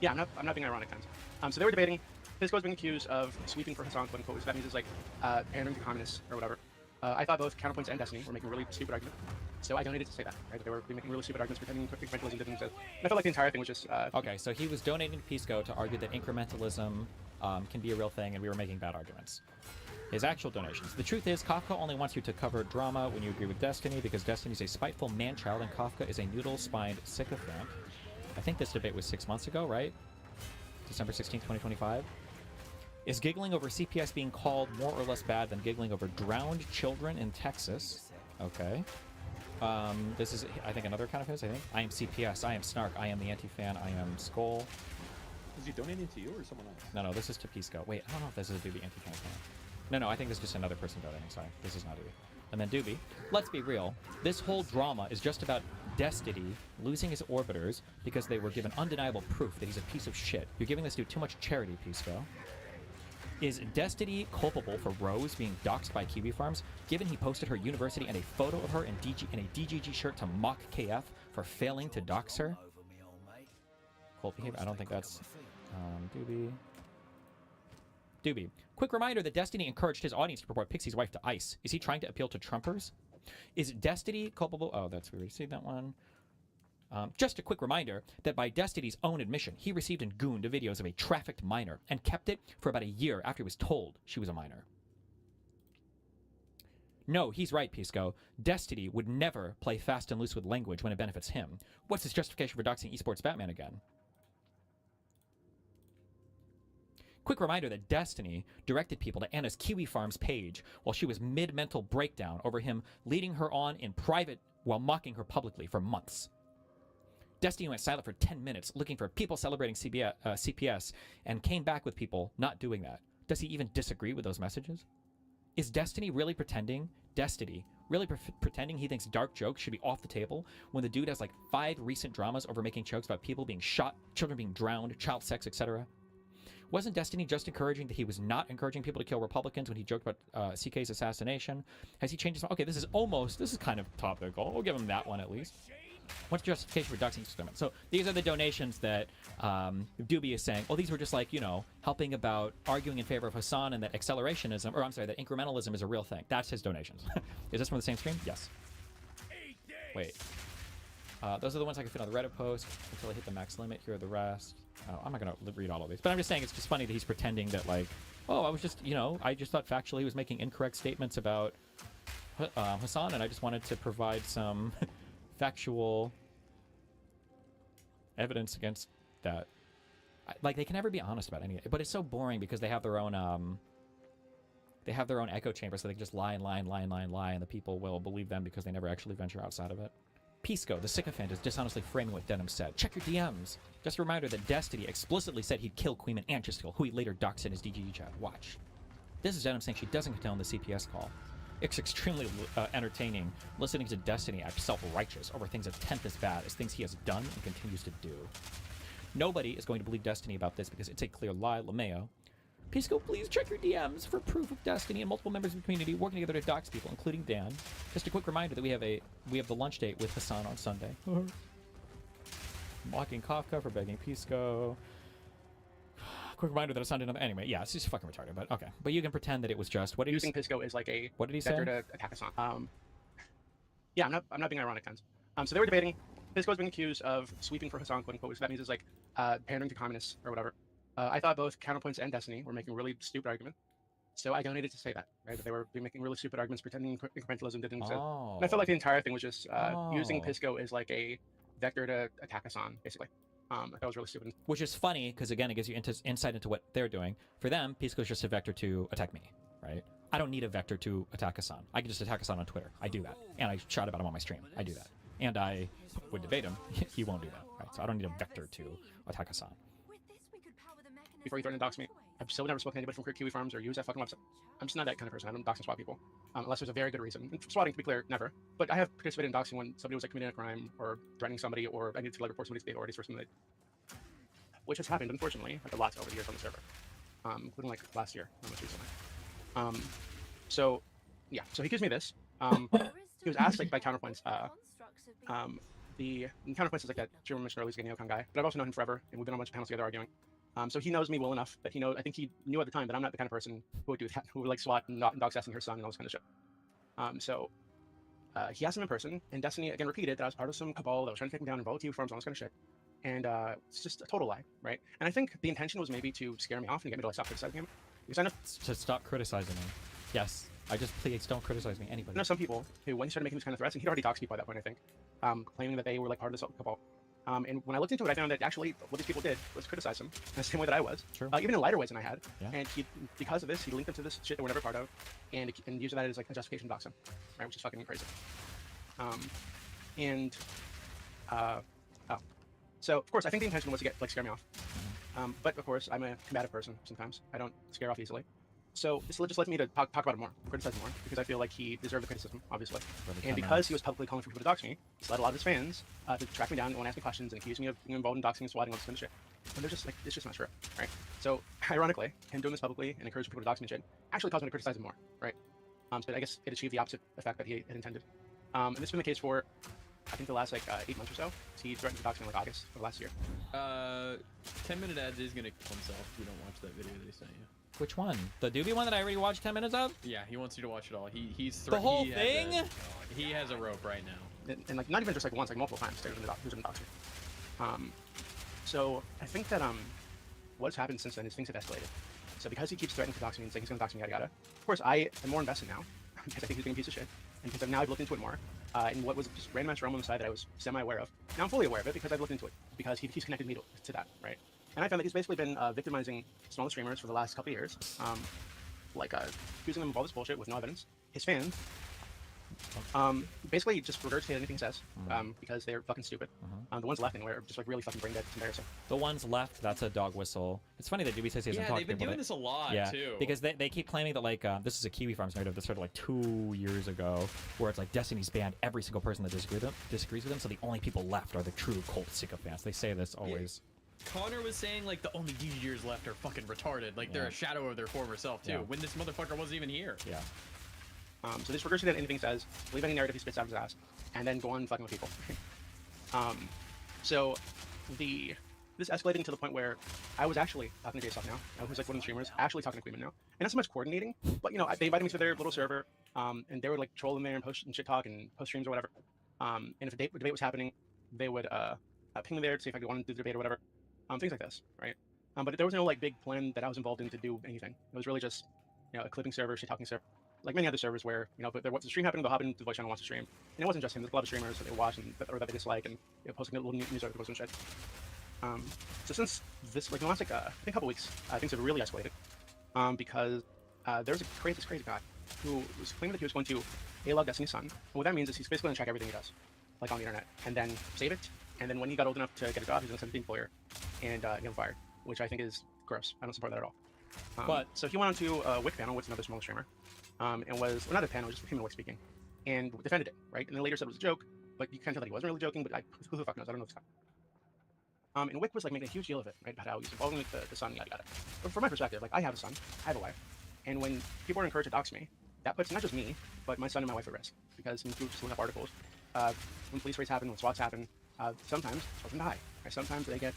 Yeah, I'm not being ironic, guys. So they were debating. Pisco was being accused of sweeping for Hassan, quote unquote, which that means is like pandering to communists or whatever. I thought both Counterpoints and Destiny were making really stupid arguments. So I donated to say that. Right? They were making really stupid arguments, pretending incrementalism didn't exist. And I felt like the entire thing was just... Okay, so he was donating to Pisco to argue that incrementalism can be a real thing, and we were making bad arguments. His actual donations. The truth is, Kafka only wants you to cover drama when you agree with Destiny, because Destiny's a spiteful man-child, and Kafka is a noodle-spined sycophant. I think this debate was 6 months ago, right? December 16th, 2025. Is giggling over CPS being called more or less bad than giggling over drowned children in Texas? Okay. This is, I think, another kind of his, I think. I am CPS, I am Snark, I am the anti-fan, I am Skull. Is he donating to you or someone else? No, this is to Pisco. Wait, I don't know if this is a Doobie anti-fan fan. No, I think this is just another person donating, sorry. This is not Doobie. And then Doobie, let's be real, this whole drama is just about Destiny losing his orbiters because they were given undeniable proof that he's a piece of shit. You're giving this dude too much charity, Pisco. Is Destiny culpable for Rose being doxxed by Kiwi Farms, given he posted her university and a photo of her in a DGG shirt to mock KF for failing to dox her? Cold behavior? I don't think that's... Doobie. Quick reminder that Destiny encouraged his audience to report Pixie's wife to ICE. Is he trying to appeal to Trumpers? Is Destiny culpable? Oh, we already seen that one. Just a quick reminder that by Destiny's own admission, he received and gooned videos of a trafficked minor and kept it for about a year after he was told she was a minor. No, he's right, Pisco. Destiny would never play fast and loose with language when it benefits him. What's his justification for doxing esports Batman again? Quick reminder that Destiny directed people to Anna's Kiwi Farms page while she was mid-mental breakdown over him leading her on in private while mocking her publicly for months. Destiny went silent for 10 minutes looking for people celebrating CPS and came back with people not doing that. Does he even disagree with those messages? Is Destiny really pretending he thinks dark jokes should be off the table when the dude has like 5 recent dramas over making jokes about people being shot, children being drowned, child sex, etc.? Wasn't Destiny just encouraging that he was not encouraging people to kill Republicans when he joked about CK's assassination? Has he changed his mind? Okay, this is kind of topical. We'll give him that one at least. What's justification for doxing experiment? So these are the donations that Doobie is saying. Well, these were just like, you know, helping about arguing in favor of Hassan and that accelerationism, or I'm sorry, that incrementalism is a real thing. That's his donations. Is this from the same stream? Yes. Wait. Those are the ones I can fit on the Reddit post until I hit the max limit. Here are the rest. Oh, I'm not going to read all of these. But I'm just saying it's just funny that he's pretending that, like, oh, I was just, you know, I just thought factually he was making incorrect statements about Hassan, and I just wanted to provide some factual evidence against that. Like, they can never be honest about anything. But it's so boring because they have their own echo chamber, so they can just lie and lie and lie and lie and lie, and the people will believe them because they never actually venture outside of it. Pisco, the sycophant, is dishonestly framing what Denim said. Check your DMs. Just a reminder that Destiny explicitly said he'd kill Queen and Anchistical, who he later doxed in his DGG chat. Watch. This is Denim saying she doesn't condone the CPS call. It's extremely entertaining listening to Destiny act self-righteous over things a tenth as bad as things he has done and continues to do. Nobody is going to believe Destiny about this because it's a clear lie, LeMayo. Pisco, please check your DMs for proof of Destiny and multiple members of the community working together to dox people, including Dan. Just a quick reminder that we have the lunch date with Hassan on Sunday. Mocking Kafka for begging Pisco. Quick reminder that Hassan did nothing. Anyway, yeah, it's just fucking retarded, but okay. But you can pretend that it was just what did using Pisco is like a what did he vector say? to attack Hassan. Yeah, I'm not being ironic, Tens. So they were debating. Pisco was being accused of sweeping for Hassan, quote unquote, which that means is like pandering to communists or whatever. I thought both Counterpoints and Destiny were making really stupid arguments. So I donated to say that, right? That they were making really stupid arguments, pretending incrementalism didn't exist. Oh. And I felt like the entire thing was just using Pisco as like a vector to attack Hassan, basically. I thought it was really stupid. Which is funny, because again, it gives you insight into what they're doing. For them, Pisco is just a vector to attack me, right? I don't need a vector to attack Hassan. I can just attack Hassan on Twitter. I do that. And I shout about him on my stream. I do that. And I would debate him. He won't do that, right? So I don't need a vector to attack Hassan. Before you threaten to dox me, I've still never spoken to anybody from Kiwi Farms or use that fucking website. I'm just not that kind of person. I don't dox and swat people. Unless there's a very good reason. And swatting, to be clear, never. But I have participated in doxing when somebody was like committing a crime or threatening somebody, or I needed to like report somebody to the authorities for something, which has happened, unfortunately, like a lot over the years on the server, including like last year, not much recently. So yeah, so he gives me this. He was asked like by Counterpoints. The Counterpoints is like that German mentioned earlier, he's a neocon guy, but I've also known him forever, and we've been on a bunch of panels together arguing. So he knows me well enough that I think he knew at the time that I'm not the kind of person who would do that, who would like SWAT and dox assassin her son and all this kind of shit. He asked him in person, and Destiny again repeated that I was part of some cabal that was trying to take him down in Kiwi Farms, all this kind of shit. And it's just a total lie, right? And I think the intention was maybe to scare me off and get me to like stop criticizing him. Because I know to stop criticizing him. Yes. I just please don't criticize me, anybody. I know some people who, when he started making these kind of threats, and he'd already doxed people at that point, I think, claiming that they were like part of this cabal. And when I looked into it, I found that actually what these people did was criticize him in the same way that I was. True. Even in lighter ways than I had. Yeah. And because of this, he linked them to this shit that we're never part of, and used that as like a justification to dox him, right? Which is fucking crazy. So of course, I think the intention was to scare me off. But of course, I'm a combative person sometimes. I don't scare off easily. So this just led me to talk about it more, criticize him more, because I feel like he deserved the criticism, obviously. And because he was publicly calling for people to dox me, he led a lot of his fans to track me down and want to ask me questions and accuse me of being involved in doxing and swatting all this kind of shit. And they're just like, it's just not true, right? So ironically, him doing this publicly and encouraging people to dox me and shit actually caused me to criticize him more, right? So I guess it achieved the opposite effect that he had intended. And this has been the case for, I think, the last 8 months or so. He threatened to dox me in August of last year. 10-minute ads is gonna kill himself if you don't watch that video that he sent you. Which one? The Doobie one that I already watched 10 minutes of? Yeah, he wants you to watch it all. He's the whole thing? He has a rope right now. And like not even just like once, like multiple times. There's been doxing. So I think that what's happened since then is things have escalated. So because he keeps threatening to dox me and saying he's gonna dox me, yada yada. Of course, I am more invested now because I think he's being a piece of shit, and because now I've looked into it more. And what was just random ass realm on the side that I was semi-aware of. Now I'm fully aware of it because I've looked into it. Because he's connected me to that, right? And I found that he's basically been victimizing small streamers for the last couple of years, accusing them of all this bullshit with no evidence. His fans basically just regurgitate anything he says because they're fucking stupid. The ones left anyway are just like really fucking brain dead. It's embarrassing. The ones left, that's a dog whistle. It's funny that Doobie says he hasn't talked to people. Yeah, they've been doing this a lot too. Because they keep claiming that this is a Kiwi Farms narrative that started like 2 years ago, where it's like Destiny's banned every single person that disagrees with them. So the only people left are the true cult sycophants. They say this always. Connor was saying like the only DGers left are fucking retarded. Like they're a shadow of their former self too. Yeah. When this motherfucker wasn't even here. Yeah. So they just regurgitate anything he says, believe any narrative he spits out of his ass, and then go on fucking with people. So this escalated to the point where I was actually talking to JSoft now. I was like one of the streamers, actually talking to Queeman now. And not so much coordinating, but you know, they invited me to their little server, and they would like troll in there and post and shit talk and post streams or whatever. And if a debate was happening, they would ping me there to see if I could want to do the debate or whatever. Things like this, right? But there was no like big plan that I was involved in to do anything. It was really just, you know, a clipping server, shit talking server, like many other servers where, you know, but there was the stream happening, they'll hop into the voice channel and watch the stream. And it wasn't just him, there's a lot of streamers that they watch and or that they dislike and you know, posting little news articles and shit. So since this, like in the last like I think a couple weeks, things have really escalated. Because there's this crazy guy who was claiming that he was going to A-log Destiny's son. And what that means is he's basically going to track everything he does, like on the internet, and then save it. And then when he got old enough to get a job, he's going to send it to the employer and get him fired, which I think is gross. I don't support that at all. But so he went on to a Wick panel with another small streamer, and was, well, not a panel, just him and Wick speaking, and defended it, right? And then later said it was a joke, but you can't tell that he wasn't really joking, but who the fuck knows? I don't know this guy. And Wick was like making a huge deal of it, right? About how he's involved with the son, yada yada. But from my perspective, like I have a son, I have a wife, and when people are encouraged to dox me, that puts not just me, but my son and my wife at risk. Because when you just look up articles, when police raids happen, when SWATs happen, sometimes children die. Right? Sometimes they get,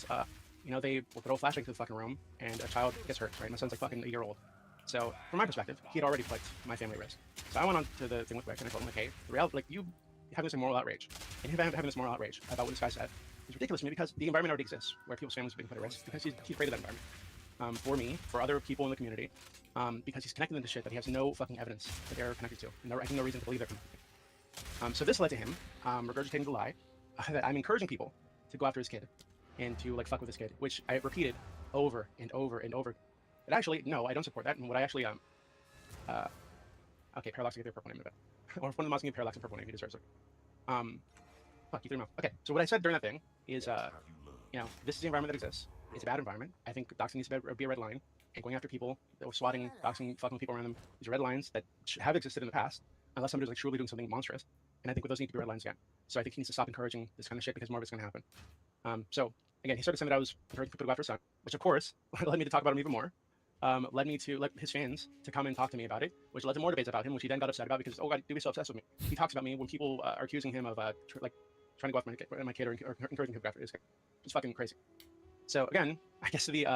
you know, they will throw a flashlight to the fucking room, and a child gets hurt. Right? My son's like fucking 8-year-old. So from my perspective, he had already put my family at risk. So I went on to the thing with Wick, and I told him, like, hey, the reality, like you having this moral outrage, and him having this moral outrage about what this guy said, is ridiculous to me because the environment already exists where people's families are being put at risk because he created that environment. For me, for other people in the community, because he's connected into shit that he has no fucking evidence that they're connected to, and I have no reason to believe they're connected. So this led to him regurgitating the lie that I'm encouraging people to go after his kid and to like fuck with his kid, which I repeated over and over and over. But actually, no, I don't support that. And what I actually okay, Parallax can get their purple name in a bit, or if one of them wants to give Parallax a purple name, he deserves it. Fuck, you threw him off. Okay, so what I said during that thing is, you know, this is the environment that exists. It's a bad environment. I think doxing needs to be a red line, and going after people that were swatting, doxing, fucking people around them, these are red lines that have existed in the past, unless somebody's like truly doing something monstrous. And I think those need to be red lines again. So I think he needs to stop encouraging this kind of shit because more of it's going to happen. So again, he started saying that I was encouraging people to go after his son, which of course led me to talk about him even more. Led me to let his fans to come and talk to me about it, which led to more debates about him, which he then got upset about because, oh god, do be so obsessed with me. He talks about me when people are accusing him of like trying to go after my kid or encouraging him to go after his kid. It's fucking crazy. So again, I guess the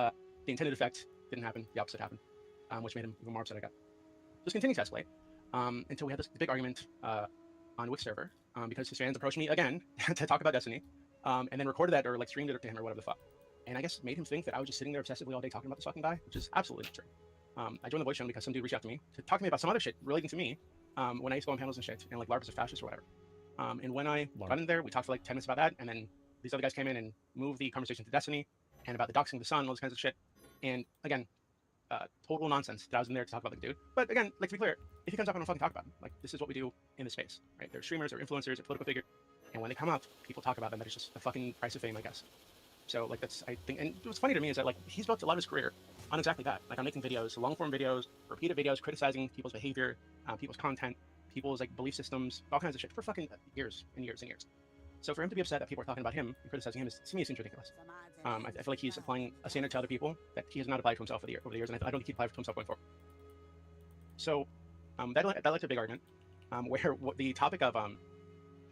intended effect didn't happen. The opposite happened, which made him even more upset. I got. Just continued to escalate until we had this big argument on Wick server because his fans approached me again to talk about Destiny, and then recorded that or like streamed it to him or whatever the fuck. And I guess made him think that I was just sitting there obsessively all day talking about this fucking guy, which is absolutely not true. I joined the voice channel because some dude reached out to me to talk to me about some other shit relating to me when I used to go on panels and shit, and like LARP is a fascist or whatever. And when I got in there, we talked for like 10 minutes about that, and then these other guys came in and moved the conversation to Destiny and about the doxing of the sun, all this kinds of shit. And again, total nonsense that I was in there to talk about the dude. But again, like to be clear, if he comes up, I don't fucking talk about him. Like this is what we do in this space, right? They're streamers, they're influencers, they're political figures, and when they come up, people talk about them. That is just the fucking price of fame, I guess. So like that's, I think, and what's funny to me is that like he's built a lot of his career on exactly that. Like I'm making videos, long form videos, repeated videos, criticizing people's behavior, people's content, people's like belief systems, all kinds of shit for fucking years and years and years. So for him to be upset that people are talking about him and criticizing him is, to me, it seems ridiculous. I feel like he's applying a standard to other people that he has not applied to himself over the years, and I don't think he applied to himself going forward. So that led to a big argument where the topic of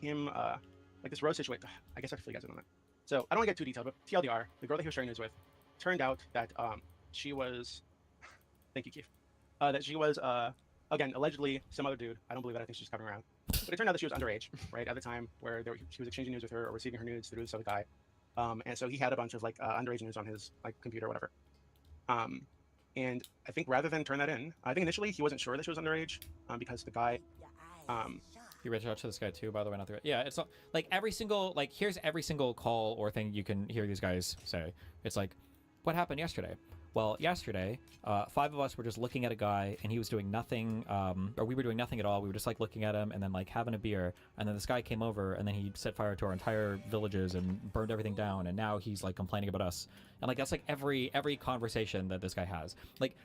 him, like this rose situation, I guess I can fill you guys in on that. So I don't want to get too detailed, but TLDR, the girl that he was sharing news with, turned out that she was, thank you, Keith, that she was, again, allegedly some other dude. I don't believe that. I think she's just covering around. But it turned out that she was underage, right, at the time where she was exchanging news with her or receiving her nudes through this other guy. And so he had a bunch of like underage news on his like computer or whatever. And I think rather than turn that in, I think initially he wasn't sure that she was underage because the guy. You reached out to this guy too, by the way. Not the yeah. It's not like every single like here's every single call or thing you can hear these guys say. It's like, what happened yesterday? Well, yesterday, 5 of us were just looking at a guy, and he was doing nothing, or we were doing nothing at all. We were just like looking at him, and then like having a beer, and then this guy came over, and then he set fire to our entire villages and burned everything down, and now he's like complaining about us, and like that's like every conversation that this guy has. Like,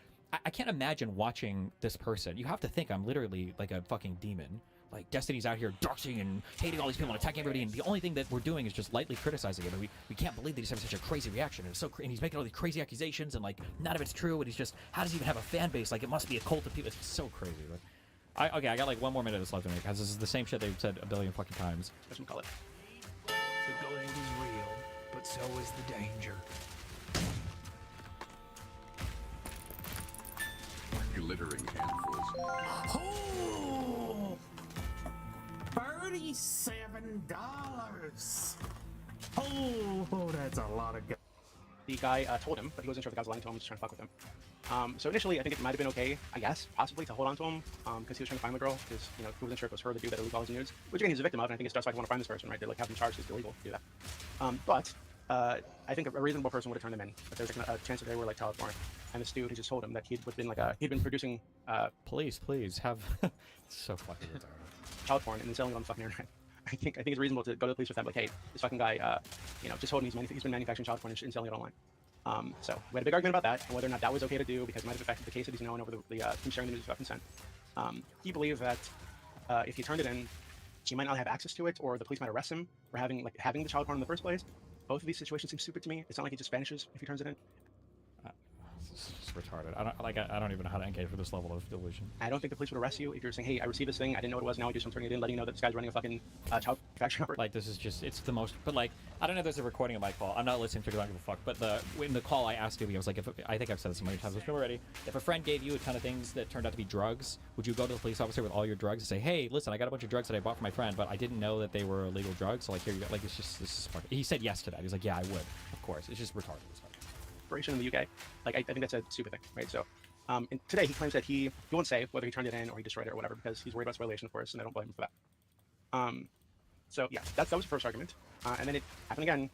I can't imagine watching this person. You have to think I'm literally like a fucking demon. like Destiny's out here doxing and hating all these people and attacking everybody, and the only thing that we're doing is just lightly criticizing him. And we can't believe that he's having such a crazy reaction. And it's so and he's making all these crazy accusations, and like none of it's true. And he's just, how does he even have a fan base? Like it must be a cult of people. It's so crazy. But okay, I got like 1 more minute of this left to make because this is the same shit they've said a billion fucking times. That's what we call it. The gold is real, but so is the danger. Glittering handfuls. Oh! $37. Oh, that's a lot of. The guy told him, but he wasn't sure if the guy was lying to him, just trying to fuck with him. So initially, I think it might have been okay, I guess, possibly to hold on to him, because he was trying to find the girl, because, you know, he wasn't sure if it was her, the dude that leaked all his nudes, which again, he's a victim of, and I think it's justified to want to find this person, right? They like have him charged, it's illegal to do that. But I think a reasonable person would have turned him in, but there's like, a chance that they were like child porn, and this dude, he just told him that he'd been producing please have so fucking retarded child porn and then selling it on the fucking internet. I think it's reasonable to go to the police with that, like, hey, this fucking guy, you know, just told me he's been manufacturing child porn and selling it online. So we had a big argument about that and whether or not that was okay to do because it might have affected the case that he's known over him sharing the news without consent. He believed that if he turned it in, he might not have access to it, or the police might arrest him for having the child porn in the first place. Both of these situations seem stupid to me. It's not like he just vanishes if he turns it in. It's just retarded. I don't even know how to engage with this level of delusion. I don't think the police would arrest you if you're saying, hey, I received this thing, I didn't know what it was, now I do some turning it in, letting you know that this guy's running a fucking child manufacturing operation. Like, this is just, it's the most, but like, I don't know if there's a recording of my call. I'm not listening to it, I don't give a fuck. But in the call I asked Doobie, I was like, I think I've said this so many times already, if a friend gave you a ton of things that turned out to be drugs, would you go to the police officer with all your drugs and say, hey, listen, I got a bunch of drugs that I bought for my friend, but I didn't know that they were illegal drugs, so like, here you go. Like, it's just, this is fucking, he said yes to that. He's like, yeah, I would, of course. It's just retarded as fuck. In the UK, like I think that's a stupid thing, right? So, and today he claims that he won't say whether he turned it in or he destroyed it or whatever because he's worried about spoliation, of course, and I don't blame him for that. So yeah, that was the first argument, and then it happened again.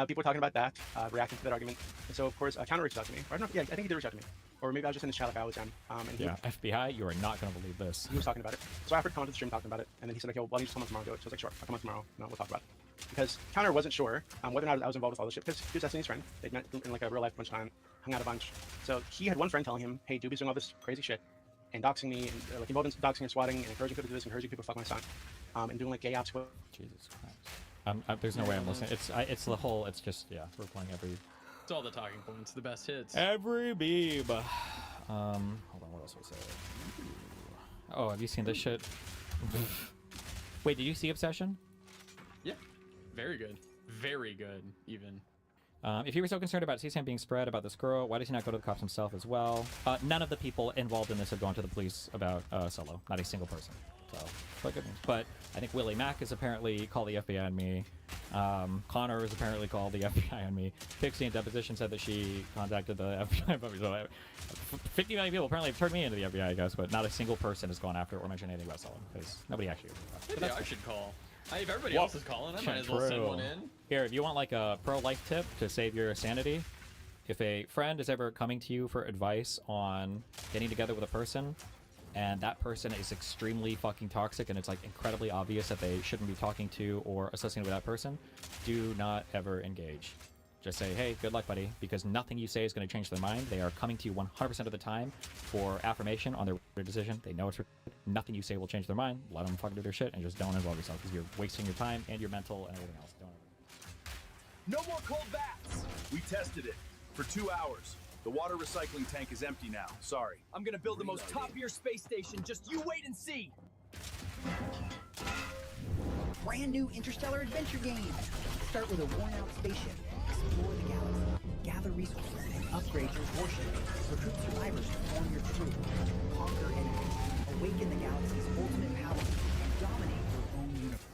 People were talking about that, reacting to that argument, and so of course Counter reached out to me. Or I don't know, yeah, I think he did reach out to me, or maybe I was just in his chat like I was him. And he, yeah, FBI, you are not gonna believe this. He was talking about it, so I offered to come onto the stream talking about it, and then he said like, yo, why don't you just come on tomorrow and do it? So I was like, sure, I'll come on tomorrow, and we'll talk about it. Because Counter wasn't sure whether or not I was involved with all this shit, because he was Destiny's friend. They'd met in like a real life bunch of time, hung out a bunch. So he had one friend telling him, hey, Doobie's doing all this crazy shit, and doxing me, and like involved in doxing and swatting, and encouraging people to do this, encouraging people to fuck my son, and doing like gay apps with. Jesus Christ. There's no way I'm listening. It's the whole, it's just, yeah, we're playing every... It's all the talking points, the best hits. Every beeb. Hold on, what else was there? Oh, have you seen this shit? Wait, did you see Obsession? Yeah, very good. Very good, even. If he were so concerned about CSAM being spread about this girl, why does he not go to the cops himself as well? None of the people involved in this have gone to the police about Solo. Not a single person. So, but good news. But I think Willie Mack has apparently called the FBI on me. Connor has apparently called the FBI on me. Pixie in deposition said that she contacted the FBI. So 50 million people apparently have turned me into the FBI, I guess, but not a single person has gone after or mentioned anything about Solo because nobody actually. Maybe I should call. If everybody else is calling, I might as well send one in. Here, if you want like a pro-life tip to save your sanity, if a friend is ever coming to you for advice on getting together with a person, and that person is extremely fucking toxic, and it's like incredibly obvious that they shouldn't be talking to or associating with that person, do not ever engage. Just say, hey, good luck, buddy, because nothing you say is going to change their mind. They are coming to you 100% of the time for affirmation on their decision. They know it's nothing you say will change their mind. Let them fucking do their shit and just don't involve yourself because you're wasting your time and your mental and everything else. Don't. No more cold baths. We tested it for 2 hours. The water recycling tank is empty now. Sorry. I'm gonna build the most top-tier space station. Just you wait and see. Brand new interstellar adventure game. Start with a worn-out spaceship. Explore the galaxy. Gather resources and upgrade your warship. Recruit survivors to form your crew. Conquer enemies. Awaken the galaxy's ultimate power and dominate your own universe.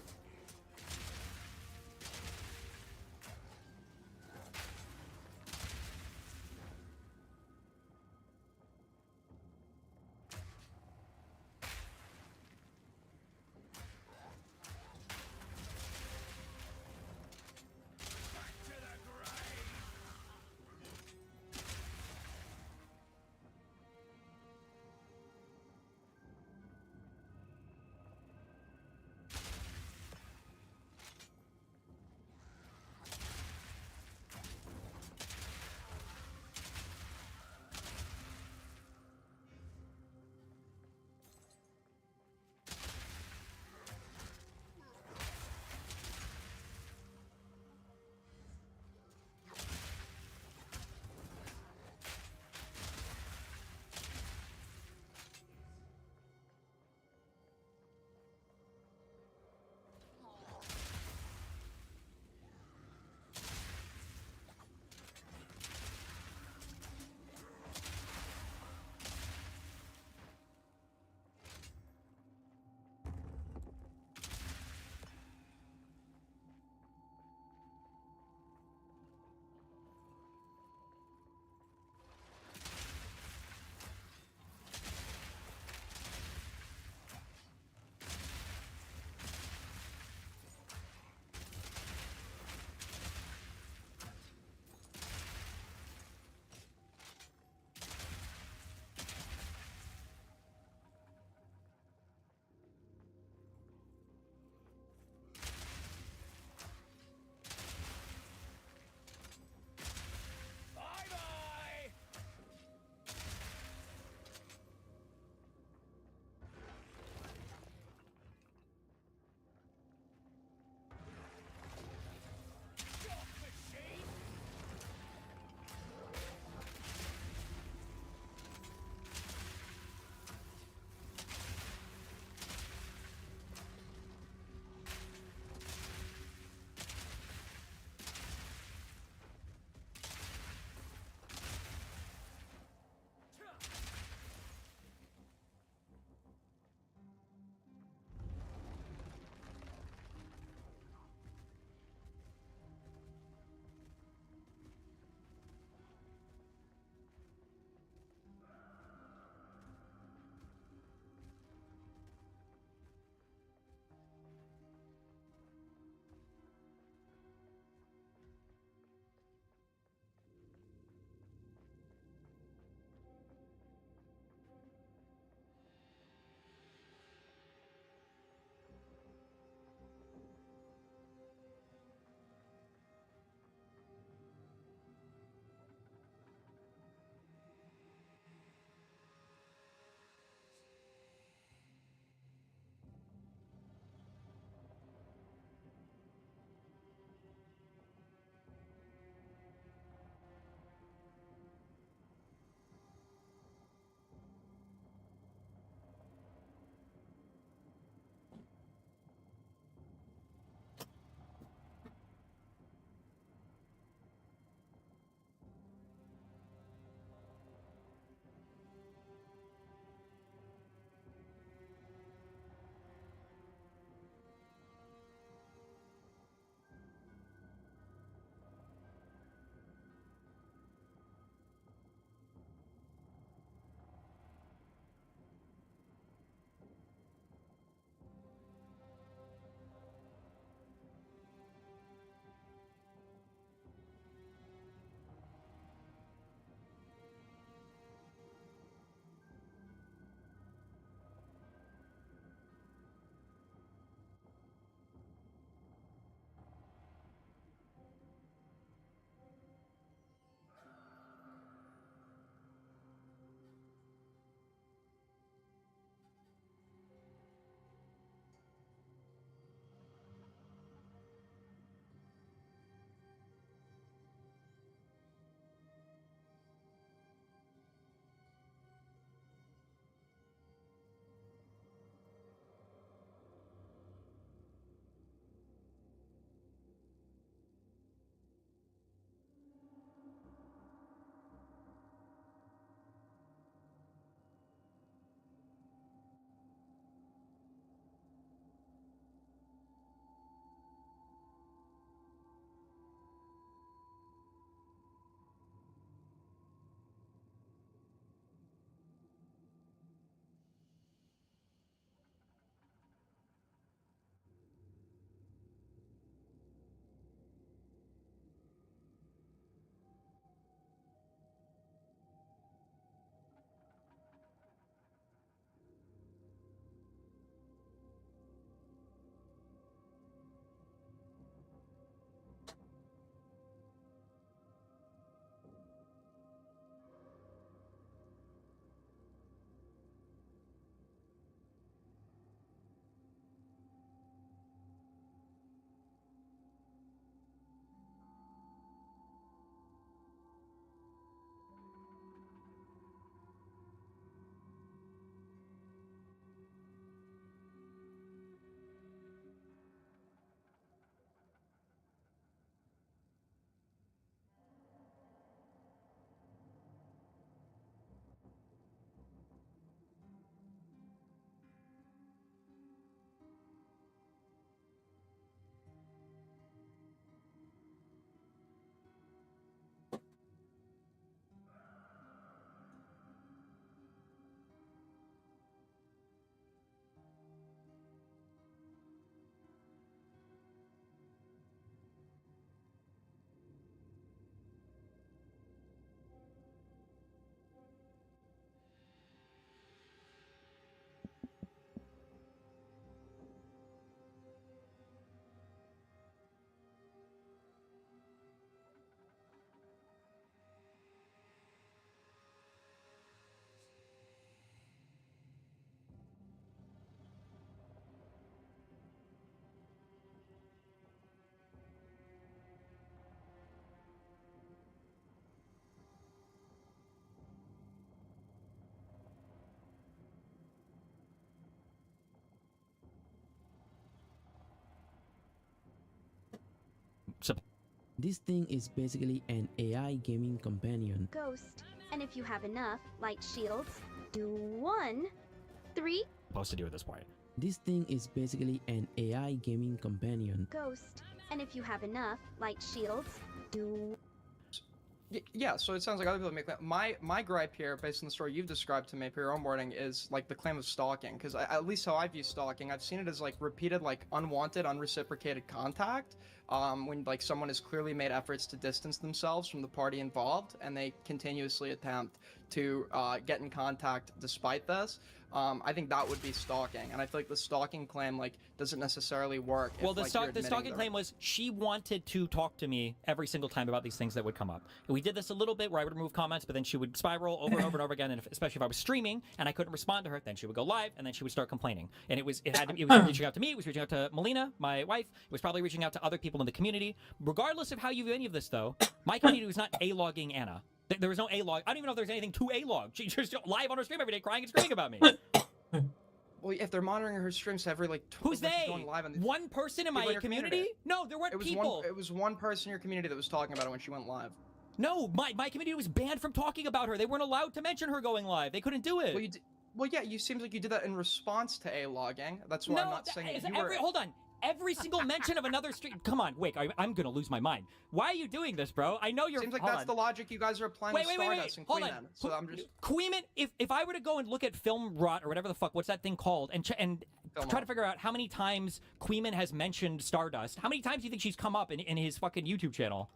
This thing is basically an AI gaming companion. Ghost. And if you have enough light shields, do 1, 3. Supposed to do at this point. This thing is basically an AI gaming companion. Ghost. And if you have enough light shields, do. Yeah, so it sounds like other people make that. My gripe here, based on the story you've described to me per your own wording, is like the claim of stalking. Because at least how I view stalking, I've seen it as like repeated, like unwanted, unreciprocated contact. When like someone has clearly made efforts to distance themselves from the party involved, and they continuously attempt to get in contact despite this. I think that would be stalking, and I feel like the stalking claim like doesn't necessarily work. Well, the stalking claim was she wanted to talk to me every single time about these things that would come up. And we did this a little bit where I would remove comments, but then she would spiral over and over and over again. And especially if I was streaming and I couldn't respond to her, then she would go live and then she would start complaining. And it was reaching out to me, it was reaching out to Melina, my wife. It was probably reaching out to other people in the community. Regardless of how you view any of this, though, my community was not a-logging Anna. There was no A-log. I don't even know if there's anything to A-log. She's just live on her stream every day crying and screaming about me. Well, if they're monitoring her streams every like, who's they? Going live on one person in my community? No, there weren't people. It was one person in your community that was talking about it when she went live. No, my community was banned from talking about her. They weren't allowed to mention her going live. They couldn't do it. Well, yeah, you seems like you did that in response to A-logging. That's why I'm not saying that you were. Hold on. Every single mention of another stream. Come on, wait. I'm gonna lose my mind. Why are you doing this, bro? I know you're. Seems like that's the logic you guys are applying to Stardust and Hold Queen on. Man. So I'm just. Queen Man, if I were to go and look at Film Rot or whatever the fuck, what's that thing called, and try to figure out how many times Queen Man has mentioned Stardust, how many times do you think she's come up in his fucking YouTube channel?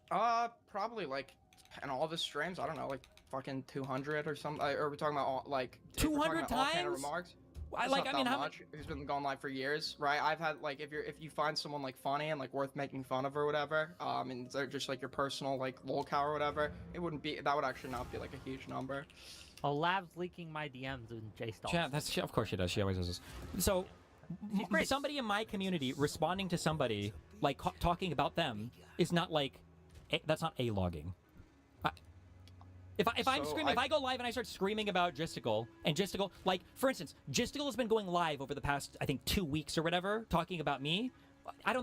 Probably like in all of his streams. I don't know, like fucking 200 or something. Or we're talking about like 200 times. Remarks. I mean, how much? Who's been going live for years, right? I've had like if you find someone like funny and like worth making fun of or whatever, and they're just like your personal like lolcow or whatever, it wouldn't be that would actually not be like a huge number. Oh, Lab's leaking my DMs in J-Stalk. Yeah, of course she does. She always does this. So, somebody in my community responding to somebody like talking about them is not like that's not A-logging. If I'm screaming, if I go live and I start screaming about Gisticle, and Gisticle, like, for instance, Gisticle has been going live over the past, I think, 2 weeks or whatever, talking about me.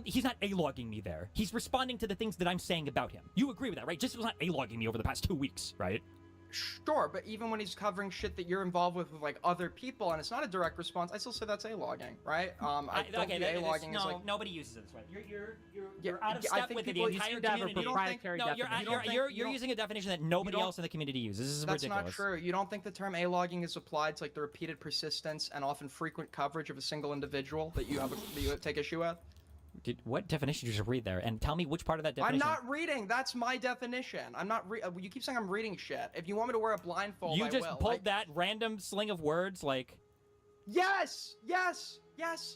He's not A-logging me there. He's responding to the things that I'm saying about him. You agree with that, right? Gisticle's not A-logging me over the past 2 weeks, right? Sure, but even when he's covering shit that you're involved with like other people, and it's not a direct response, I still say that's A-logging, right? I don't view A-logging as like nobody uses it this way. You're out of step with the entire community. You're using a definition that nobody else in the community uses. This is ridiculous. That's not true. You don't think the term A-logging is applied to like the repeated persistence and often frequent coverage of a single individual that you take issue with? What definition did you just read there? And tell me which part of that definition. I'm not reading. That's my definition. I'm not. You keep saying I'm reading shit. If you want me to wear a blindfold, I will. You just pulled that random sling of words, like. Yes.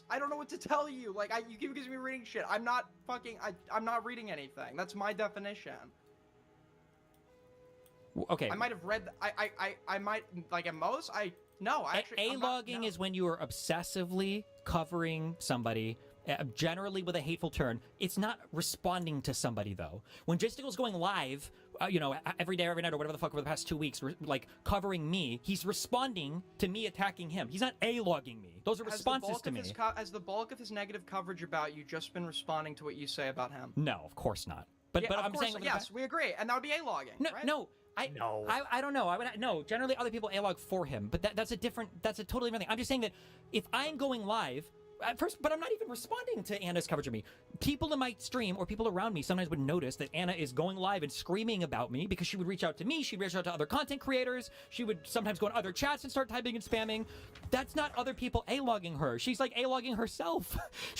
I don't know what to tell you. Like, you keep accusing me of reading shit. I'm not fucking. I'm not reading anything. That's my definition. Okay. I might have read. I might like at most. No. Actually, A-logging is when you are obsessively covering somebody. Generally with a hateful turn. It's not responding to somebody, though. When Gisticle's going live, every day, every night, or whatever the fuck over the past 2 weeks, like, covering me, he's responding to me attacking him. He's not A-logging me. Those are responses to me. Has the bulk of his negative coverage about you just been responding to what you say about him? No, of course not. But I'm saying... Yes, we agree, and that would be A-logging, right? No. I don't know. Generally, other people A-log for him, but that's a totally different thing. I'm just saying that if I'm going live... First, but I'm not even responding to Anna's coverage of me. People in my stream or people around me sometimes would notice that Anna is going live and screaming about me because she would reach out to me. She'd reach out to other content creators. She would sometimes go in other chats and start typing and spamming. That's not other people A-logging her. She's like A-logging herself.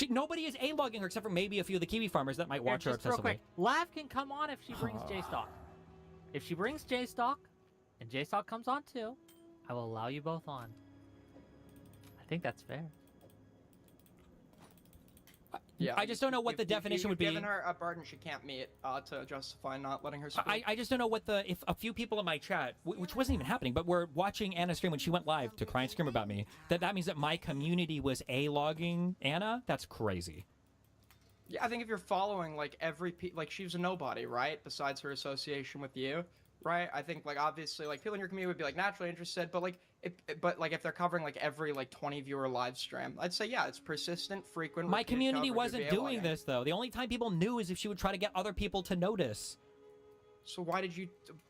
Nobody is A-logging her except for maybe a few of the Kiwi farmers that might watch her obsessively. Real quick, Lav can come on if she brings J-Stalk. If she brings J-Stalk and J-Stalk comes on too, I will allow you both on. I think that's fair. Yeah, I just don't know what the definition would be. Given her a burden she can't meet to justify not letting her speak. I just don't know what if a few people in my chat, which wasn't even happening, but were watching Anna stream when she went live to cry and scream about me, that means that my community was A-logging Anna? That's crazy. Yeah, I think if you're following like like she was a nobody, right? Besides her association with you. right? I think like obviously like people in your community would be like naturally interested, but like if they're covering like every like 20 viewer live stream, I'd say yeah, it's persistent, frequent. My repeated community coverage of wasn't VA doing logging. this though. The only time people knew is if she would try to get other people to notice. So why did you,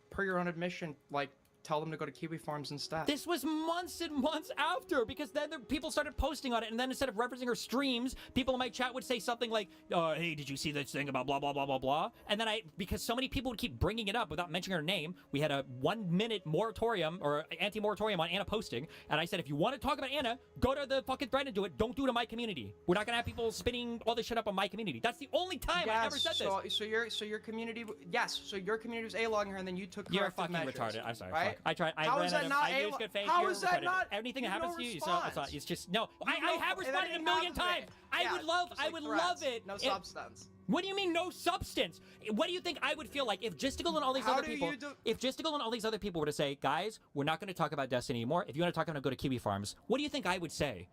per your own admission, like tell them to go to Kiwi Farms instead? This was months and months after, because then people started posting on it, and then instead of referencing her streams, people in my chat would say something like, hey, did you see this thing about blah, blah, blah, blah, blah? And then because so many people would keep bringing it up without mentioning her name, we had a 1-minute moratorium, or anti-moratorium on Anna posting, and I said, if you want to talk about Anna, go to the fucking thread and do it. Don't do it to my community. We're not gonna have people spinning all this shit up on my community. That's the only time I ever said this. So your community, so your community was A-logging her, and then you took You're corrective fucking measures, retarded. I'm sorry. right? Fuck. I tried. How is that not I used good faith. How You're is that retarded. not? Anything that you have happens no to you, response. it's just no. I have responded a million times. I would love it. No substance. What do you mean no substance? What do you think I would feel like if Gisticle and all these other people, if Gisticle and all these other people were to say, guys, we're not going to talk about Destiny anymore. If you want to talk about it, go to Kiwi Farms. What do you think I would say?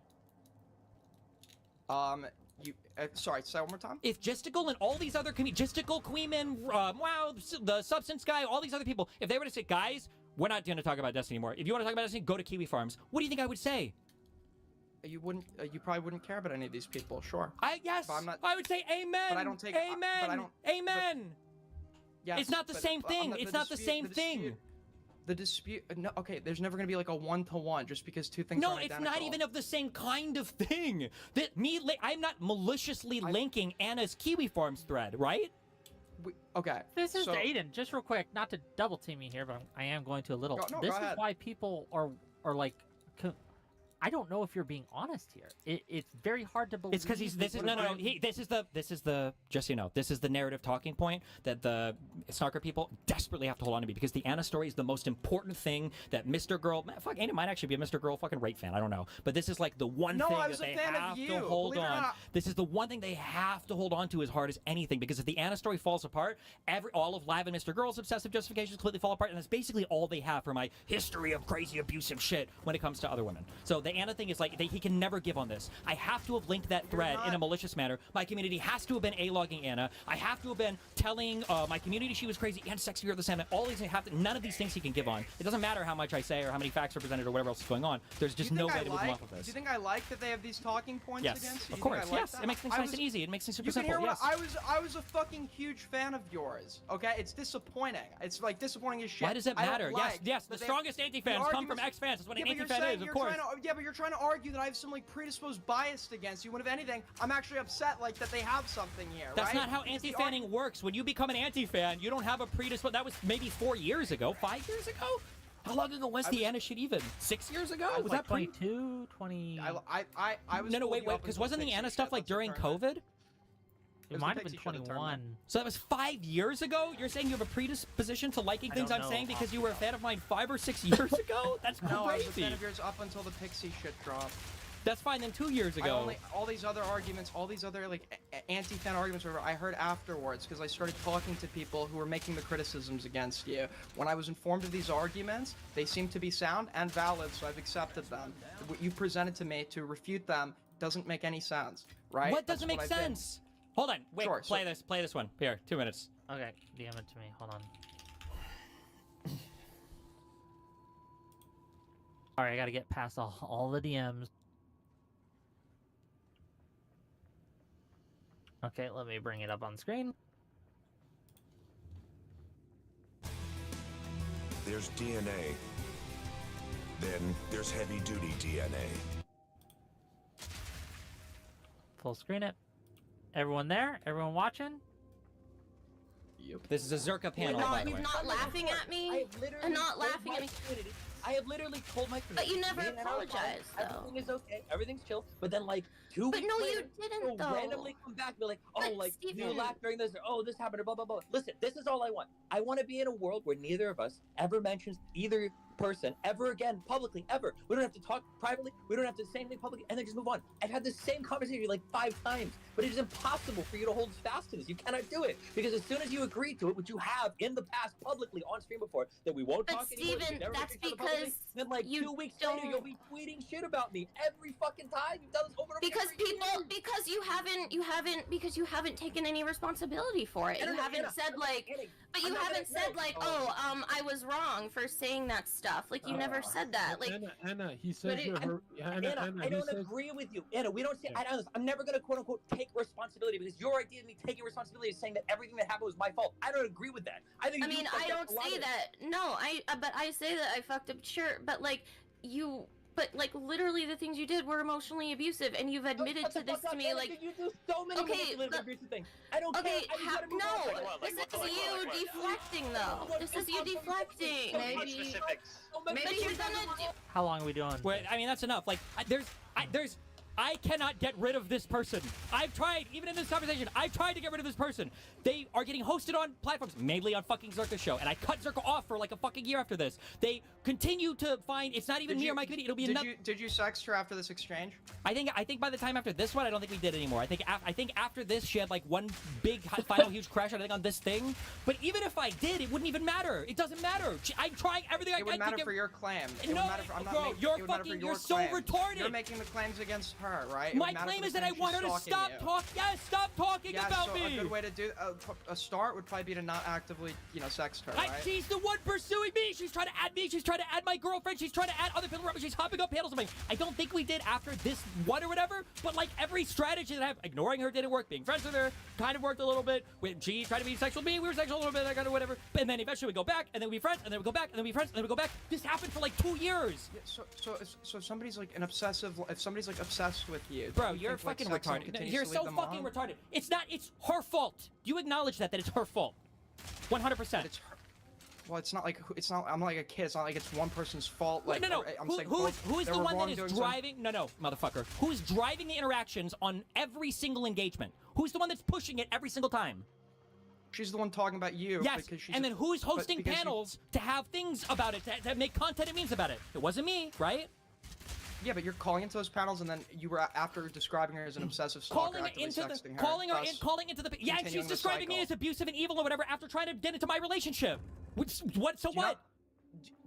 Sorry, say one more time. If Gisticle and all these other Gisticle, Queenman, wow, the Substance guy, all these other people, if they were to say, guys, we're not going to talk about Destiny anymore. If you want to talk about Destiny, go to Kiwi Farms. What do you think I would say? You wouldn't. You probably wouldn't care about any of these people. Sure. Yes. I would say amen. But I don't take. Amen. But I don't. Amen. Yes. It's not the same thing. It's not the same thing. The dispute. No. Okay. There's never gonna be like a 1-to-1 just because two things. No, are it's identical. not even of the same kind of thing. I'm not maliciously linking Anna's Kiwi Farms thread, right? Okay. This is Aiden. Just real quick, not to double team you here, but I am going to a little. This is why people are like. I don't know if you're being honest here. It's very hard to believe. It's because this is the just so you know, this is the narrative talking point that the Snarker people desperately have to hold on to me, because the Anna story is the most important thing that Mr. Girl, fuck, Anna might actually be a Mr. Girl fucking rape fan. I don't know, but this is like the one thing that they have to hold on. This is the one thing they have to hold on to as hard as anything, because if the Anna story falls apart, all of Lav and Mr. Girl's obsessive justifications completely fall apart, and that's basically all they have for my history of crazy abusive shit when it comes to other women. So the Anna thing is like, he can never give on this. I have to have linked that thread in a malicious manner. My community has to have been A-logging Anna. I have to have been telling my community she was crazy and sexier at the same time. All these things none of these things he can give on. It doesn't matter how much I say or how many facts are presented or whatever else is going on. There's just no way to move off of this. Do you think I like that they have these talking points yes, against? Of course, yes. It makes things nice and easy. It makes things super simple. Yes. I was a fucking huge fan of yours. Okay, it's disappointing. It's like disappointing as shit. Why does it matter? Yes. The strongest anti-fans come from ex-fans. That's what an anti-fan is, of course. But you're trying to argue that I have some like predisposed bias against you. When if anything, I'm actually upset like that they have something here. That's not how anti-fanning works. When you become an anti-fan, you don't have a predisposed. That was maybe 4 years ago, 5 years ago. How long ago was the Anna shit even? 6 years ago? Was that 22, 20? I was. No, wait, because wasn't the Anna stuff like during COVID? It might have been 21. So that was 5 years ago? You're saying you have a predisposition to liking things I'm saying because you were a fan of mine 5 or 6 years ago? That's crazy. No, I was a fan of yours up until the Pixie shit dropped. That's fine. Then 2 years ago. All these other arguments, all these other like anti-fan arguments, whatever, I heard afterwards because I started talking to people who were making the criticisms against you. When I was informed of these arguments, they seemed to be sound and valid, so I've accepted them. What you presented to me to refute them doesn't make any sense, right? What doesn't make sense? Hold on. Wait. Sure, play this one. Here, 2 minutes. Okay, DM it to me. Hold on. Alright, I gotta get past all the DMs. Okay, let me bring it up on screen. There's DNA. Then there's heavy-duty DNA. Full screen it. Everyone there? Everyone watching? Yep. This is a Zerka panel, by the way. He's not laughing at me. And not laughing at me. I have literally told my community. But you never apologized, though. Everything is okay. Everything's chill. But then, like, 2 weeks no, later, you didn't, you'll though. randomly come back and be like, oh, But like, you Steven. laughed during this, or oh, this happened, or blah, blah, blah. Listen, this is all I want. I want to be in a world where neither of us ever mentions either person ever again publicly, ever. We don't have to talk privately. We don't have to say anything publicly, and then just move on. I've had the same conversation like 5 times, but it is impossible for you to hold fast to this. You cannot do it, because as soon as you agree to it, which you have in the past publicly on stream before, that we won't But talk anymore, Steven, we never that's mention each other publicly, because then like 2 weeks later you'll be tweeting shit about me every fucking time. You've done this over and over Because you haven't taken any responsibility for it. You haven't said like, but you haven't said like, I was wrong for saying that stuff. Like you never said that. Like Anna, he says you're her. Anna, I don't agree with you. Anna, we don't say. I'm never gonna quote unquote take responsibility because your idea of me taking responsibility is saying that everything that happened was my fault. I don't agree with that. I don't say that. No, but I say that I fucked up. Sure, but like you. But like literally, the things you did were emotionally abusive, and you've admitted to this to me. Like, you do so many abusive things. I don't care. This is you deflecting, though. This is you deflecting. Maybe you're gonna do. How long are we doing? Wait, I mean that's enough. Like, I cannot get rid of this person. I've tried, even in this conversation, I've tried to get rid of this person. They are getting hosted on platforms, mainly on fucking Zerka's show, and I cut Zerka off for like a fucking year after this. They continue to find, it's not even me or my community, it'll be another. Did you sext her after this exchange? I think by the time after this one, I don't think we did anymore. I think after this, she had like one big final huge crash, I think, on this thing. But even if I did, it wouldn't even matter. It doesn't matter. I'm trying everything I can to get... It would matter for your claim. You're so retarded. You're making the claims against her, right? My claim is that I want her to stop talking. Yes, stop talking about me. A good way to do a start would probably be to not actively, sext her, right? She's the one pursuing me. She's trying to add me. She's trying to add my girlfriend. She's trying to add other people. She's hopping up panels. I don't think we did after this one or whatever. But like every strategy that I have, ignoring her didn't work. Being friends with her kind of worked a little bit. When she tried to be sexual with me, we were sexual a little bit. That kind of whatever. And then eventually we go back, and then we friends, and then we go back, and then we friends, and then we go back. This happened for like 2 years. Yeah, so somebody's like an obsessive. If somebody's like obsessed with you, bro, you're fucking retarded. You're so fucking retarded. It's not. It's her fault. You acknowledge that it's her fault. 100%. It's her. Well, it's not like it's not. I'm like a kid. It's not like it's one person's fault. Like, no. I'm saying, who's the one that is driving? No, motherfucker. Who's driving the interactions on every single engagement? Who's the one that's pushing it every single time? She's the one talking about you. Yes, and then who's hosting panels to have things about it, to make content and memes about it? It wasn't me, right? Yeah, but you're calling into those panels, and then you were after describing her as an obsessive stalker, calling into the yeah, and she's describing me as abusive and evil or whatever after trying to get into my relationship. What?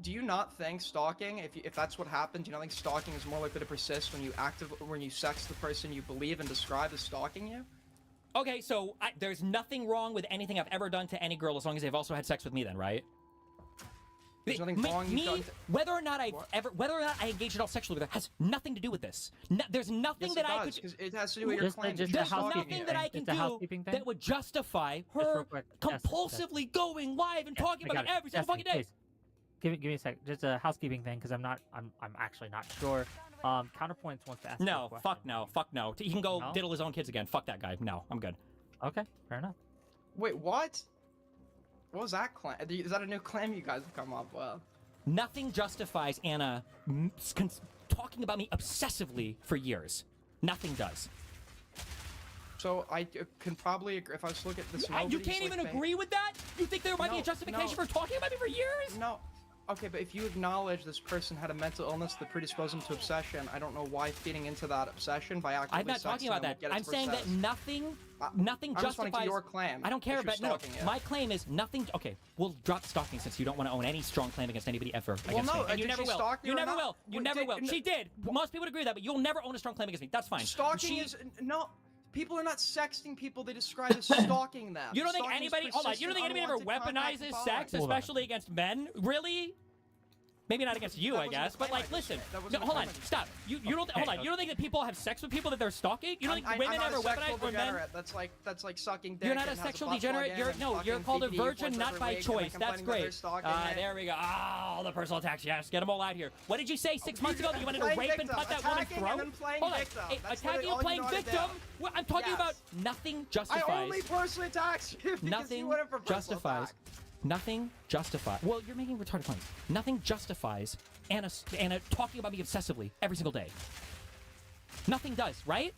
Do you not think stalking, if that's what happened, do you not think stalking is more likely to persist when you sex the person you believe and describe as stalking you? Okay, so there's nothing wrong with anything I've ever done to any girl as long as they've also had sex with me, then, right? There's nothing wrong. Whether or not I engaged at all sexually with her has nothing to do with this. There's nothing that I could. It has to do with your claim. There's nothing that I can do that would justify her compulsively going live and talking about it every single fucking day. Give me a sec. Just a housekeeping thing, because I'm actually not sure. Counterpoints wants to ask. No, fuck no. He can go diddle his own kids again. Fuck that guy. No, I'm good. Okay, fair enough. Wait, what? What was that claim? Is that a new claim you guys have come up with? Nothing justifies Anna talking about me obsessively for years. Nothing does. So I can probably agree if I was to look at this. You can't even agree with that? You think there might be a justification for talking about me for years? No. Okay, but if you acknowledge this person had a mental illness that predisposed them to obsession, I don't know why feeding into that obsession by actively I'm not talking about that. I'm saying that nothing justifies to your claim. I don't care about my claim is nothing. Okay, we'll drop stalking since you don't want to own any strong claim against anybody ever. Well, no, and you never will. You never will. You never will. She did. Most people would agree with that, but you'll never own a strong claim against me. That's fine. Stalking is no. People are not sexting people they describe as stalking them. You don't think anybody? Hold on. You don't think anybody ever weaponizes sex, especially against men? Really? Maybe not against you, I guess, but like, listen. No, hold on, stop. You don't hold on. You don't think that people have sex with people that they're stalking? You don't think women ever weaponize or men? That's like sucking dick. You're not a sexual degenerate. You're called a virgin, not by choice. That's great. There we go. Oh, the personal attacks. Yes, get them all out here. What did you say 6 months ago that you wanted to rape and cut that woman's throat? Hold on. Attacking and playing victim. I'm talking about nothing justifies. I only personally attacked you because you went for personal attack. Nothing justifies. Well, you're making retarded claims. Nothing justifies Anna talking about me obsessively every single day. Nothing does, right?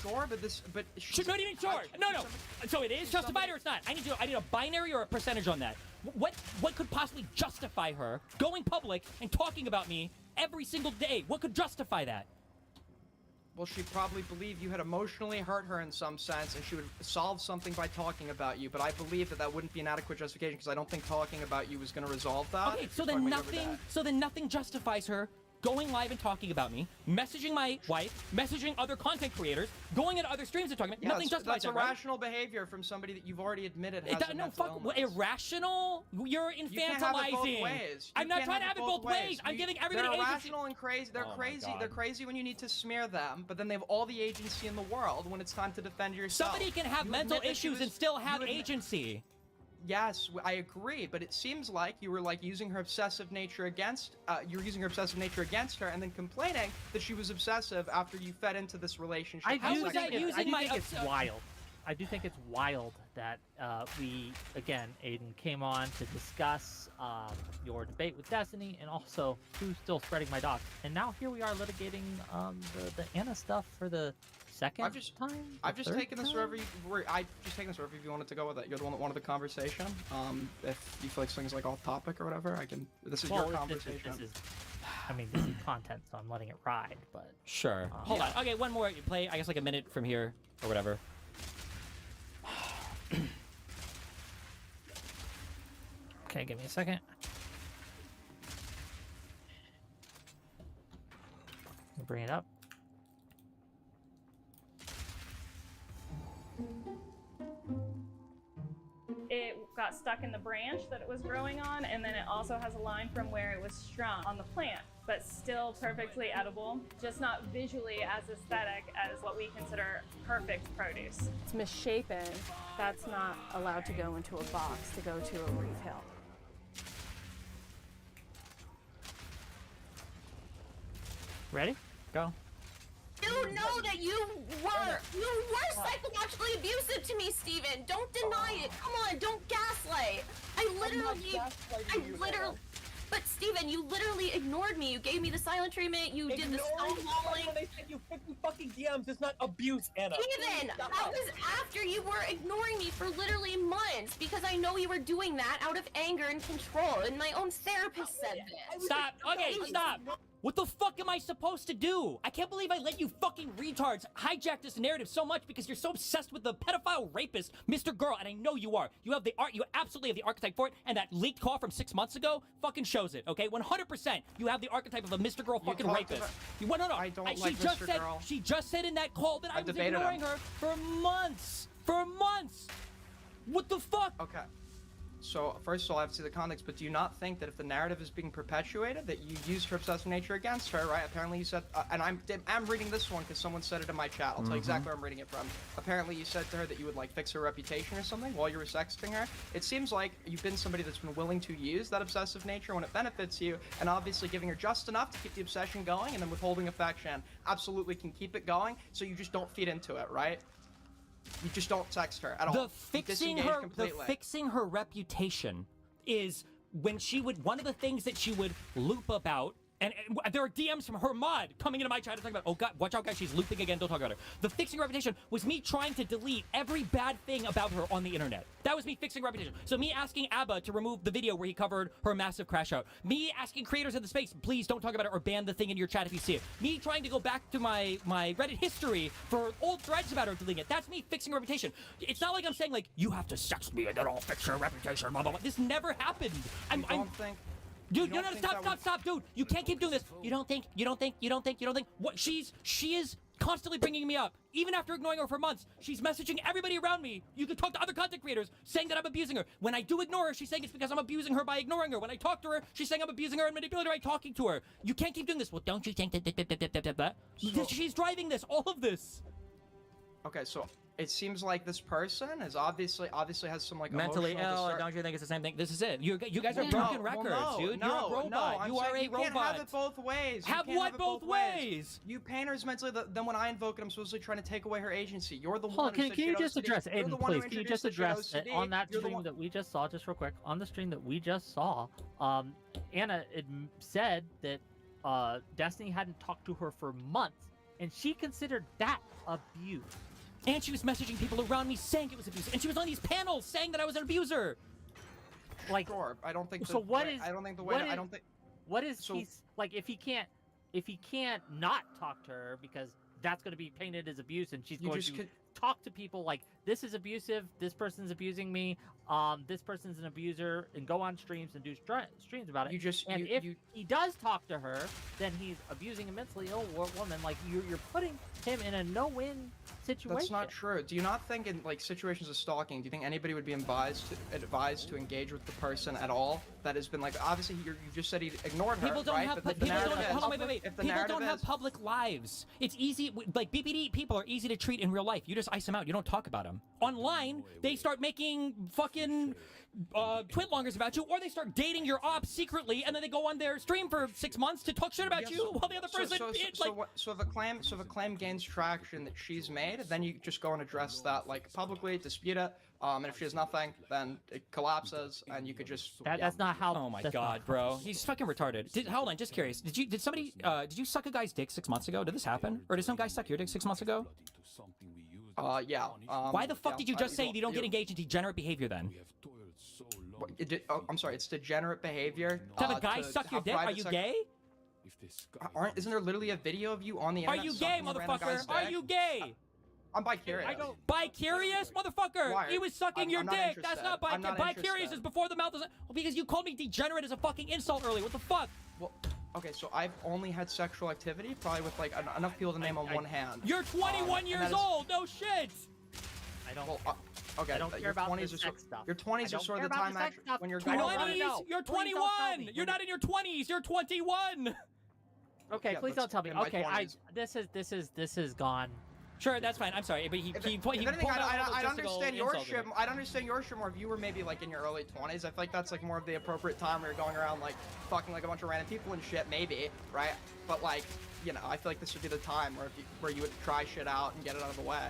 Sure, but not even sure. No. So it is justified or it's not? I need a binary or a percentage on that. What could possibly justify her going public and talking about me every single day? What could justify that? Well, she probably believed you had emotionally hurt her in some sense, and she would solve something by talking about you. But I believe that wouldn't be an adequate justification because I don't think talking about you was going to resolve that. Okay, so then nothing justifies her going live and talking about me, messaging my wife, messaging other content creators, going into other streams and talking about nothing justifies that's that, irrational behavior from somebody that you've already admitted has a mental illness. Irrational? You're infantilizing. You can't have it both ways. I'm not trying to have it both ways. I'm giving everybody They're agency. irrational and crazy. They're crazy. They're crazy when you need to smear them, but then they have all the agency in the world when it's time to defend yourself. Somebody can have mental issues and still have agency. Yes, I agree, but it seems like you were using her obsessive nature against her, and then complaining that she was obsessive after you fed into this relationship. I do think it's wild. I do think it's wild that we, again, Aiden, came on to discuss your debate with Destiny and also who's still spreading my docs. And now here we are litigating the Anna stuff for the second time? I've just taken this wherever you wanted to go with it. You're the one that wanted the conversation. If you feel like something's off topic or whatever, this is your conversation. This is content, so I'm letting it ride, but... Sure. Hold on. Okay, one more. You play, I guess, a minute from here or whatever. Okay, give me a second. Bring it up. It got stuck in the branch that it was growing on, and then it also has a line from where it was strung on the plant, but still perfectly edible, just not visually as aesthetic as what we consider perfect produce. It's misshapen. That's not allowed to go into a box to go to a retail. Ready? Go. You know that you were psychologically abusive to me, Steven. Don't deny it. Come on, don't gaslight. But Steven, you literally ignored me. You gave me the silent treatment. You did the stonewalling. When they sent you 50 fucking DMs, it's not abuse, Anna. Steven, that was after you were ignoring me for literally months because I know you were doing that out of anger and control, and my own therapist said this. Stop. Okay, stop. What the fuck am I supposed to do? I can't believe I let you fucking retards hijack this narrative so much because you're so obsessed with the pedophile rapist, Mr. Girl, and I know you are. You absolutely have the archetype for it, and that leaked call from 6 months ago fucking shows it, okay? 100%, you have the archetype of a Mr. Girl fucking rapist. I don't like Mr. Girl. She just said in that call that I was ignoring her for months. For months. What the fuck? Okay. So, first of all, I have to see the context, but do you not think that if the narrative is being perpetuated, that you used her obsessive nature against her, right? Apparently you said, and I'm reading this one because someone said it in my chat. I'll tell you exactly where I'm reading it from. Apparently you said to her that you would, fix her reputation or something while you were sexting her. It seems like you've been somebody that's been willing to use that obsessive nature when it benefits you, and obviously giving her just enough to keep the obsession going, and then withholding affection absolutely can keep it going, so you just don't feed into it, right? You just don't text her at all. The fixing her reputation is when one of the things that she would loop about, and there are DMs from her mod coming into my chat and talking about, oh god, watch out guys, she's looping again, don't talk about her. The fixing reputation was me trying to delete every bad thing about her on the internet. That was me fixing reputation. So me asking Abba to remove the video where he covered her massive crash out. Me asking creators in the space, please don't talk about it or ban the thing in your chat if you see it. Me trying to go back to my Reddit history for old threads about her deleting it. That's me fixing reputation. It's not like I'm saying you have to sex me and then I'll fix your reputation, blah blah blah. This never happened. Dude, no, stop, dude. You can't keep doing this. You don't think. What? She is constantly bringing me up. Even after ignoring her for months, she's messaging everybody around me. You can talk to other content creators saying that I'm abusing her. When I do ignore her, she's saying it's because I'm abusing her by ignoring her. When I talk to her, she's saying I'm abusing her and manipulating her by talking to her. You can't keep doing this. Well, don't you think that? She's driving this, all of this. Okay, so it seems like this person is obviously has some mentally ill. Don't you think it's the same thing? This is it. You guys are broken records, dude. You're a robot. You are a robot. You can't have it both ways. Have what both ways? You paint her as mentally. Then when I invoke it, I'm supposedly trying to take away her agency. You're the one. Can you just address, Aiden, please? Can you just address it on that stream that we just saw, just real quick? On the stream that we just saw, Anna said that Destiny hadn't talked to her for months, and she considered that abuse. And she was messaging people around me saying it was abuse. And she was on these panels saying that I was an abuser. Sure, I don't think. So what is? I don't think the way. I don't think. What is? So, if he can't not talk to her because that's going to be painted as abuse, and she's You going just to talk to people like, this is abusive, this person's abusing me, this person's an abuser, and go on streams and do streams about it. If he does talk to her, then he's abusing a mentally ill woman. Like, you're putting him in a no-win situation. That's not true. Do you not think in like situations of stalking, do you think anybody would be advised to engage with the person at all that has been like, obviously you just said he ignored her, People don't right? have But the people don't narrative have, is- hold on, wait. if the People narrative don't have is- public lives. It's easy, like BPD people are easy to treat in real life. You just ice them out. You don't talk about them. Online, they start making fucking twitlongers about you, or they start dating your ops secretly, and then they go on their stream for 6 months to talk shit about you while the other person. So if a claim gains traction that she's made, then you just go and address that like publicly, dispute it. And if she has nothing, then it collapses, and you could just. That's not how. Oh my god, bro, he's fucking retarded. Hold on, just curious. Did you suck a guy's dick 6 months ago? Did this happen, or did some guy suck your dick 6 months ago? Yeah. Why the fuck did you just say you don't get engaged in degenerate behavior then? I'm sorry, it's degenerate behavior. To have a guy suck your dick? Are you gay? Isn't there literally a video of you on the Are internet? you gay, sucking a random guy's motherfucker? Are dick? you gay? I'm bi-curious. Bi-curious, motherfucker? Why? He was sucking I'm your not dick. That's interested. not I'm not bi-curious interested. is before the mouth is. Well, because you called me degenerate as a fucking insult earlier. What the fuck? Well, okay, so I've only had sexual activity, probably with like enough people to name on one hand. You're 21 years old. No shit. I don't. Well, okay, I don't care your about 20s the are sex stuff. Your 20s are sort of the time when you're 20s. You're 21. You're not in your 20s. You're 21. Okay, Yeah, please that's don't tell me. in my Okay, 20s. this is gone. Sure, that's fine. I'm sorry, but he If pulled anything, out I'd logistical understand your insult shit. in it. I'd understand your shit more if you were maybe like in your early 20s. I feel like that's like more of the appropriate time where you're going around like fucking like a bunch of random people and shit, maybe, right? But like, you know, I feel like this would be the time where you would try shit out and get it out of the way.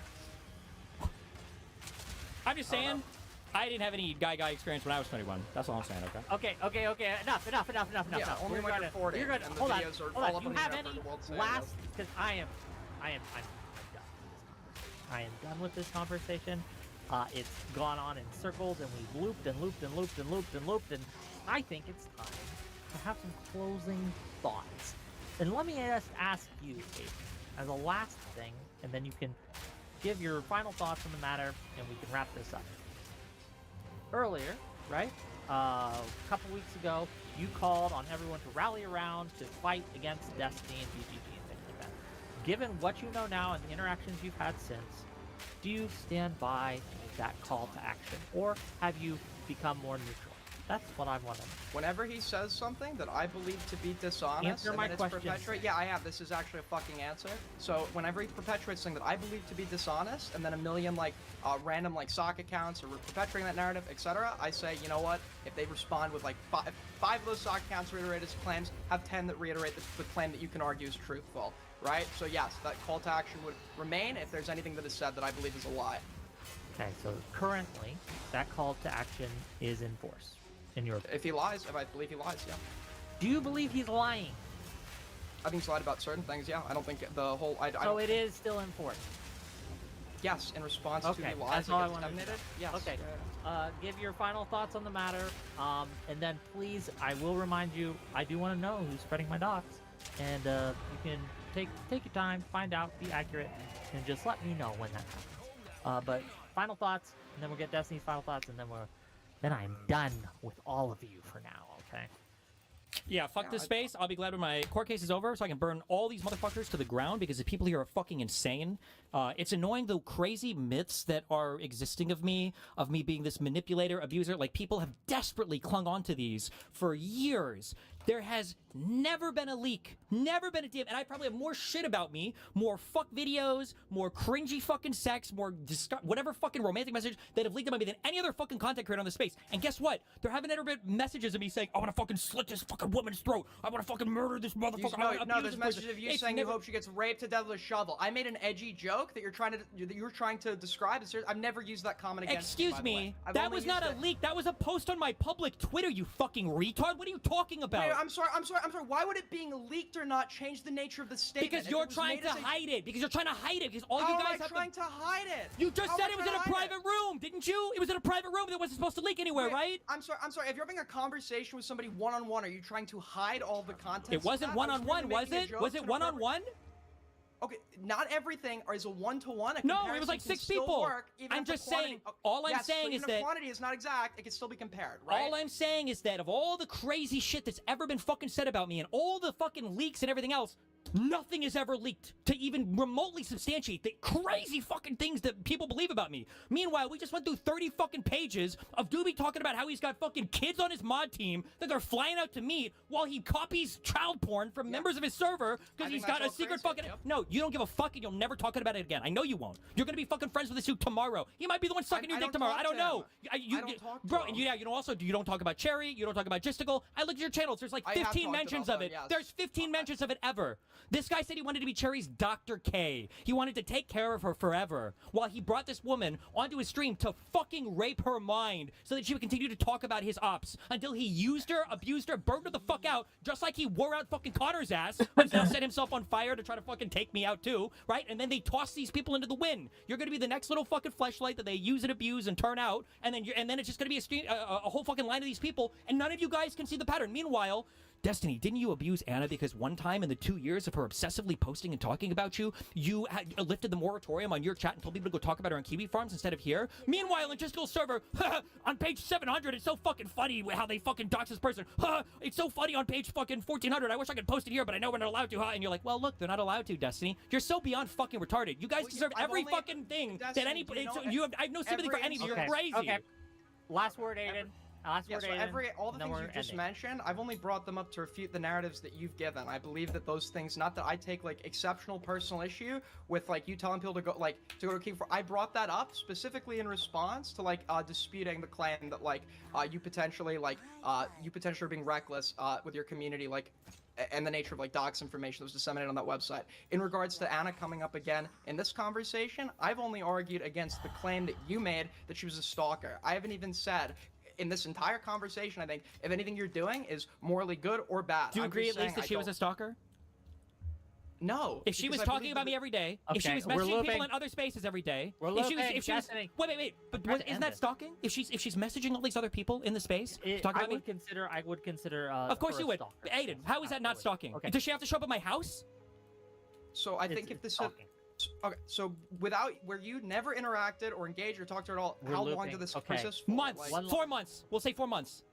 I'm just saying, I didn't have any guy experience when I was 21. That's all I'm saying. Okay. Okay. Enough. Yeah, only when you're 40. You're good. And the Hold on. videos are Hold all on. up You on the have internet any for the world to see, last? Because I am done. I am done with this conversation. It's gone on in circles, and we've looped and looped and looped and looped and looped, and I think it's time to have some closing thoughts. And let me just ask you, Kate, as a last thing, and then you can give your final thoughts on the matter, and we can wrap this up. Earlier, right? A couple weeks ago, you called on everyone to rally around to fight against Destiny and BGG and things like that. Given what you know now and the interactions you've had since, do you stand by that call to action, or have you become more neutral? That's what I want to know. Whenever he says something that I believe to be dishonest, Answer and my then it's question. yeah, I have. This is actually a fucking answer. So whenever he perpetuates something that I believe to be dishonest, and then a million like random like sock accounts are perpetuating that narrative, etc., I say, you know what? If they respond with like five of those sock accounts reiterate his claims, have 10 that reiterate the claim that you can argue is truthful, right? So yes, that call to action would remain if there's anything that is said that I believe is a lie. Okay, so currently, that call to action is in force. In your If he lies, if I believe he lies, yeah. Do you believe he's lying? I think he's lied about certain things, yeah. I don't think the whole... I So don't it is still in force? Yes, in response to Okay, the lies that's that all I gets wanted to know. disseminated. Yes. Okay, give your final thoughts on the matter, and then please, I will remind you, I do want to know who's spreading my docs, and you can take your time, find out, be accurate, and just let me know when that happens. But final thoughts, and then we'll get Destiny's final thoughts, and then I'm done with all of you for now, okay? Yeah, fuck this space. I'll be glad when my court case is over so I can burn all these motherfuckers to the ground because the people here are fucking insane. It's annoying the crazy myths that are existing of me being this manipulator, abuser. Like, people have desperately clung on to these for years. There has never been a leak, never been a DM, and I probably have more shit about me, more fuck videos, more cringy fucking sex, more whatever fucking romantic message that have leaked about me than any other fucking content creator on the space. And guess what? There haven't ever been messages of me saying, I want to fucking slit this fucking woman's throat. I want to fucking murder this motherfucker. No, there's messages of you saying you hope she gets raped to death with a shovel. I made an edgy joke that you're trying to describe. I've never used that comment against you, Excuse by the me, way. I've that only was not used a it. leak. That was a post on my public Twitter, you fucking retard. What are you talking about? Wait, I'm sorry. Why would it being leaked or not change the nature of the statement? Because If you're it was trying made to as a- hide it. Because you're trying to hide it. Because all How you am guys I have trying to hide it? You just How said am I it was trying in a to hide private room, didn't you? It was in a private room that wasn't supposed to leak anywhere, Wait, right? I'm sorry. If you're having a conversation with somebody one-on-one, are you trying to hide all the content? It wasn't one-on-one, was it? Was it one-on-one? Okay, not everything is a one-to-one. No, it was like 6 people. I'm just saying. All I'm saying is that quantity is not exact. It can still be compared, right? all I'm saying is that of all the crazy shit that's ever been fucking said about me and all the fucking leaks and everything else, nothing is ever leaked to even remotely substantiate the crazy fucking things that people believe about me. Meanwhile, we just went through 30 fucking pages of Doobie talking about how he's got fucking kids on his mod team that they're flying out to meet while he copies child porn from members of his server because he's got a secret fucking... No, you don't give a fuck and you'll never talk about it again. I know you won't. You're gonna be fucking friends with this dude tomorrow. He might be the one sucking your dick tomorrow. I don't know. You don't talk about Cherry. You don't talk about Gisticle. I looked at your channels. There's like 15 mentions of it. There's 15 mentions of it ever. This guy said he wanted to be Cherry's Dr. K. He wanted to take care of her forever while he brought this woman onto his stream to fucking rape her mind so that she would continue to talk about his ops until he used her, abused her, burned her the fuck out, just like he wore out fucking Connor's ass, who's now set himself on fire to try to fucking take me out too, right? And then they toss these people into the wind. You're gonna be the next little fucking fleshlight that they use and abuse and turn out, and then it's just gonna be a whole fucking line of these people, and none of you guys can see the pattern. Meanwhile, Destiny, didn't you abuse Anna because one time in the 2 years of her obsessively posting and talking about you, you had lifted the moratorium on your chat and told people to go talk about her on Kiwi Farms instead of here? Meanwhile, in Gistile's server, on page 700, it's so fucking funny how they fucking dox this person. It's so funny on page fucking 1400. I wish I could post it here, but I know we're not allowed to, And you're like, well, look, they're not allowed to, Destiny. You're so beyond fucking retarded. You guys deserve every fucking thing that anybody... I have no sympathy for any of you. You're crazy. Okay. Last word, Aiden. All the things you just mentioned, I've only brought them up to refute the narratives that you've given. I believe that those things, not that I take like exceptional personal issue with like you telling people to go to King for. I brought that up specifically in response to like disputing the claim that like you potentially are being reckless with your community, like, and the nature of like docs information that was disseminated on that website. In regards to Anna coming up again in this conversation, I've only argued against the claim that you made that she was a stalker. I haven't even said in this entire conversation, I think, if anything you're doing is morally good or bad. Do you agree at least that she was a stalker? No. If she was talking about me every day, if she was messaging people in other spaces every day, if she was wait, but isn't that stalking? If she's messaging all these other people in the space to talk about me? I would consider of course you would. Aiden, how is that not stalking? Okay. Does she have to show up at my house? So I think if this is okay, so where you never interacted or engaged or talked to her at all, how long did this persist for? Months. 4 months. We'll say 4 months.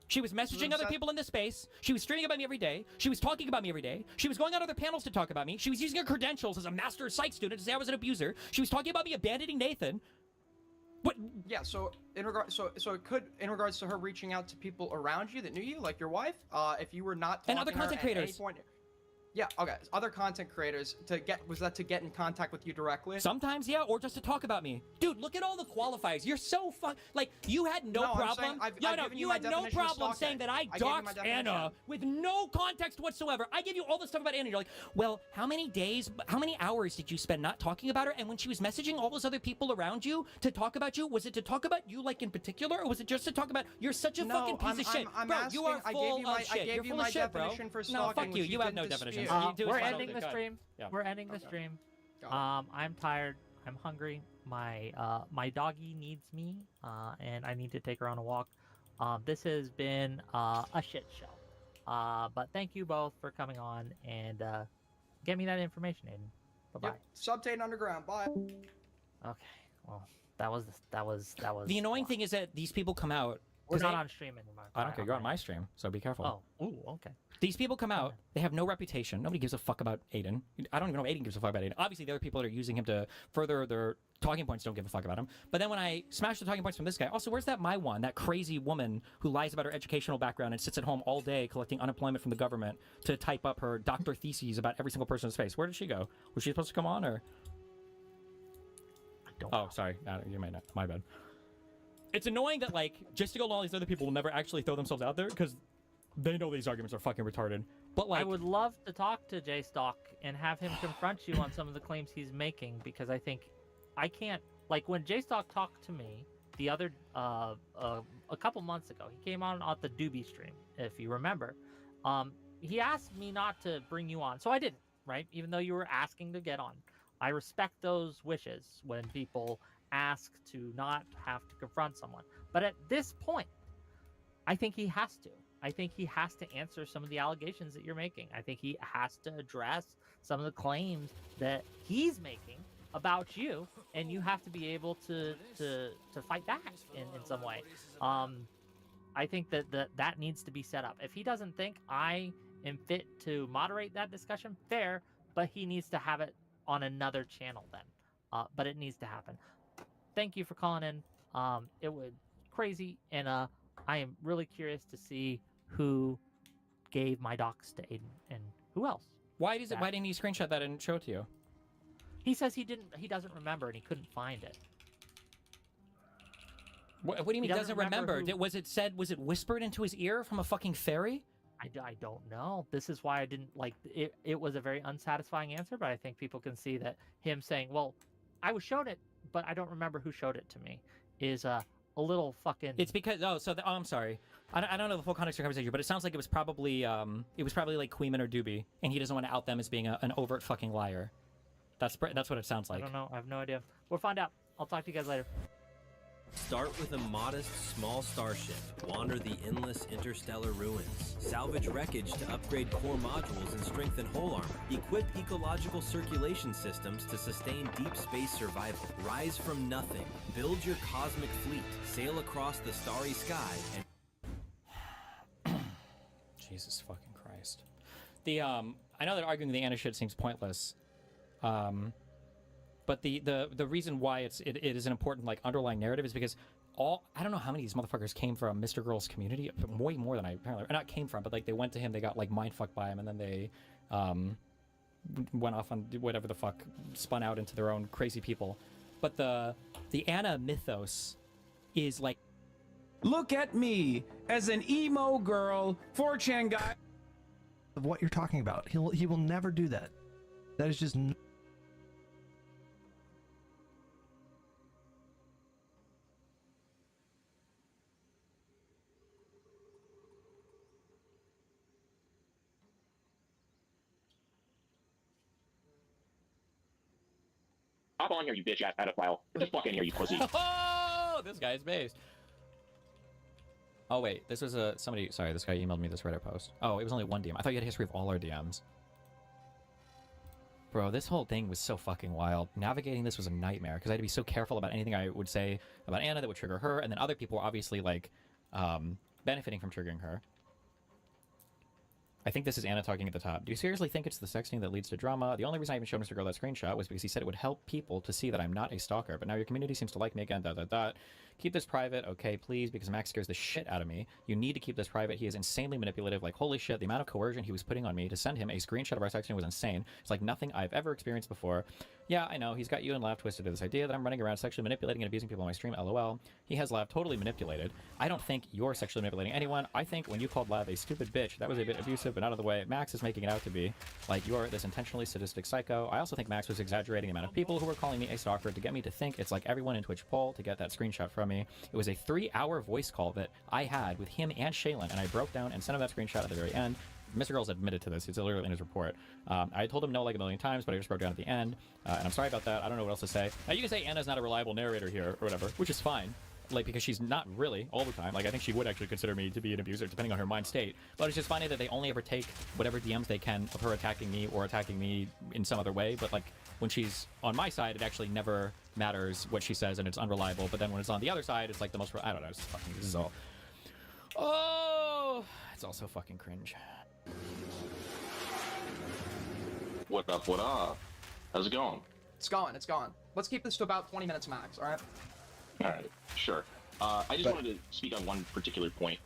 She was messaging other people in this space. She was streaming about me every day. She was talking about me every day. She was going on other panels to talk about me. She was using her credentials as a master psych student to say I was an abuser. She was talking about me abandoning Nathan. What? Yeah, so in regards to her reaching out to people around you that knew you, like your wife, if you were not talking and other content creators. Yeah, okay. Other content creators to get in contact with you directly? Sometimes, yeah, or just to talk about me. Dude, look at all the qualifiers. You're so like you had no problem. You had no problem saying that I doxed Anna with no context whatsoever. I gave you all the stuff about Anna. You're like, well, how many hours did you spend not talking about her? And when she was messaging all those other people around you to talk about you, was it to talk about you like in particular, or was it just to talk about you're such a fucking piece of shit, bro? You are full of shit. You're full of shit, bro. No, fuck you. You have no definition. We're ending the stream. Yeah. We're ending the stream. I'm tired. I'm hungry. My doggy needs me, and I need to take her on a walk. This has been a shit show. But thank you both for coming on and get me that information, Aiden. Bye bye. Yep. Subtain Underground. Bye. Okay. Well, that was. The annoying thing is that these people come out. We're not on stream anymore. I don't care. You're on my stream, so be careful. Oh, ooh, okay. These people come out. They have no reputation. Nobody gives a fuck about Aiden. I don't even know if Aiden gives a fuck about Aiden. Obviously, the other people that are using him to further their talking points don't give a fuck about him. But then when I smash the talking points from this guy, also, where's that that crazy woman who lies about her educational background and sits at home all day collecting unemployment from the government to type up her doctor theses about every single person in space? Where did she go? Was she supposed to come on, or? I don't know. Sorry. You might not. My bad. It's annoying that, like, Gisticle and all these other people will never actually throw themselves out there because they know these arguments are fucking retarded. But, like... I would love to talk to J-Stock and have him confront you on some of the claims he's making, because I think I can't... Like, when J-Stock talked to me the other... a couple months ago, he came on the Doobie stream, if you remember. He asked me not to bring you on, so I didn't, right? Even though you were asking to get on. I respect those wishes when people ask to not have to confront someone. But at this point, I think he has to. I think he has to answer some of the allegations that you're making. I think he has to address some of the claims that he's making about you, and you have to be able to fight back in some way. I think that needs to be set up. If he doesn't think I am fit to moderate that discussion, fair, but he needs to have it on another channel then. But it needs to happen. Thank you for calling in. It was crazy, and I am really curious to see who gave my docs to Aiden and who else. Why didn't he screenshot that and show it to you? He says he doesn't remember and he couldn't find it. What do you mean he doesn't remember? Was it whispered into his ear from a fucking fairy? I don't know. This is why I didn't like it. It was a very unsatisfying answer, but I think people can see that him saying, well, I was shown it, but I don't remember who showed it to me, is a little fucking... It's because... I'm sorry. I don't know the full context of your conversation, but it sounds like it was probably like Queeman or Doobie, and he doesn't want to out them as being an overt fucking liar. That's what it sounds like. I don't know. I have no idea. We'll find out. I'll talk to you guys later. Start with a modest, small starship. Wander the endless interstellar ruins. Salvage wreckage to upgrade core modules and strengthen hull armor. Equip ecological circulation systems to sustain deep space survival. Rise from nothing. Build your cosmic fleet. Sail across the starry sky and... Jesus fucking Christ. I know that arguing the Anna shit seems pointless. But the reason why it is an important like underlying narrative is because I don't know how many of these motherfuckers came from Mr. Girl's community, way more than I apparently, or not came from, but like they went to him, they got like mindfucked by him, and then they went off on whatever the fuck, spun out into their own crazy people. But the Anna mythos is like, look at me as an emo girl 4chan guy. Of what you're talking about, he will never do that. That is just. Hop on here, you bitch ass pedophile. Just fuck in here, you pussy. oh, this guy's based. Oh wait, this was somebody. Sorry, this guy emailed me this Reddit post. Oh, it was only one DM. I thought you had a history of all our DMs. Bro, this whole thing was so fucking wild. Navigating this was a nightmare because I had to be so careful about anything I would say about Anna that would trigger her, and then other people were obviously like benefiting from triggering her. I think this is Anna talking at the top. Do you seriously think it's the sexting that leads to drama? The only reason I even showed Mr. Girl that screenshot was because he said it would help people to see that I'm not a stalker, but now your community seems to like me again, ... Keep this private, okay, please, because Max scares the shit out of me. You need to keep this private. He is insanely manipulative. Like, holy shit, the amount of coercion he was putting on me to send him a screenshot of our sexting was insane. It's like nothing I've ever experienced before. Yeah, I know, he's got you and Lav twisted to this idea that I'm running around sexually manipulating and abusing people on my stream, lol. He has Lav totally manipulated. I don't think you're sexually manipulating anyone. I think when you called Lav a stupid bitch, that was a bit abusive, but out of the way. Max is making it out to be like you're this intentionally sadistic psycho. I also think Max was exaggerating the amount of people who were calling me a stalker to get me to think it's like everyone in Twitch poll to get that screenshot from me. It was a 3-hour voice call that I had with him and Shaylin, and I broke down and sent him that screenshot at the very end. Mr. Girl's admitted to this. It's literally in his report. I told him no like a million times, but I just broke down at the end, and I'm sorry about that. I don't know what else to say. Now, you can say Anna's not a reliable narrator here or whatever, which is fine. Like, because she's not really all the time. Like, I think she would actually consider me to be an abuser, depending on her mind state. But it's just funny that they only ever take whatever DMs they can of her attacking me or attacking me in some other way. But, like, when she's on my side, it actually never matters what she says, and it's unreliable. But then when it's on the other side, it's like the most... I don't know. It's fucking... This is all... Oh! It's all so fucking cringe. What up, what up? How's it going? It's going. Let's keep this to about 20 minutes max, alright? Alright, sure. I just wanted to speak on one particular point.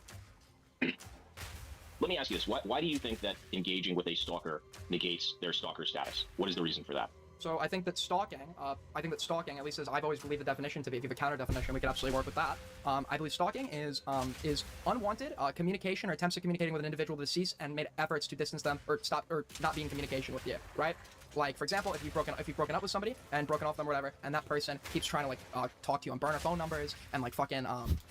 Let me ask you this. Why do you think that engaging with a stalker negates their stalker status? What is the reason for that? So I think that stalking, at least as I've always believed the definition to be, if you have a counter definition, we could absolutely work with that. I believe stalking is unwanted communication or attempts at communicating with an individual deceased and made efforts to distance them or stop or not be in communication with you, right? Like, for example, if you've broken up with somebody and broken off them or whatever, and that person keeps trying to, like, talk to you on burner phone numbers and, like, fucking,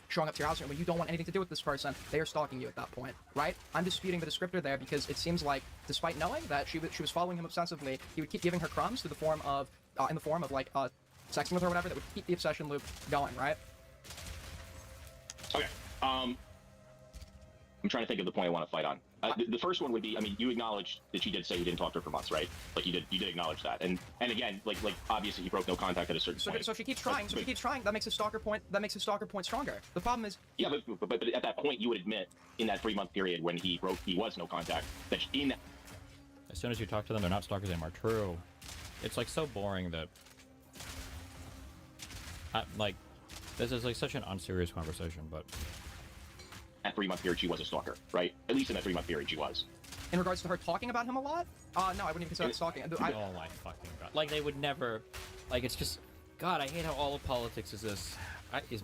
showing up to your house when you don't want anything to do with this person, they are stalking you at that point, right? I'm disputing the descriptor there because it seems like, despite knowing that she was following him obsessively, he would keep giving her crumbs in the form of, like, sexting with her or whatever that would keep the obsession loop going, right? Okay, I'm trying to think of the point I want to fight on. The first one would be, I mean, you acknowledged that she did say you didn't talk to her for months, right? Like you did acknowledge that. And again, like obviously he broke no contact at a certain point. So if she keeps trying, that makes his stalker point stronger. The problem is. Yeah, but at that point you would admit in that 3-month period when he was no contact that in that. As soon as you talk to them, they're not stalkers anymore. True. It's like so boring that. Like, this is like such an unserious conversation, but. That 3-month period she was a stalker, right? At least in that 3-month period she was. In regards to her talking about him a lot? No, I wouldn't even consider that stalking. Oh my fucking god. Like, they would never... Like, it's just... God, I hate how all of politics is this...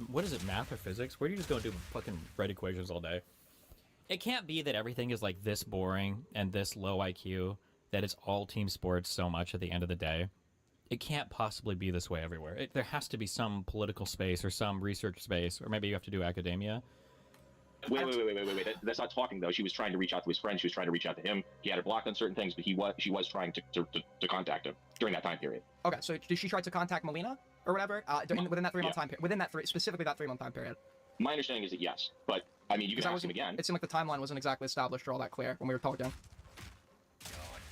What is it, math or physics? Where do you just go and do fucking red equations all day? It can't be that everything is, like, this boring and this low IQ, that it's all team sports so much at the end of the day. It can't possibly be this way everywhere. There has to be some political space or some research space, or maybe you have to do academia. Wait. That's not talking though. She was trying to reach out to his friends. She was trying to reach out to him. He had her blocked on certain things, but she was trying to contact him during that time period. Okay, so did she try to contact Melina or whatever within that 3-month time period? Within that specifically that 3-month time period. My understanding is that yes, but I mean you can ask him again. It seemed like the timeline wasn't exactly established or all that clear when we were talking.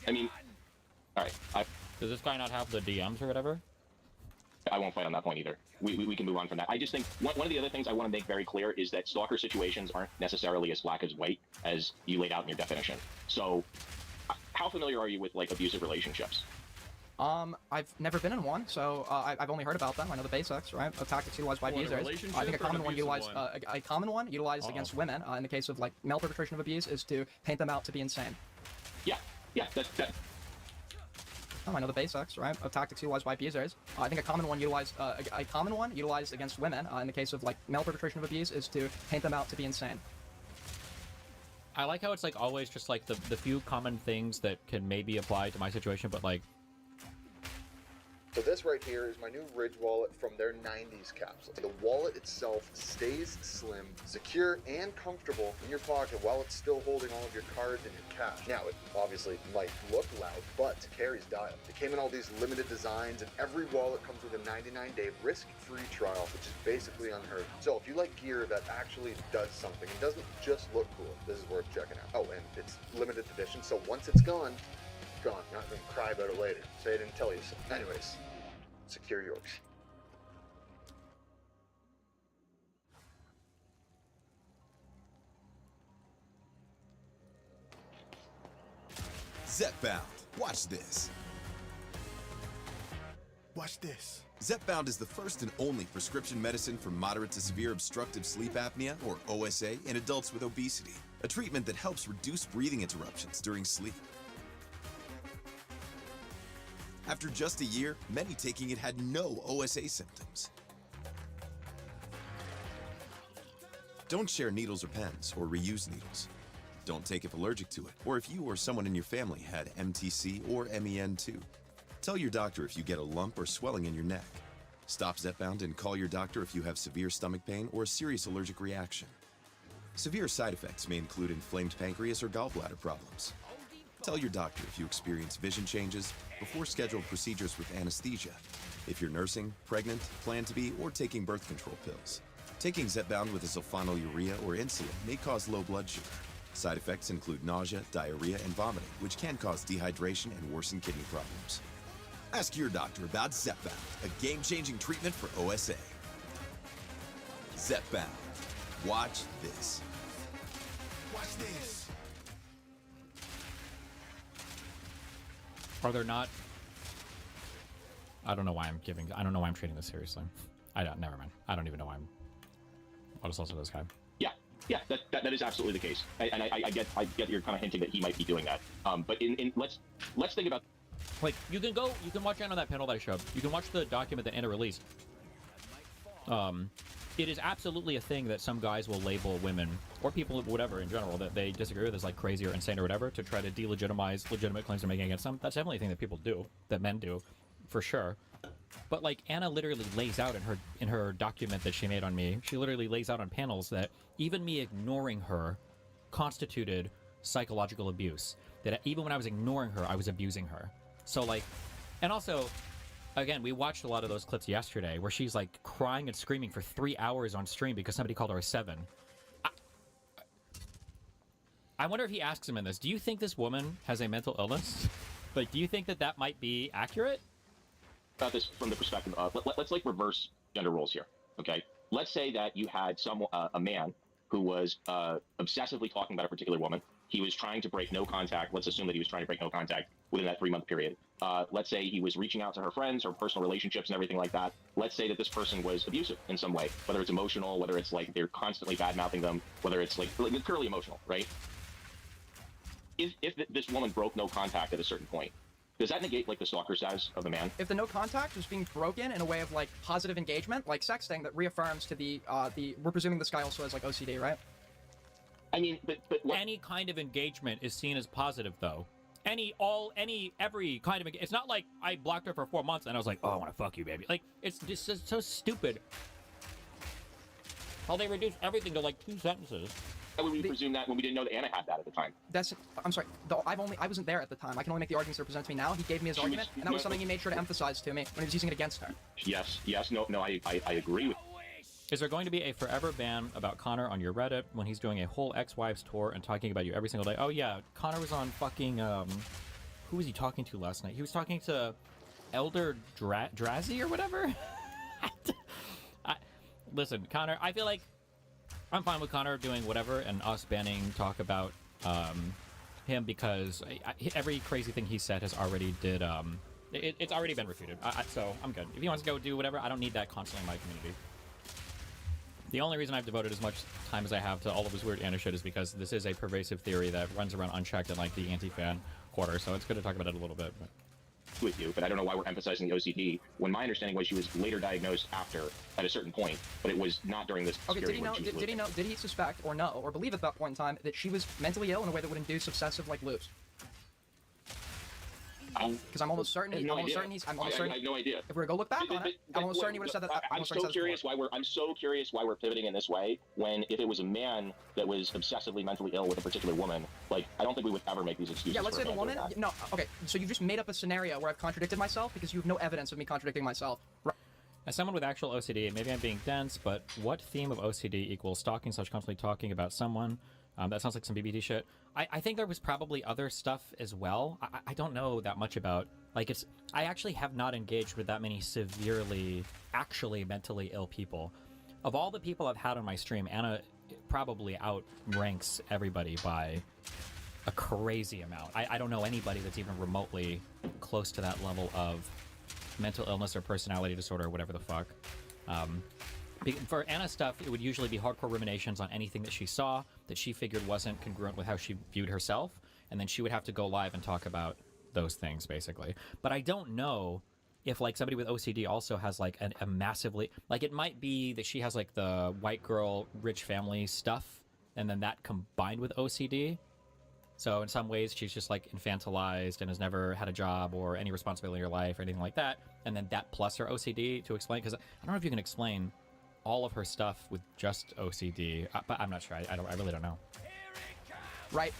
I mean, all right. Does this guy not have the DMs or whatever? I won't fight on that point either. We can move on from that. I just think one of the other things I want to make very clear is that stalker situations aren't necessarily as black as white as you laid out in your definition. So, how familiar are you with like abusive relationships? I've never been in one, so I've only heard about them. I know the basics, right? Of tactics utilized by abusers. I think a common one utilized against women in the case of like male perpetration of abuse is to paint them out to be insane. Yeah, that's. Oh, I know the basics, right? Of tactics utilized by abusers. I think a common one utilized against women in the case of like male perpetration of abuse is to paint them out to be insane. I like how it's like always just like the few common things that can maybe apply to my situation, but like. So this right here is my new Ridge wallet from their 90s capsule. The wallet itself stays slim, secure, and comfortable in your pocket while it's still holding all of your cards and your cash. Now, it obviously might look loud, but it carries dial. It came in all these limited designs, and every wallet comes with a 99-day risk-free trial, which is basically unheard of. So if you like gear that actually does something, it doesn't just look cool, this is worth checking out. Oh, and it's limited edition, so once it's gone. You're not going to cry about it later. Say I didn't tell you so. Anyways, secure yours. Zepbound. Watch this. Watch this. Zepbound is the first and only prescription medicine for moderate to severe obstructive sleep apnea, or OSA, in adults with obesity. A treatment that helps reduce breathing interruptions during sleep. After just a year, many taking it had no OSA symptoms. Don't share needles or pens, or reuse needles. Don't take if allergic to it, or if you or someone in your family had MTC or MEN2. Tell your doctor if you get a lump or swelling in your neck. Stop Zepbound and call your doctor if you have severe stomach pain or a serious allergic reaction. Severe side effects may include inflamed pancreas or gallbladder problems. Tell your doctor if you experience vision changes before scheduled procedures with anesthesia, if you're nursing, pregnant, plan to be, or taking birth control pills. Taking Zepbound with a sulfonylurea or insulin may cause low blood sugar. Side effects include nausea, diarrhea, and vomiting, which can cause dehydration and worsen kidney problems. Ask your doctor about Zepbound, a game-changing treatment for OSA. Zepbound. Watch this. Watch this. Are there not? I don't know why I'm treating this seriously. Never mind. I don't even know why I'll just listen to this guy. Yeah, that is absolutely the case, and I get you're kind of hinting that he might be doing that. But let's think about. Like, you can watch Anna on that panel that I showed. You can watch the document that Anna released. It is absolutely a thing that some guys will label women, or people, whatever, in general, that they disagree with as, like, crazy or insane or whatever, to try to delegitimize legitimate claims they're making against them. That's definitely a thing that people do, that men do, for sure. But, like, Anna literally lays out in her document that she made on me, she literally lays out on panels that even me ignoring her constituted psychological abuse. That even when I was ignoring her, I was abusing her. So, like, and also, again, we watched a lot of those clips yesterday where she's, like, crying and screaming for 3 hours on stream because somebody called her a 7. I wonder if he asks him in this, do you think this woman has a mental illness? Like, do you think that that might be accurate? About this from the perspective of, let's like reverse gender roles here, okay? Let's say that you had a man who was obsessively talking about a particular woman. He was trying to break no contact. Let's assume that he was trying to break no contact within that 3-month period. Let's say he was reaching out to her friends, her personal relationships and everything like that. Let's say that this person was abusive in some way, whether it's emotional, whether it's like they're constantly bad-mouthing them, whether it's like purely emotional, right? If this woman broke no contact at a certain point, does that negate like the stalker status of the man? If the no contact was being broken in a way of like positive engagement, like sexting, that reaffirms to the we're presuming this guy also has like OCD, right? I mean, but any kind of engagement is seen as positive, though. Every kind of it's not like I blocked her for 4 months and I was like, oh, I want to fuck you, baby. Like, it's just so stupid. How they reduce everything to like 2 sentences. How would we presume that when we didn't know that Anna had that at the time? I'm sorry. I wasn't there at the time. I can only make the arguments that are presented to me now. He gave me his argument, and that was something he made sure to emphasize to me when he was using it against her. Yes, no, I agree with. Is there going to be a forever ban about Connor on your Reddit when he's doing a whole ex-wives tour and talking about you every single day? Oh yeah, Connor was on fucking who was he talking to last night? He was talking to Elder Drazi or whatever. Listen, Connor, I feel like I'm fine with Connor doing whatever and us banning talk about him because every crazy thing he said has already it's already been refuted. So I'm good. If he wants to go do whatever, I don't need that constantly in my community. The only reason I've devoted as much time as I have to all of his weird Anna shit is because this is a pervasive theory that runs around unchecked in like the anti-fan quarter, so it's good to talk about it a little bit. But. With you, but I don't know why we're emphasizing the OCD when my understanding was she was later diagnosed after at a certain point, but it was not during this Okay, period. Did he suspect or know or believe at that point in time that she was mentally ill in a way that would induce obsessive like loops? Because I'm almost certain. I have no idea. If we were to go look back on it, I'm almost certain he would have said that. I'm so curious why we're pivoting in this way. When if it was a man that was obsessively mentally ill with a particular woman, like I don't think we would ever make these excuses. Yeah, let's say the woman. No, okay. So you just made up a scenario where I've contradicted myself because you have no evidence of me contradicting myself. Right. As someone with actual OCD, maybe I'm being dense, but what theme of OCD equals stalking / constantly talking about someone? That sounds like some BBT shit. I think there was probably other stuff as well. I don't know that much about, like, I actually have not engaged with that many severely, actually mentally ill people. Of all the people I've had on my stream, Anna probably outranks everybody by a crazy amount. I don't know anybody that's even remotely close to that level of mental illness or personality disorder or whatever the fuck. For Anna's stuff, it would usually be hardcore ruminations on anything that she saw that she figured wasn't congruent with how she viewed herself, and then she would have to go live and talk about those things, basically. But I don't know if, like, somebody with OCD also has, like, a massively... Like, it might be that she has, like, the white girl, rich family stuff, and then that combined with OCD. So in some ways, she's just, like, infantilized and has never had a job or any responsibility in her life or anything like that. And then that plus her OCD to explain... Because I don't know if you can explain all of her stuff with just OCD, but I'm not sure. I really don't know. Right.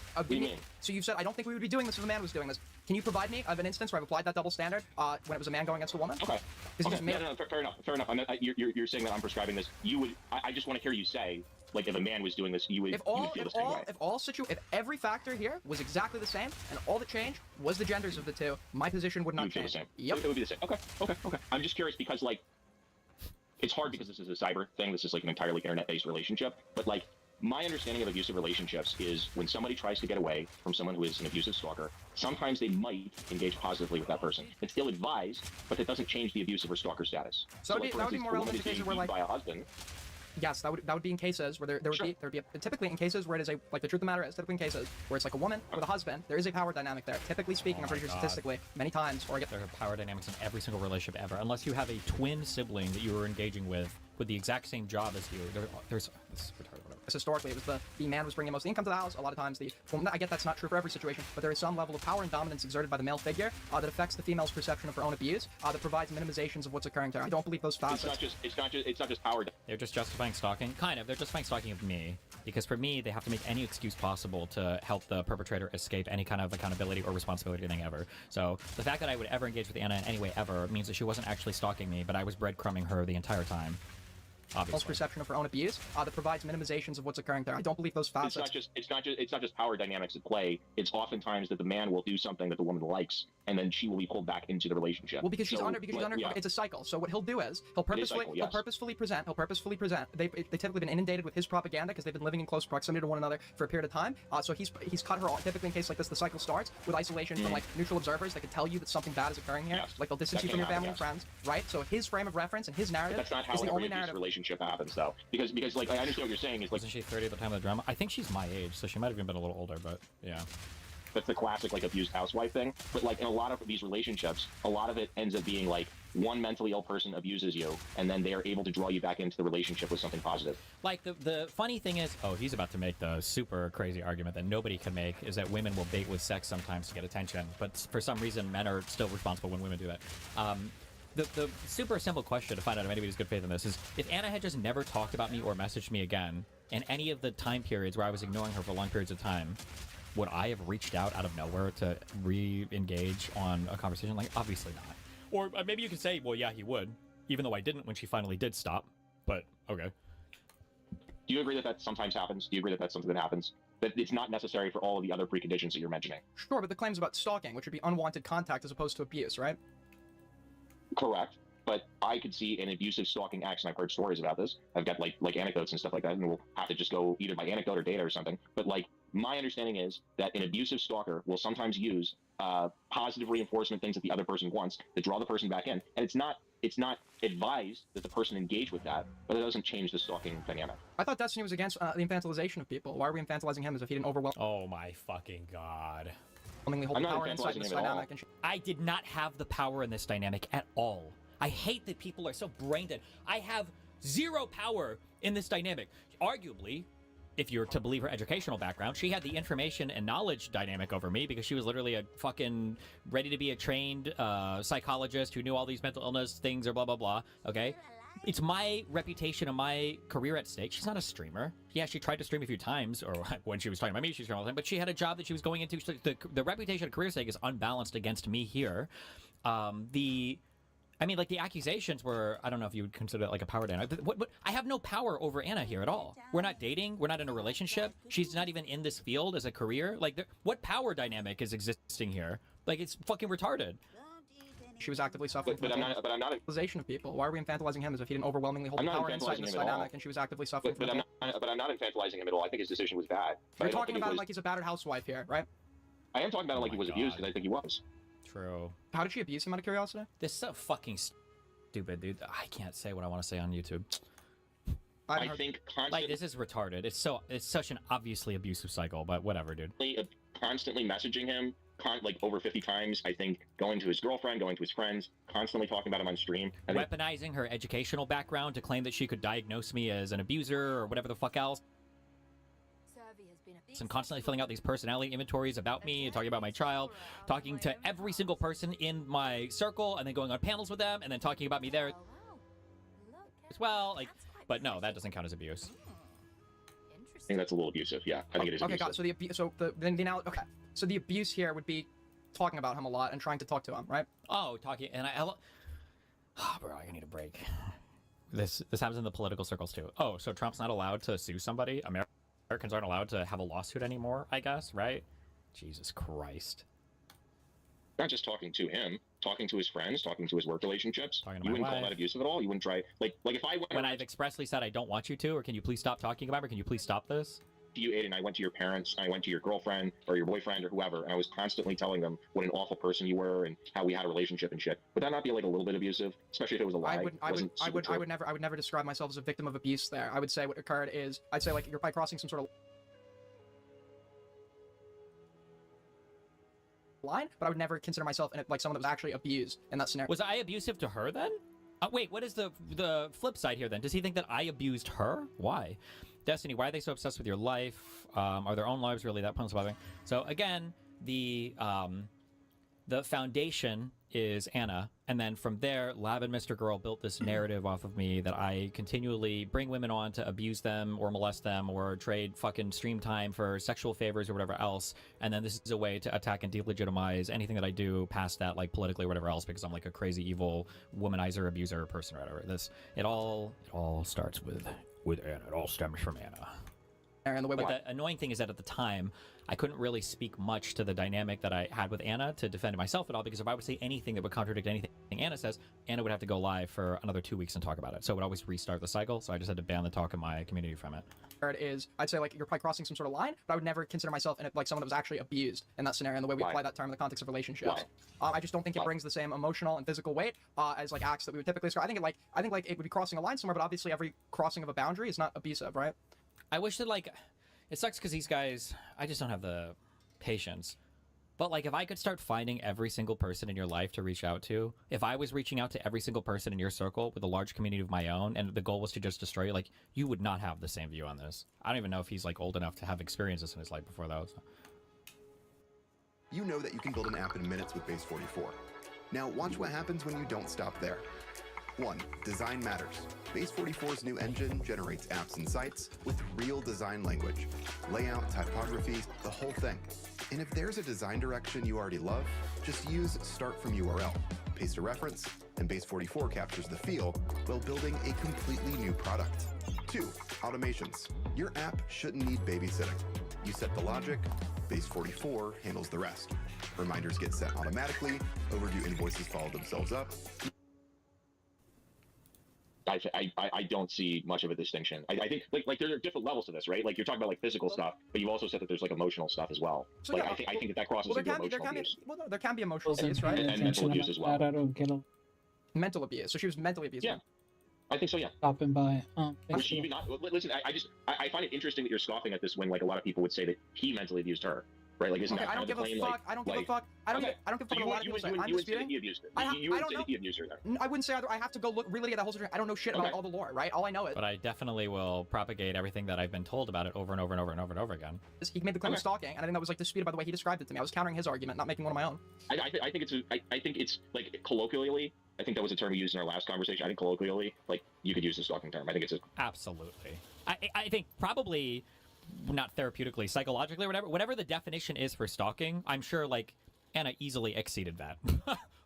So you said, I don't think we would be doing this if a man was doing this. Can you provide me of an instance where I've applied that double standard when it was a man going against a woman? Okay. No, fair enough. You're saying that I'm prescribing this. I just want to hear you say, like, if a man was doing this, you would feel the same way. If every factor here was exactly the same, and all that changed was the genders of the two, my position would not change. Feel the same. Yep. It would be the same. Okay. I'm just curious because, like, it's hard because this is a cyber thing. This is like an entirely internet-based relationship. But like my understanding of abusive relationships is when somebody tries to get away from someone who is an abusive stalker, sometimes they might engage positively with that person. It's ill-advised, but that doesn't change the abusive or stalker status. So like, that would be more relevant to cases where like by a husband. Yes, that would be in cases where there would be typically in cases where it is a, like, the truth of the matter is typically in cases where it's like a woman with a husband, there is a power dynamic there. Typically speaking, I'm pretty sure statistically, many times, or there are power dynamics in every single relationship ever, unless you have a twin sibling that you are engaging with the exact same job as you. There's historically, it was the man was bringing most of the income to the house. A lot of times I get that's not true for every situation, but there is some level of power and dominance exerted by the male figure that affects the female's perception of her own abuse, that provides minimizations of what's occurring to her. I don't believe those facets. It's not just power. They're just justifying stalking. Kind of. They're justifying stalking of me. Because for me, they have to make any excuse possible to help the perpetrator escape any kind of accountability or responsibility thing ever. So the fact that I would ever engage with Anna in any way ever means that she wasn't actually stalking me, but I was breadcrumbing her the entire time. Obviously. perception of her own abuse that provides minimizations of what's occurring there. I don't believe those facets. It's not just power dynamics at play. It's oftentimes that the man will do something that the woman likes, and then she will be pulled back into the relationship. Well, because she's under. Yeah. It's a cycle. So what he'll do is he'll purposefully present. They've typically been inundated with his propaganda because they've been living in close proximity to one another for a period of time. So he's cut her off. Typically, in case like this, the cycle starts with isolation from like neutral observers that can tell you that something bad is occurring here. Yes. Like they'll distance That you from your can family happen, and friends, right? So his frame of reference and his narrative But that's not how is the every only abuse narrative. relationship happens, though. Because like I understand what you're saying is like. Wasn't she 30 at the time of the drama? I think she's my age, so she might have even been a little older, but yeah. That's the classic like abused housewife thing. But like in a lot of these relationships, a lot of it ends up being like one mentally ill person abuses you, and then they are able to draw you back into the relationship with something positive. Like the funny thing is, oh, he's about to make the super crazy argument that nobody can make, is that women will bait with sex sometimes to get attention, but for some reason men are still responsible when women do that. The super simple question to find out if anybody's good faith in this is, if Anna had just never talked about me or messaged me again in any of the time periods where I was ignoring her for long periods of time, would I have reached out of nowhere to re-engage on a conversation? Like, obviously not. Or maybe you could say, well, yeah, he would, even though I didn't when she finally did stop, but okay. Do you agree that that sometimes happens? Do you agree that that's something that happens? That it's not necessary for all of the other preconditions that you're mentioning? Sure, but the claims about stalking, which would be unwanted contact as opposed to abuse, right? Correct. But I could see an abusive stalking acts, and I've heard stories about this. I've got like anecdotes and stuff like that, and we'll have to just go either by anecdote or data or something. But like my understanding is that an abusive stalker will sometimes use positive reinforcement things that the other person wants to draw the person back in, and it's not advised that the person engage with that, but it doesn't change the stalking dynamic. I thought Destiny was against the infantilization of people. Why are we infantilizing him as if he didn't overwhelm? Oh my fucking god. Hold the power inside this dynamic. And I did not have the power in this dynamic at all. I hate that people are so brain dead. I have zero power in this dynamic. Arguably, if you're to believe her educational background, she had the information and knowledge dynamic over me because she was literally a fucking ready to be a trained psychologist who knew all these mental illness things or blah, blah, blah. Okay? It's my reputation and my career at stake. She's not a streamer. Yeah, she tried to stream a few times, or when she was talking about me, she streamed all the time, but she had a job that she was going into. The reputation and career stake is unbalanced against me here. I mean, like, the accusations were, I don't know if you would consider it like a power dynamic. What, I have no power over Anna here at all. We're not dating. We're not in a relationship. She's not even in this field as a career. Like, what power dynamic is existing here? Like, it's fucking retarded. She was actively suffering but I'm not infantilization of people. Why are we infantilizing him as if he didn't overwhelmingly hold the power inside this dynamic and she was actively suffering but I'm not infantilizing him at all. I think his decision was bad. You're talking about it like he's a battered housewife here, right? I am talking about it like he was abused, because I think he was. True. How did she abuse him out of curiosity? This is so fucking stupid, dude. I can't say what I want to say on YouTube. I think like, this is retarded. It's such an obviously abusive cycle, but whatever, dude. Constantly messaging him, like over 50 times, I think, going to his girlfriend, going to his friends, constantly talking about him on stream. Weaponizing her educational background to claim that she could diagnose me as an abuser or whatever the fuck else. And constantly filling out these personality inventories about me and talking about my child, talking to every single person in my circle, and then going on panels with them, and then talking about me there as well. Like, but no, that doesn't count as abuse. I think that's a little abusive. Yeah, I think it is. Okay, abusive. got it. So the abuse here would be talking about him a lot and trying to talk to him, right? Oh, talking, and bro, I need a break. This happens in the political circles too. Oh, so Trump's not allowed to sue somebody? Americans aren't allowed to have a lawsuit anymore, I guess, right? Jesus Christ. Not just talking to him, talking to his friends, talking to his work relationships. You wouldn't call that abusive at all? You wouldn't try, like if I went... When I've expressly said I don't want you to, or can you please stop talking about it, or can you please stop this? You, Aiden, I went to your parents, I went to your girlfriend, or your boyfriend, or whoever, and I was constantly telling them what an awful person you were, and how we had a relationship and shit. Would that not be, like, a little bit abusive? Especially if it was a lie? I would never describe myself as a victim of abuse there. I would say what occurred is, I'd say, like, you're by crossing some sort of line, but I would never consider myself like someone that was actually abused in that scenario. Was I abusive to her then? Wait, what is the flip side here then? Does he think that I abused her? Why? Destiny, why are they so obsessed with your life? Are their own lives really that bothering? So again, the the foundation is Anna, and then from there, Lab and Mr. Girl built this narrative off of me that I continually bring women on to abuse them or molest them or trade fucking stream time for sexual favors or whatever else, and then this is a way to attack and delegitimize anything that I do past that, like politically or whatever else, because I'm like a crazy evil womanizer, abuser person or whatever. It all starts with Anna. It all stems from Anna. And the way but the annoying thing is that at the time, I couldn't really speak much to the dynamic that I had with Anna to defend myself at all, because if I would say anything that would contradict anything Anna says, Anna would have to go live for another 2 weeks and talk about it. So it would always restart the cycle, so I just had to ban the talk in my community from it. Is, I'd say, like, you're probably crossing some sort of line, but I would never consider myself like someone that was actually abused in that scenario, and the way we apply that term in the context of relationships. I just don't think it brings the same emotional and physical weight as like acts that we would typically score. I think it would be crossing a line somewhere, but obviously every crossing of a boundary is not abusive, right? I wish that, like, it sucks because these guys, I just don't have the patience. But, like, if I could start finding every single person in your life to reach out to, if I was reaching out to every single person in your circle with a large community of my own, and the goal was to just destroy you, like, you would not have the same view on this. I don't even know if he's, like, old enough to have experiences in his life before that. You know that you can build an app in minutes with Base 44. Now, watch what happens when you don't stop there. 1. Design matters. Base 44's new engine generates apps and sites with real design language. Layout, typography, the whole thing. And if there's a design direction you already love, just use start from URL, paste a reference, and Base 44 captures the feel while building a completely new product. 2. Automations. Your app shouldn't need babysitting. You set the logic, Base 44 handles the rest. Reminders get set automatically, overdue invoices follow themselves up. I don't see much of a distinction. I think like there are different levels to this, right? Like you're talking about like physical stuff, but you also said that there's like emotional stuff as well. So like yeah, I think that crosses into emotional abuse. There can be emotional abuse, right? And mental abuse as well. Mental abuse. So she was mentally abused. Yeah, I think so. Yeah. Stopping by. Was she even not? Listen, I find it interesting that you're scoffing at this when like a lot of people would say that he mentally abused her. Right, like isn't that kind of the claim? I don't give a fuck. I don't give a fuck. A lot of people say I'm disputing. He abused her. You wouldn't say that he abused her there. I wouldn't say either. I have to go look really at the whole situation. I don't know shit about all the lore, right? All I know is. But I definitely will propagate everything that I've been told about it over and over and over and over and over again. He made the claim of stalking, and I think that was like disputed by the way he described it to me. I was countering his argument, not making one of my own. I think it's like colloquially. I think that was a term we used in our last conversation. I think colloquially, like you could use the stalking term. I think it's absolutely. I think probably. Not therapeutically, psychologically, or whatever the definition is for stalking, I'm sure like Anna easily exceeded that.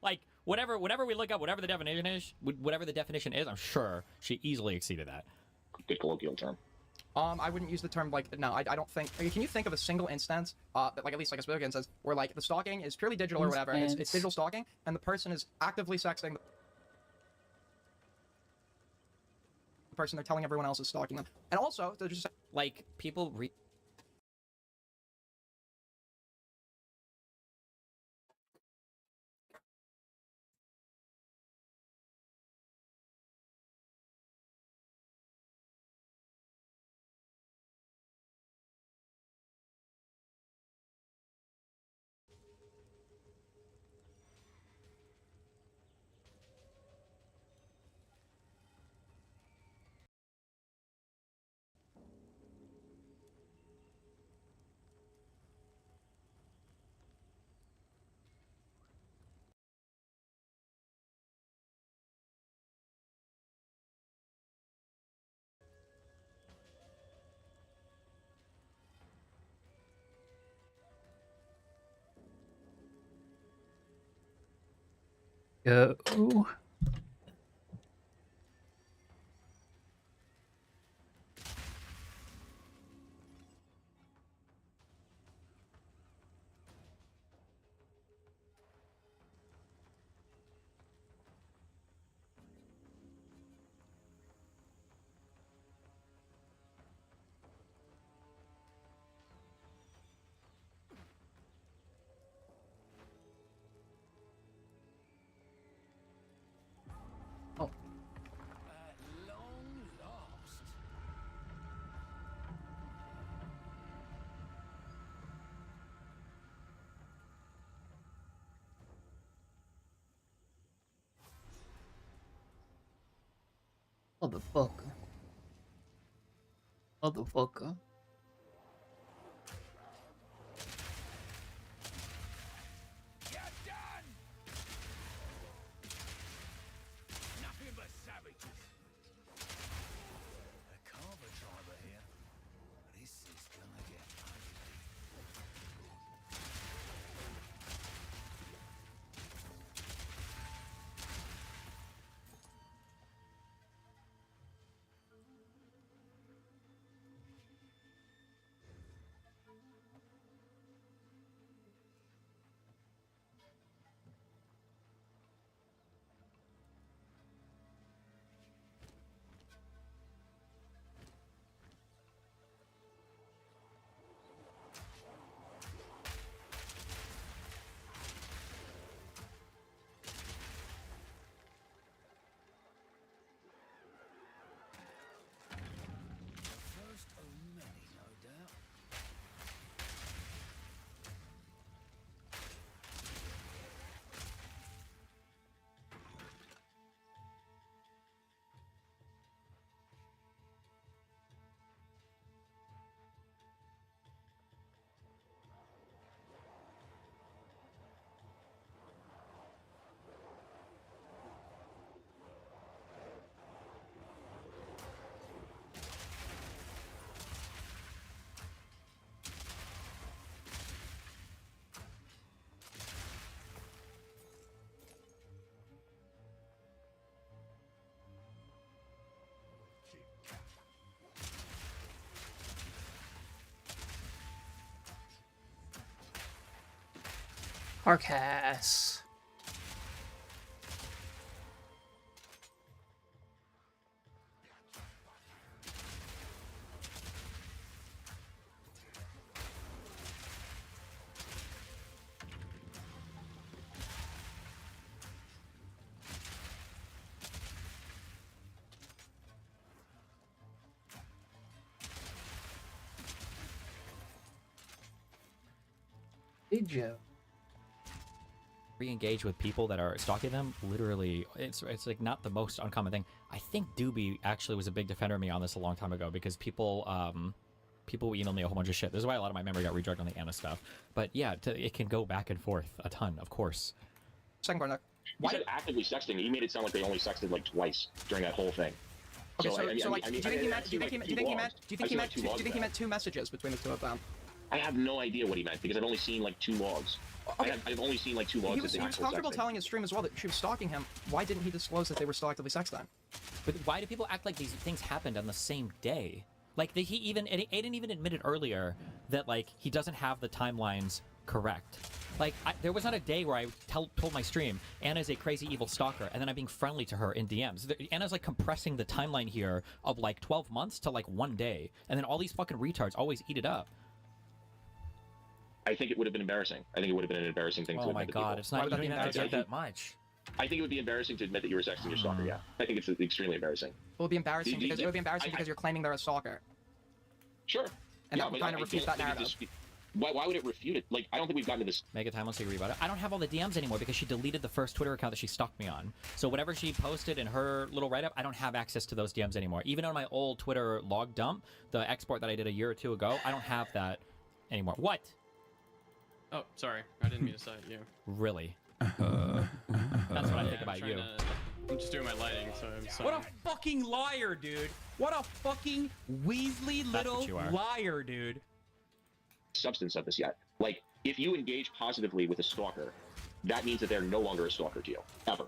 Like whatever we look up, whatever the definition is, I'm sure she easily exceeded that. Good colloquial term. I wouldn't use the term like no. I don't think. Can you think of a single instance that like at least like a specific instance where like the stalking is purely digital or whatever, and it's digital stalking, and the person is actively sexting the person they're telling everyone else is stalking them, and also they're just like people Go. Motherfucker. Motherfucker. Get done! Arcas. Did you? Re-engage with people that are stalking them. Literally, it's like not the most uncommon thing. I think Doobie actually was a big defender of me on this a long time ago because people will email me a whole bunch of shit. This is why a lot of my memory got rejected on the Anna stuff. But yeah, it can go back and forth a ton, of course. Second part. You said actively sexting. You made it sound like they only sexted like twice during that whole thing. Okay, do you think he meant 2 messages between the two of them? I have no idea what he meant because I've only seen like 2 logs. Okay. I've only seen like 2 logs. He was comfortable telling his stream as well that she was stalking him. Why didn't he disclose that they were still actively sexting? But why do people act like these things happened on the same day? Like Aiden even admitted earlier that like he doesn't have the timelines correct. Like there was not a day where I told my stream Anna's a crazy evil stalker, and then I'm being friendly to her in DMs. Anna's like compressing the timeline here of like 12 months to like 1 day, and then all these fucking retards always eat it up. I think it would have been embarrassing. I think it would have been an embarrassing thing to admit to people. Oh my god, it's not even that much. I think it would be embarrassing to admit that you were sexting your stalker, yeah. I think it's extremely embarrassing. It would be embarrassing because you're claiming they're a stalker. Sure. And that would kind of refute that narrative. Why would it refute it? Like, I don't think we've gotten to this. Make a timeless agree about it. I don't have all the DMs anymore because she deleted the first Twitter account that she stalked me on. So whatever she posted in her little write-up, I don't have access to those DMs anymore. Even on my old Twitter log dump, the export that I did a year or 2 ago, I don't have that anymore. What? Oh, sorry. I didn't mean to cite you. Really? That's what I think about you. I'm just doing my lighting, so I'm sorry. What a fucking liar, dude. What a fucking Weasley little liar, dude. Substance of this yet. Like, if you engage positively with a stalker, that means that they're no longer a stalker to you. Ever.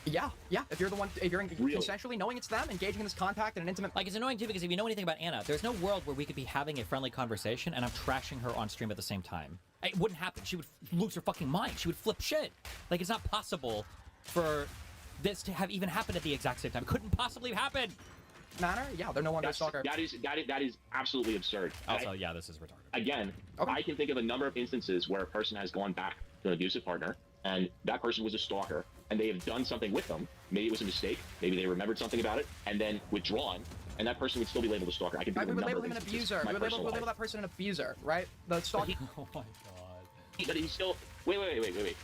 Yeah. If you're the one, if you're consensually knowing it's them, engaging in this contact in an intimate... Like, it's annoying too because if you know anything about Anna, there's no world where we could be having a friendly conversation and I'm trashing her on stream at the same time. It wouldn't happen. She would lose her fucking mind. She would flip shit. Like, it's not possible for this to have even happened at the exact same time. It couldn't possibly happen. Manner? Yeah, they're no longer a stalker. That is absolutely absurd. Also, yeah, this is retarded. Again, I can think of a number of instances where a person has gone back to an abusive partner, and that person was a stalker, and they have done something with them. Maybe it was a mistake. Maybe they remembered something about it, and then withdrawn, and that person would still be labeled a stalker. I can think of a number of instances. We would label that person an abuser, right? The stalker. Oh my god. But he's still... Wait.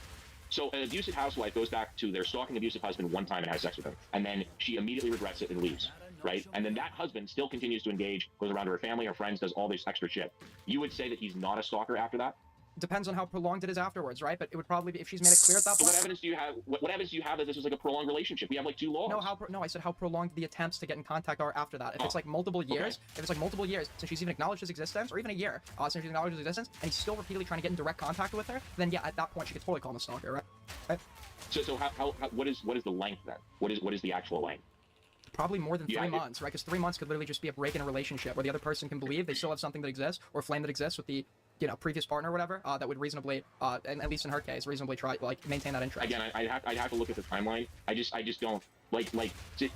So an abusive housewife goes back to their stalking abusive husband one time and has sex with him, and then she immediately regrets it and leaves, right? And then that husband still continues to engage, goes around to her family, her friends, does all this extra shit. You would say that he's not a stalker after that? Depends on how prolonged it is afterwards, right? But it would probably be if she's made it clear at that point. What evidence do you have? What evidence do you have that this was like a prolonged relationship? We have like 2 logs. No, I said how prolonged the attempts to get in contact are after that. If it's like multiple years, since she's even acknowledged his existence, or even a year since she's acknowledged his existence, and he's still repeatedly trying to get in direct contact with her, then yeah, at that point she could totally call him a stalker, right? So how what is the length then? What is the actual length? Probably more than 3 months, right? Because 3 months could literally just be a break in a relationship where the other person can believe they still have something that exists, or a flame that exists with the previous partner or whatever, that would reasonably, and at least in her case, reasonably try maintain that interest. Again, I'd have to look at the timeline. I just don't like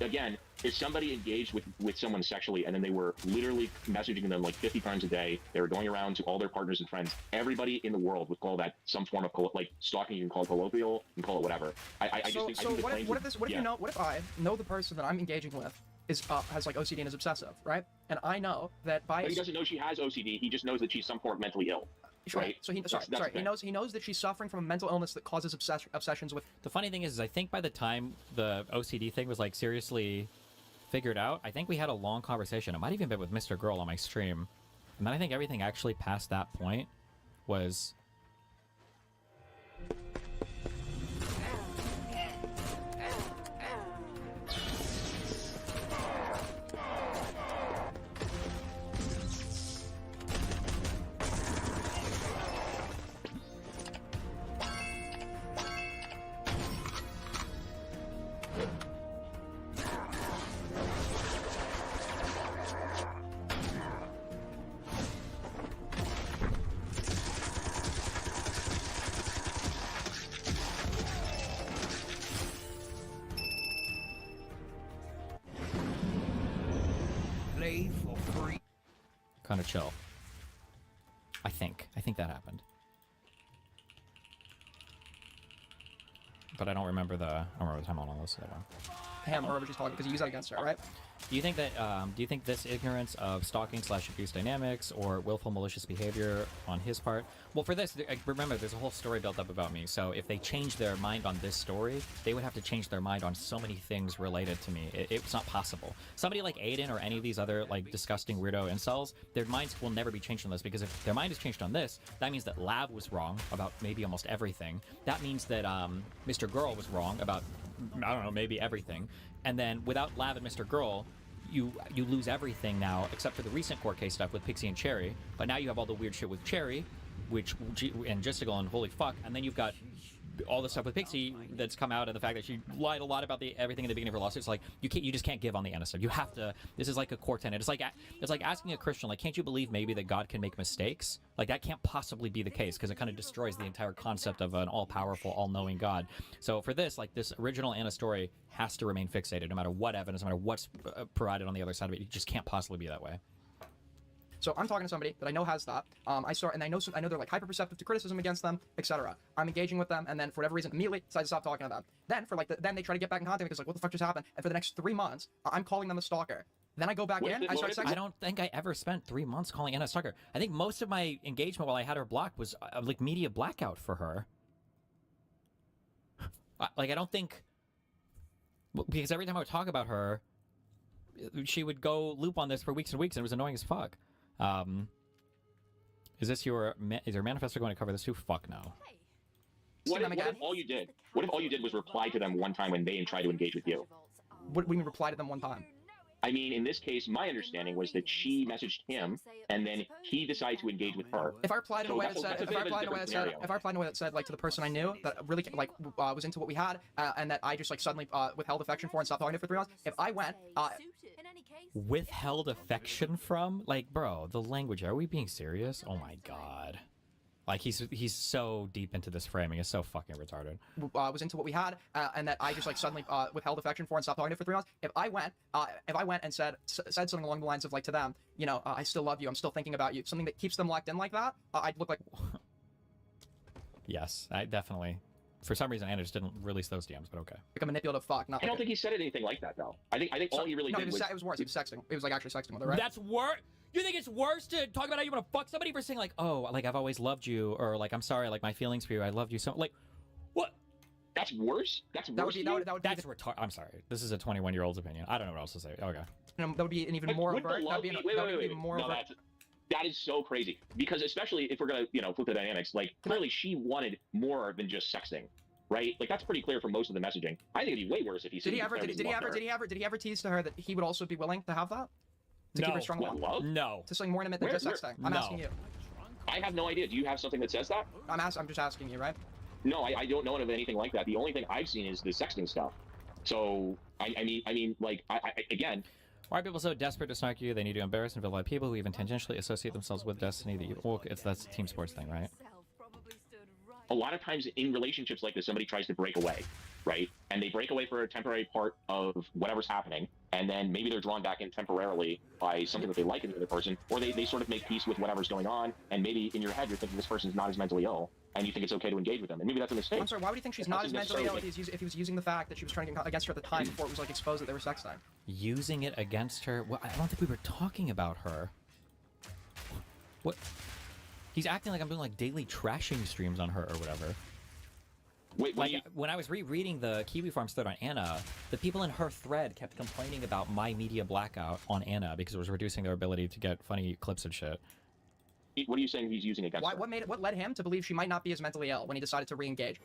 again, if somebody engaged with someone sexually and then they were literally messaging them like 50 times a day, they were going around to all their partners and friends, everybody in the world would call that some form of like stalking. You can call it colloquial, you can call it whatever. What if I know the person that I'm engaging with has like OCD and is obsessive, right? And I know that by he doesn't know she has OCD. He just knows that she's some form of mentally ill. Sure. Right? So he knows that she's suffering from a mental illness that causes obsessions with. The funny thing is I think by the time the OCD thing was like seriously figured out, I think we had a long conversation. It might even been with Mr. Girl on my stream, and then I think everything actually past that point was. kind of chill. I think that happened. But I don't remember the timeline on this. Him, or whoever she's talking, because you use that against her, right? Do you think that do you think this ignorance of stalking / abuse dynamics or willful malicious behavior on his part? Well, for this, remember, there's a whole story built up about me. So if they change their mind on this story, they would have to change their mind on so many things related to me. It's not possible. Somebody like Aiden or any of these other like disgusting weirdo incels, their minds will never be changed on this, because if their mind is changed on this, that means that Lav was wrong about maybe almost everything. That means that Mr. Girl was wrong about, I don't know, maybe everything. And then without Lav and Mr. Girl, you lose everything now, except for the recent court case stuff with Pixie and Cherry. But now you have all the weird shit with Cherry, and Justical, and holy fuck. And then you've got all the stuff with Pixie that's come out, and the fact that she lied a lot about everything in the beginning of her lawsuit. It's like you just can't give on the Anna stuff. You have to. This is like a core tenet. It's like asking a Christian, like, can't you believe maybe that God can make mistakes? Like, that can't possibly be the case, because it kind of destroys the entire concept of an all-powerful, all-knowing God. So for this, like, this original Anna story has to remain fixated, no matter what evidence, no matter what's provided on the other side of it. It just can't possibly be that way. So I'm talking to somebody that I know has that. I know they're like hyper-perceptive to criticism against them, etc. I'm engaging with them, and then for whatever reason, immediately decide to stop talking to them. Then then they try to get back in contact because like, what the fuck just happened? And for the next 3 months, I'm calling them a stalker. Then I go back in. I start sexting. I don't think I ever spent 3 months calling Anna a stalker. I think most of my engagement while I had her blocked was like media blackout for her. Like, I don't think, because every time I would talk about her, she would go loop on this for weeks and weeks, and it was annoying as fuck. Is your manifesto going to cover this too? Fuck no. What if all you did? What if all you did was reply to them one time when they tried to engage with you? What do you mean reply to them one time? I mean, in this case, my understanding was that she messaged him, and then he decided to engage with her. If I replied in a way that said, if I replied in a way that said, like, to the person I knew that really like was into what we had, and that I just like suddenly withheld affection for and stopped talking to her for 3 months, if I went, withheld affection from? Like, bro, the language. Are we being serious? Oh my god. Like, he's so deep into this framing. It's so fucking retarded. Was into what we had, and that I just like suddenly withheld affection for and stopped talking to her for 3 months. If I went and said something along the lines of like to them, you know, I still love you, I'm still thinking about you, something that keeps them locked in like that, I'd look like. Yes, I definitely. For some reason, Anna just didn't release those DMs, but okay. Like a manipulative fuck. Not I don't think he said anything like that though. I think all he really did was. It was worse. He was sexting. It was like actually sexting with her, right? That's worse. You think it's worse to talk about how you want to fuck somebody for saying like, oh, like I've always loved you, or like I'm sorry, like my feelings for you, I loved you so, like, what? That's worse. That's worse. That's retarded. I'm sorry. This is a 21-year-old's opinion. I don't know what else to say. Okay. That would be an even more overt. That is so crazy, because especially if we're gonna, flip the dynamics, like clearly she wanted more than just sexting, right? Like that's pretty clear from most of the messaging. I think it'd be way worse if he said. Did he ever tease to her that he would also be willing to have that? To keep her strong love? No. To something more intimate than just sexting. I'm asking you. I have no idea. Do you have something that says that? I'm just asking you, right? No, I don't know of anything like that. The only thing I've seen is the sexting stuff. So I mean, like again. Why are people so desperate to snark you? They need to embarrass and vilify people who even tangentially associate themselves with Destiny. That's a team sports thing, right? A lot of times in relationships like this, somebody tries to break away, right? And they break away for a temporary part of whatever's happening, and then maybe they're drawn back in temporarily by something that they like in the other person, or they sort of make peace with whatever's going on, and maybe in your head you're thinking this person's not as mentally ill, and you think it's okay to engage with them, and maybe that's a mistake. I'm sorry, why would you think she's not as mentally ill if he was using the fact that she was trying to get against her at the time before it was like exposed that they were sexting? Using it against her? Well, I don't think we were talking about her. What? He's acting like I'm doing like daily trashing streams on her or whatever. Wait, like when I was rereading the Kiwi Farms thread on Anna, the people in her thread kept complaining about my media blackout on Anna because it was reducing their ability to get funny clips and shit. What are you saying he's using against her? What led him to believe she might not be as mentally ill when he decided to re-engage?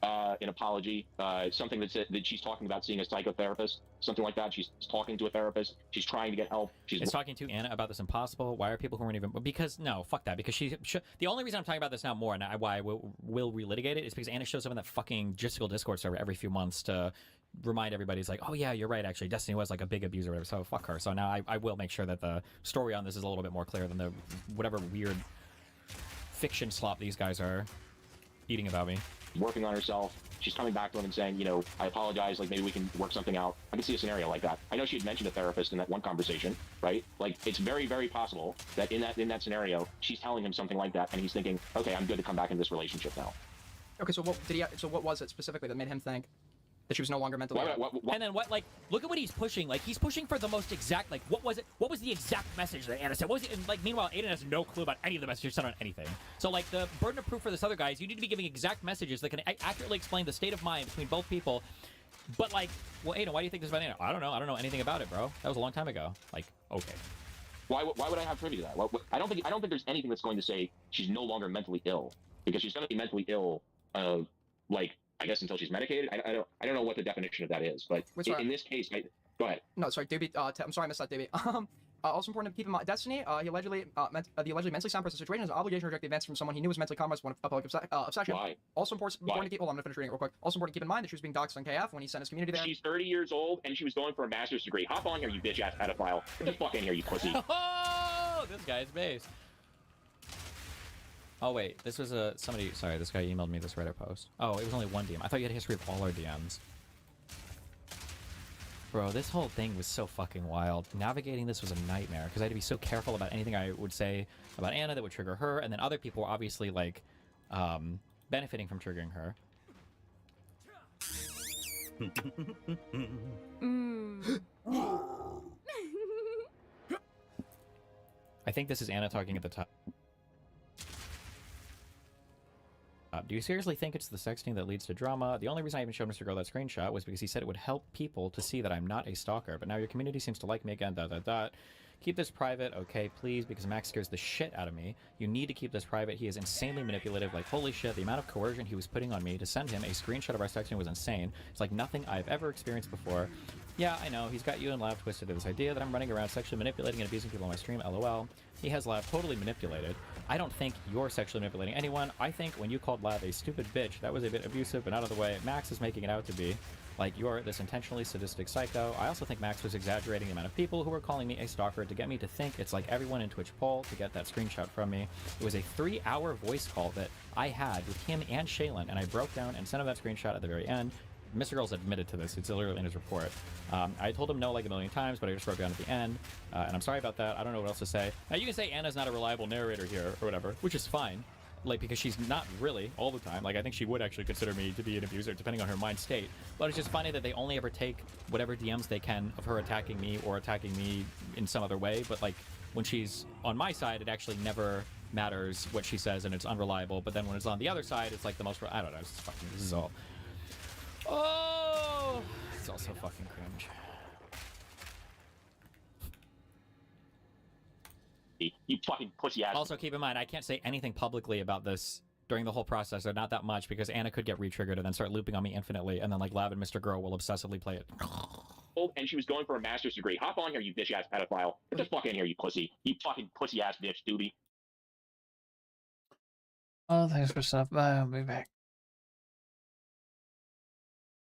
An apology, something that she's talking about seeing a psychotherapist, something like that. She's talking to a therapist. She's trying to get help. She's talking to Anna about this impossible. Why are people who weren't even? Because no, fuck that. Because the only reason I'm talking about this now more and why I will relitigate it is because Anna shows up in that fucking Justical Discord server every few months to remind everybody. It's like, oh yeah, you're right. Actually, Destiny was like a big abuser or whatever. So fuck her. So now I will make sure that the story on this is a little bit more clear than the whatever weird fiction slop these guys are eating about me. Working on herself, she's coming back to him and saying, you know, I apologize, like maybe we can work something out. I can see a scenario like that. I know she had mentioned a therapist in that one conversation, right? Like it's very, very possible that in that scenario, she's telling him something like that, and he's thinking, okay, I'm good to come back into this relationship now. Okay, so what did he? So what was it specifically that made him think that she was no longer mentally ill? And then what? Like, look at what he's pushing. Like, he's pushing for the most exact. Like, what was it? What was the exact message that Anna said? What was it? And like, meanwhile, Aiden has no clue about any of the messages said on anything. So like, the burden of proof for this other guy is you need to be giving exact messages that can accurately explain the state of mind between both people. But like, well, Aiden, why do you think this about Anna? I don't know. I don't know anything about it, bro. That was a long time ago. Like, okay. Why would I have privy to that? I don't think there's anything that's going to say she's no longer mentally ill, because she's going to be mentally ill, like I guess until she's medicated. I don't know what the definition of that is, but in this case, go ahead. No, sorry, Doobie. I'm sorry, I missed that, Doobie. Also important to keep in mind, Destiny, the allegedly mentally sound person situation has an obligation to reject the advance from someone he knew was mentally compromised with a public obsession. Why? Also important to keep. Hold on, I'm gonna finish reading it real quick. Also important to keep in mind that she was being doxxed on KF when he sent his community there. She's 30 years old and she was going for a master's degree. Hop on here, you bitch ass pedophile. Just fuck in here, you pussy. Oh, this guy's base. Oh wait, this was somebody. Sorry, this guy emailed me this Reddit post. Oh, it was only one DM. I thought you had a history of all our DMs. Bro, this whole thing was so fucking wild. Navigating this was a nightmare because I had to be so careful about anything I would say about Anna that would trigger her, and then other people were obviously like benefiting from triggering her. I think this is Anna talking at the top. Do you seriously think it's the sexting that leads to drama? The only reason I even showed Mr. Girl that screenshot was because he said it would help people to see that I'm not a stalker, but now your community seems to like me again, ... Keep this private, okay, please, because Max scares the shit out of me. You need to keep this private. He is insanely manipulative. Like, holy shit, the amount of coercion he was putting on me to send him a screenshot of our sexting was insane. It's like nothing I've ever experienced before. Yeah, I know, he's got you and Lav twisted to this idea that I'm running around sexually manipulating and abusing people on my stream, lol. He has Lav totally manipulated. I don't think you're sexually manipulating anyone. I think when you called Lav a stupid bitch, that was a bit abusive, but out of the way Max is making it out to be. Like, you're this intentionally sadistic psycho. I also think Max was exaggerating the amount of people who were calling me a stalker to get me to think it's like everyone in Twitch poll to get that screenshot from me. It was a 3-hour voice call that I had with him and Shaylin, and I broke down and sent him that screenshot at the very end. Mr. Girls admitted to this. It's literally in his report. I told him no like a million times, but I just wrote down at the end. And I'm sorry about that. I don't know what else to say. Now, you can say Anna's not a reliable narrator here or whatever, which is fine. Like, because she's not really all the time. Like, I think she would actually consider me to be an abuser, depending on her mind state. But it's just funny that they only ever take whatever DMs they can of her attacking me or attacking me in some other way. But, like, when she's on my side, it actually never matters what she says, and it's unreliable. But then when it's on the other side, it's like the most... I don't know. It's just fucking... This is all... Oh! It's all so fucking cringe. You fucking pussy ass. Also, keep in mind, I can't say anything publicly about this during the whole process, or not that much, because Anna could get re-triggered and then start looping on me infinitely, and then like Lav and Mr. Girl will obsessively play it. And she was going for a master's degree. Hop on here, you bitch ass pedophile. Just fuck in here, you pussy. You fucking pussy ass bitch, doobie. Oh, thanks for stuff. Bye. I'll be back.